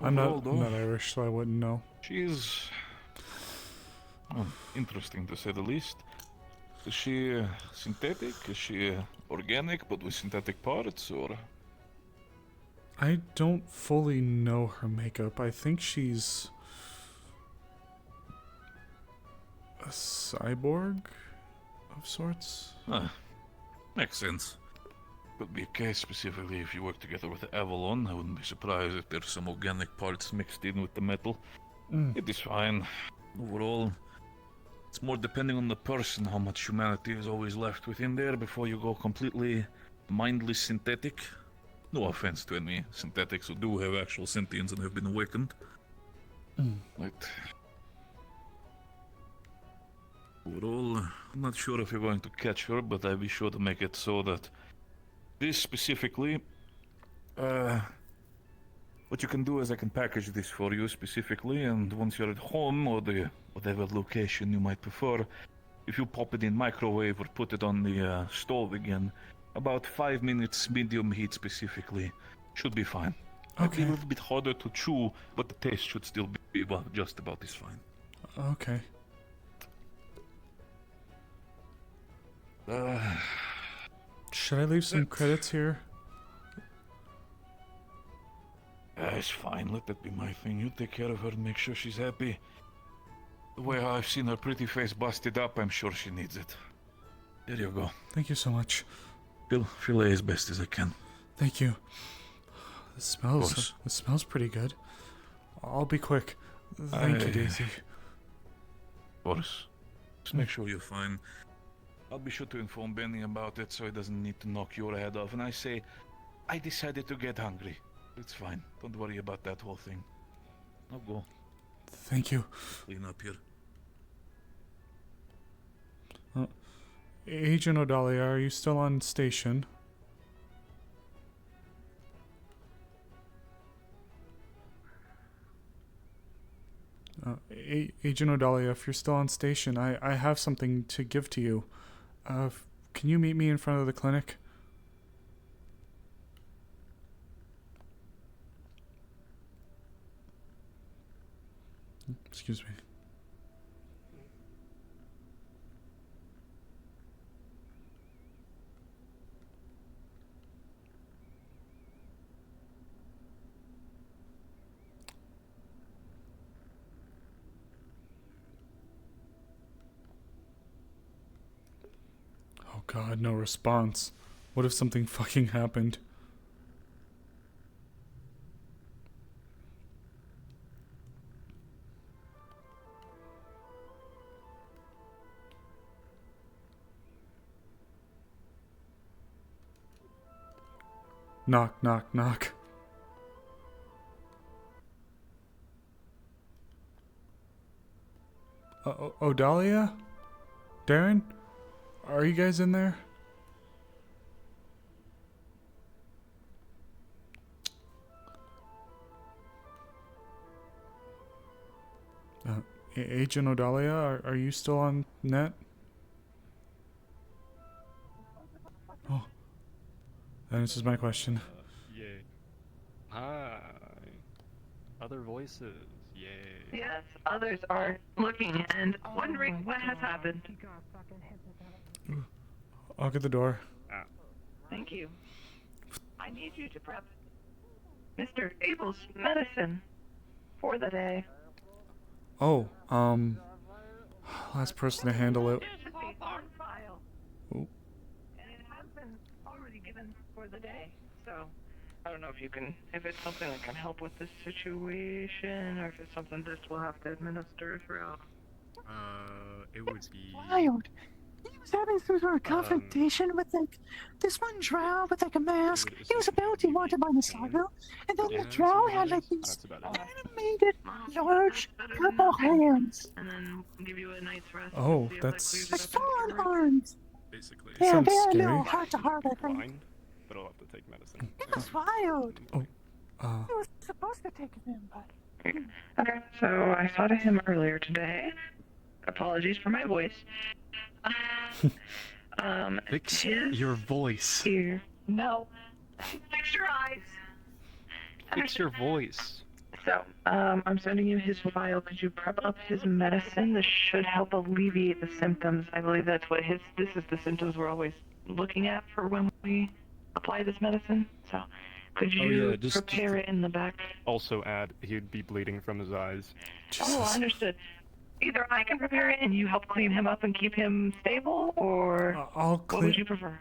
A: I'm not Irish, so I wouldn't know.
C: She's interesting to say the least. Is she synthetic? Is she organic but with synthetic parts, or?
A: I don't fully know her makeup. I think she's a cyborg of sorts.
C: Makes sense. Could be a case specifically if you work together with Avalon. I wouldn't be surprised if there's some organic parts mixed in with the metal. It is fine. Overall, it's more depending on the person how much humanity is always left within there before you go completely mindless synthetic. No offense to any synthetics who do have actual sentience and have been awakened. Right. Overall, I'm not sure if you're going to catch her, but I'll be sure to make it so that this specifically, what you can do is I can package this for you specifically, and once you're at home or the whatever location you might prefer, if you pop it in microwave or put it on the stove again, about 5 minutes medium heat specifically, should be fine. Might be a little bit harder to chew, but the taste should still be about, just about as fine.
A: Okay. Should I leave some credits here?
C: It's fine, let that be my thing. You take care of her and make sure she's happy. The way I've seen her pretty face busted up, I'm sure she needs it. There you go.
A: Thank you so much.
C: Filet as best as I can.
A: Thank you. It smells pretty good. I'll be quick. Thank you, Daisy.
C: Boris, just make sure you're fine. I'll be sure to inform Benny about it so he doesn't need to knock your head off. And I say, I decided to get hungry. It's fine. Don't worry about that whole thing. I'll go.
A: Thank you.
C: Clean up here.
A: Agent Odalia, are you still on station? Agent Odalia, if you're still on station, I have something to give to you. Can you meet me in front of the clinic? Excuse me. Oh God, no response. What if something fucking happened? Knock, knock, knock. Odalia? Darren? Are you guys in there? Agent Odalia, are you still on net? Oh. That answers my question.
R: Yay. Hi. Other voices. Yay.
L: Yes, others are looking and wondering what has happened.
A: I'll get the door.
L: Thank you. I need you to prep Mr. Abel's medicine for the day.
A: Oh, last person to handle it.
L: It should be on file.
A: Oh.
L: And it has been already given for the day. So, I don't know if it's something that can help with this situation, or if it's something that we'll have to administer throughout.
R: It would be...
J: Wild. He was having some sort of confrontation with this one drow with a mask. He was a bounty wanted by the Saga, and then the drow had these animated large purple hands.
L: And then give you a night's rest.
A: Oh, that's...
J: Like full-on arms.
R: Basically.
J: Yeah, they had
A: scary.
J: no heart to heart, I think.
R: Blind, but I'll have to take medicine.
J: It was wild.
A: Oh,
J: He was supposed to take it in, but...
L: Okay, so I saw to him earlier today. Apologies for my voice.
R: Fix your voice.
L: Here. No. Fix your eyes.
R: Fix your voice.
L: So, I'm sending you his file. Could you prep up his medicine? This should help alleviate the symptoms. I believe that's what this is the symptoms we're always looking at for when we apply this medicine. So, could you prepare it in the back?
R: Also add, he'd be bleeding from his eyes.
L: Oh, understood. Either I can prepare it and you help clean him up and keep him stable, or
A: I'll
L: what would you prefer?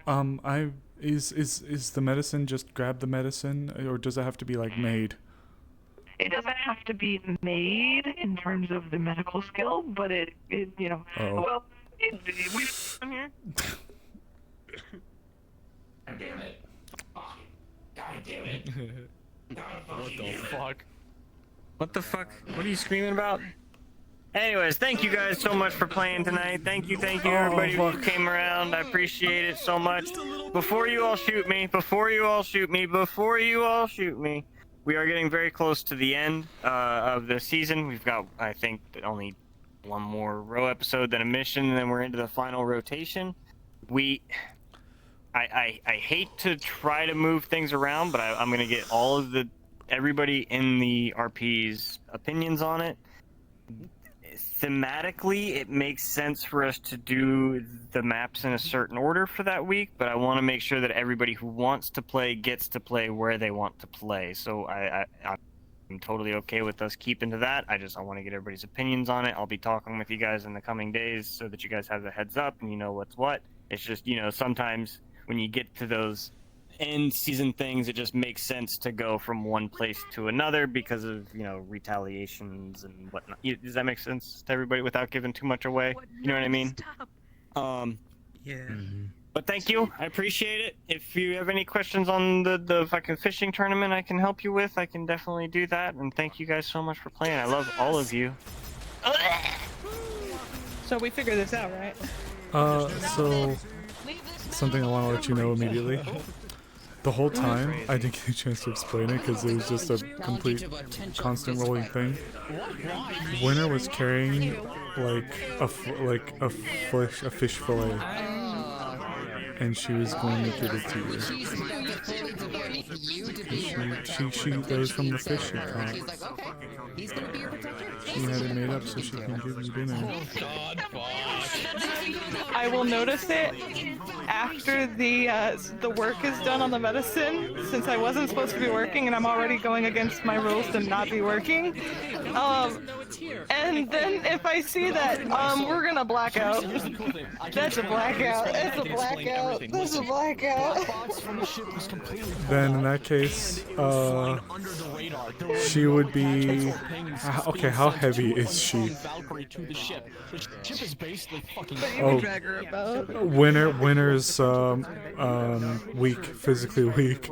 A: Is the medicine just grab the medicine, or does it have to be like made?
L: It doesn't have to be made in terms of the medical skill, but it you know, well, we here.
K: God damn it. Oh, God damn it. God
R: What the fuck?
M: What the fuck? What are you screaming about? Anyways, thank you guys so much for playing tonight. Thank you everybody who came around. I appreciate it so much. Before you all shoot me, we are getting very close to the end of the season. We've got, I think, only one more row episode, then a mission, and then we're into the final rotation. I hate to try to move things around, but I'm gonna get all of everybody in the RP's opinions on it. Thematically, it makes sense for us to do the maps in a certain order for that week, but I want to make sure that everybody who wants to play gets to play where they want to play. So I'm totally okay with us keeping to that. I want to get everybody's opinions on it. I'll be talking with you guys in the coming days so that you guys have the heads up and you know what's what. It's just, sometimes when you get to those end season things, it just makes sense to go from one place to another because of retaliations and whatnot. Does that make sense to everybody without giving too much away? You know what I mean?
E: Yeah.
M: But thank you, I appreciate it. If you have any questions on the fucking fishing tournament I can help you with, I can definitely do that. And thank you guys so much for playing. I love all of you.
O: So we figured this out, right?
A: So something I want to let you know immediately. The whole time, I didn't get a chance to explain it because it was just a complete constant rolling thing. Winter was carrying like a fish fillet, and she was going to give it to you. She goes from the fish she caught. She had it made up so she can give you dinner.
O: I will notice it after the work is done on the medicine, since I wasn't supposed to be working and I'm already going against my rules to not be working. And then if I see that, we're gonna black out. That's a blackout. That's a blackout. That's a blackout.
A: Then in that case, she would be... Okay, how heavy is she? Oh, Winter's weak, physically weak.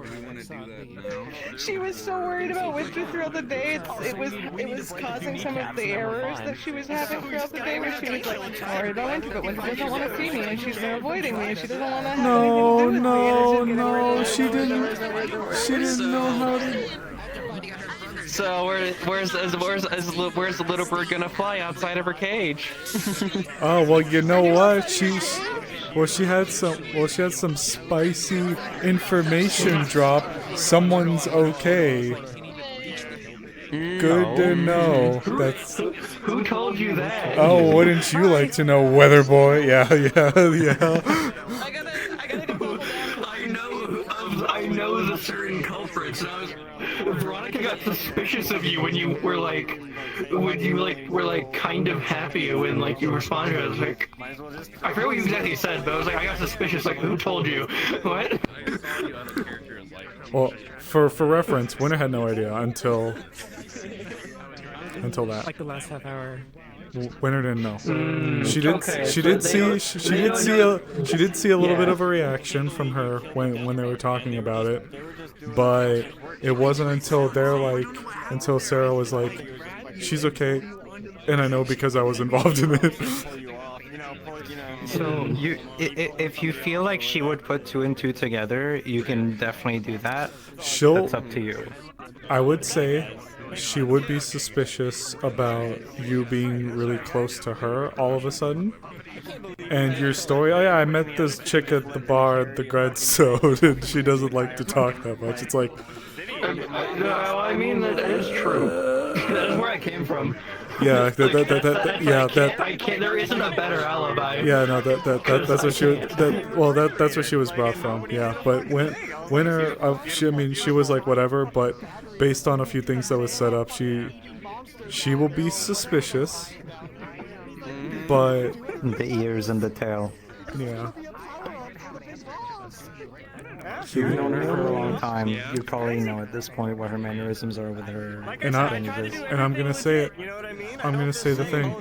O: She was so worried about Winter throughout the day. It was causing some of the errors that she was having throughout the day, where she was like, I'm worried about Winter, but Winter doesn't want to see me, and she's avoiding me, and she doesn't want to have anything to do with me.
A: No, she didn't know how to.
H: So where's the little bird gonna fly outside of her cage?
A: Oh well, you know what? She had some spicy information drop. Someone's okay. Good to know. That's.
H: Who told you that?
A: Oh, wouldn't you like to know, Weather Boy? Yeah.
H: I know the certain culprits. Veronica got suspicious of you when you were kind of happy when you responded. I was like, I forget what you exactly said, but I was like, I got suspicious. Like, who told you? What?
A: Well, for reference, Winter had no idea until that.
D: Like the last half hour.
A: Winter didn't know. She did see a little bit of a reaction from her when they were talking about it, but it wasn't until until Sarah was like, she's okay, and I know because I was involved in it.
N: So if you feel like she would put two and two together, you can definitely do that. That's up to you.
A: I would say she would be suspicious about you being really close to her all of a sudden. And your story, oh yeah, I met this chick at the bar at the Gredstone, and she doesn't like to talk that much. It's like...
H: I mean, that is true. That is where I came from.
A: Yeah,
H: there isn't a better alibi.
A: Yeah, no, that's what that's where she was brought from. Yeah, but Winter, she was like whatever, but based on a few things that was set up, she will be suspicious. But
N: the ears and the tail.
A: Yeah.
N: You've known her for a long time. You probably know at this point what her mannerisms are with her.
A: And I'm gonna say it.
M: You know what I mean?
A: I'm gonna say the thing.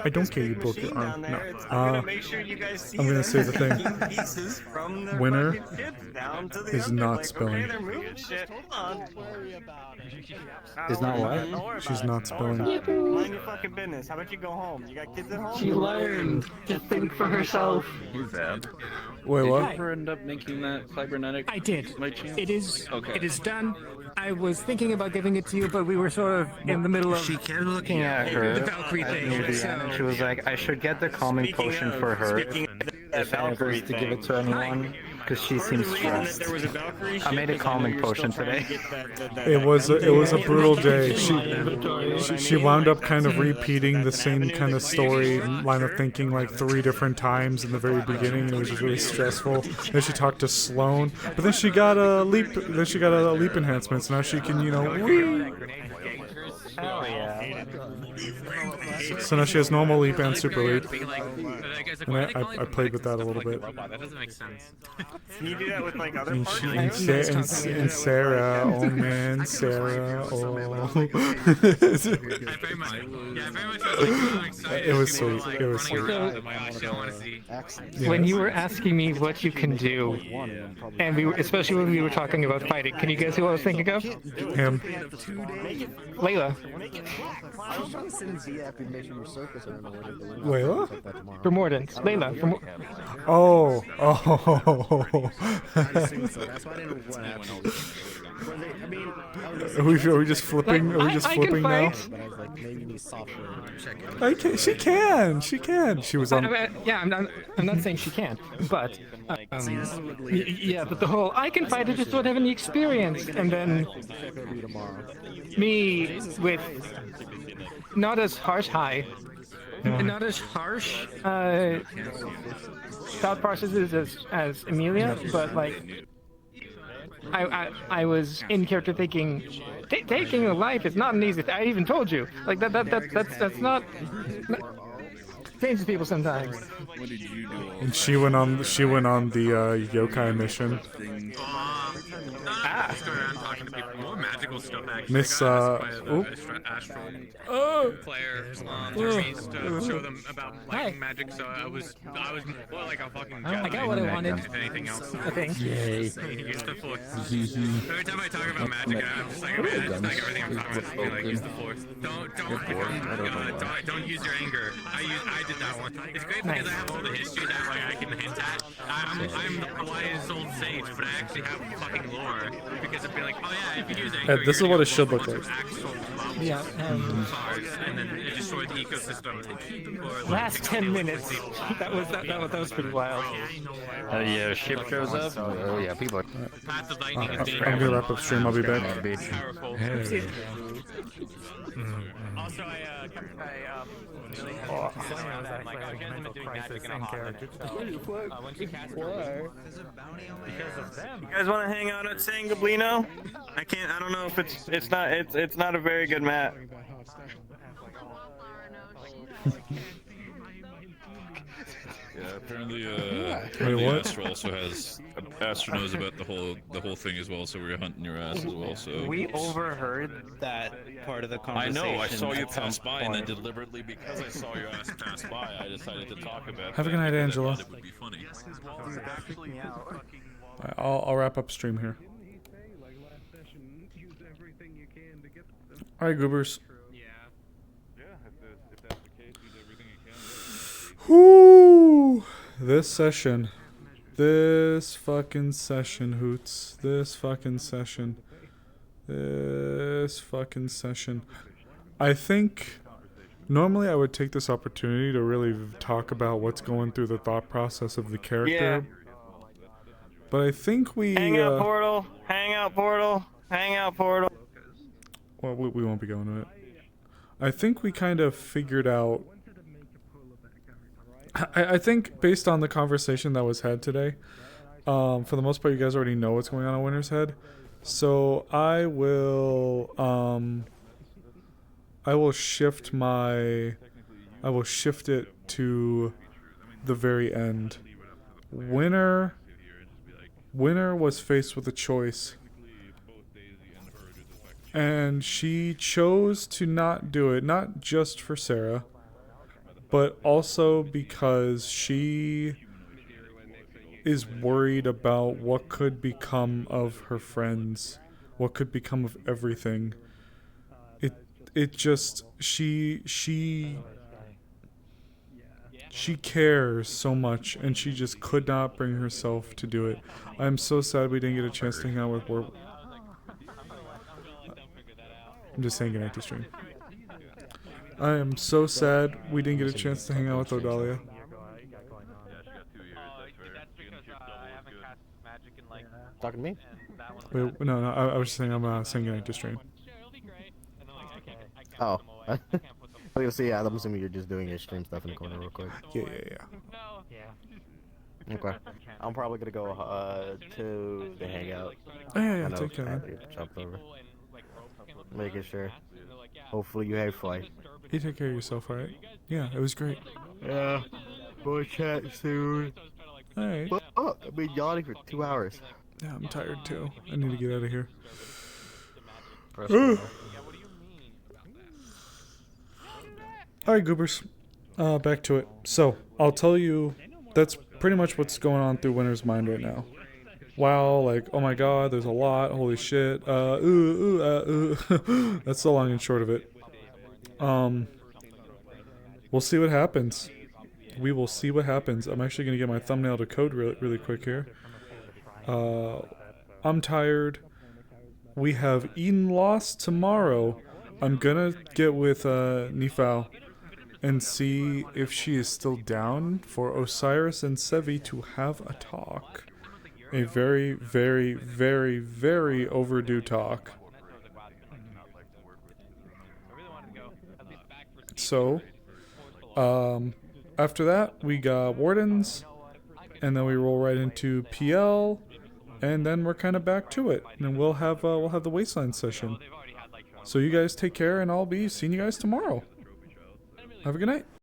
A: I don't care you broke your arm. No. I'm gonna say the thing. Winner is not spelling.
N: Is not what?
A: She's not spelling.
M: Mind your fucking business. How about you go home? You got kids at home?
H: She learned to think for herself.
A: Wait,
U: Did
A: what?
U: you ever end up making that cybernetic?
D: I did.
U: by chance?
D: It is.
U: Okay.
D: It is done. I was thinking about giving it to you, but we were sort of in the middle of.
N: She kept looking at her
D: The Valkyrie thing.
N: near the end, and she was like, "I should get the calming potion for her if ever is to give it to anyone, because she seems stressed." I made a calming potion today.
A: It was a brutal day. She wound up kind of repeating the same kind of story line of thinking like 3 different times in the very beginning, and it was just really stressful. Then she talked to Sloan, but then she got a leap. Then she got a leap enhancement, so now she can, you know, whee!
M: Hell yeah.
A: So now she has normal leap and super leap.
V: And
A: And I played with that a little bit.
V: That doesn't make sense.
M: Can you do that with like other
A: And,
M: parts?
A: and Sarah, oh man, Sarah, oh. It was sweet. It was sweet.
D: When you were asking me what you can do, and especially when we were talking about fighting, can you guess who I was thinking of?
A: Him.
D: Layla.
A: Layla?
D: For Mordant. Layla. From.
A: Oh. Are we just flipping? Are we just flipping now? She can. She was on.
D: Yeah, I'm not saying she can't, but yeah, but the whole I can fight. I just don't have any experience, and then me with not as harsh not as harsh thought processes as Emilia, but like I was in character thinking taking a life is not an easy I even told you like that's not changes people sometimes.
C: What did you do?
A: And she went on the yokai mission.
V: More magical stuff actually.
A: Miss
V: astral player to show them about lighting magic. So I was more like a fucking Jedi.
D: I got what I wanted.
V: If anything else,
D: I think.
V: Yay. Use the force. Every time I talk about magic, I'm just like, I just like everything I'm talking about. Like, use the force. Don't use your anger. I did that one. It's great because I have all the history that like I can hint at. I'm the wisest old sage, but I actually have fucking lore because it'd be like, oh yeah, if you use anger,
A: This is what it should look like.
D: Yeah.
V: And then it destroyed the ecosystem. Or,
D: Last 10 minutes. That was pretty wild.
M: Yeah, ship shows up.
G: Oh yeah, people are.
V: Path of lightning is
A: I'm
V: dangerous.
A: gonna wrap up stream. I'll be back.
V: Also,
M: You guys want to hang out at San Gablino? I don't know if it's not a very good map.
C: Yeah, apparently,
A: what?
C: Astra also has. Astra knows about the whole thing as well, so we were hunting your ass as well. So
N: We overheard that part of the
C: I
N: conversation.
C: know. I saw you
N: at some
C: pass by, and then
N: point.
C: deliberately because I saw your ass pass by, I decided to talk about.
A: Have a
C: that
A: good night,
C: because I
A: Angela.
C: thought it would be funny.
A: I'll wrap up stream here. All right, goobers. Whoo! This fucking session, Hoots. This fucking session. I think normally I would take this opportunity to really talk about what's going through the thought process of the character. But I think we
M: Hang out portal.
A: well, we won't be going to it. I think we kind of figured out. I think based on the conversation that was had today, for the most part, you guys already know what's going on Winter's Head. So I will shift it to the very end. Winter Winter was faced with a choice. And she chose to not do it, not just for Sarah, but also because she is worried about what could become of her friends, what could become of everything. It just, she cares so much, and she just could not bring herself to do it. I'm so sad we didn't get a chance to hang out with I'm just saying goodnight to stream. I am so sad we didn't get a chance to hang out with Odalia.
G: Talking to me?
A: Wait, no, I was just saying I'm saying goodnight to stream.
G: Oh. I was gonna say, yeah, I'm assuming you're just doing your stream stuff in the corner real quick.
A: Yeah.
G: Okay. I'm probably gonna go to the hangout.
A: Oh, yeah,
G: I know
A: take care.
G: Anthony jumped over. Making sure. Hopefully you have flight.
A: You take care of yourself, alright? Yeah, it was great.
G: Yeah. We'll chat soon.
A: Alright.
G: Oh, I've been yawning for 2 hours.
A: Yeah, I'm tired too. I need to get out of here. Alright, goobers. Back to it. So, I'll tell you, that's pretty much what's going on through Winter's mind right now. Wow, like, oh my god, there's a lot, holy shit, that's the long and short of it. We'll see what happens. We will see what happens. I'm actually gonna get my thumbnail to code really quick here. I'm tired. We have Eden Lost tomorrow. I'm gonna get with Nifal and see if she is still down for Osiris and Sevi to have a talk. A very, very, very, very overdue talk. So, after that, we got Wardens, and then we roll right into PL, and then we're kind of back to it. And we'll have the Wasteland session. So you guys take care, and I'll be seeing you guys tomorrow. Have a good night.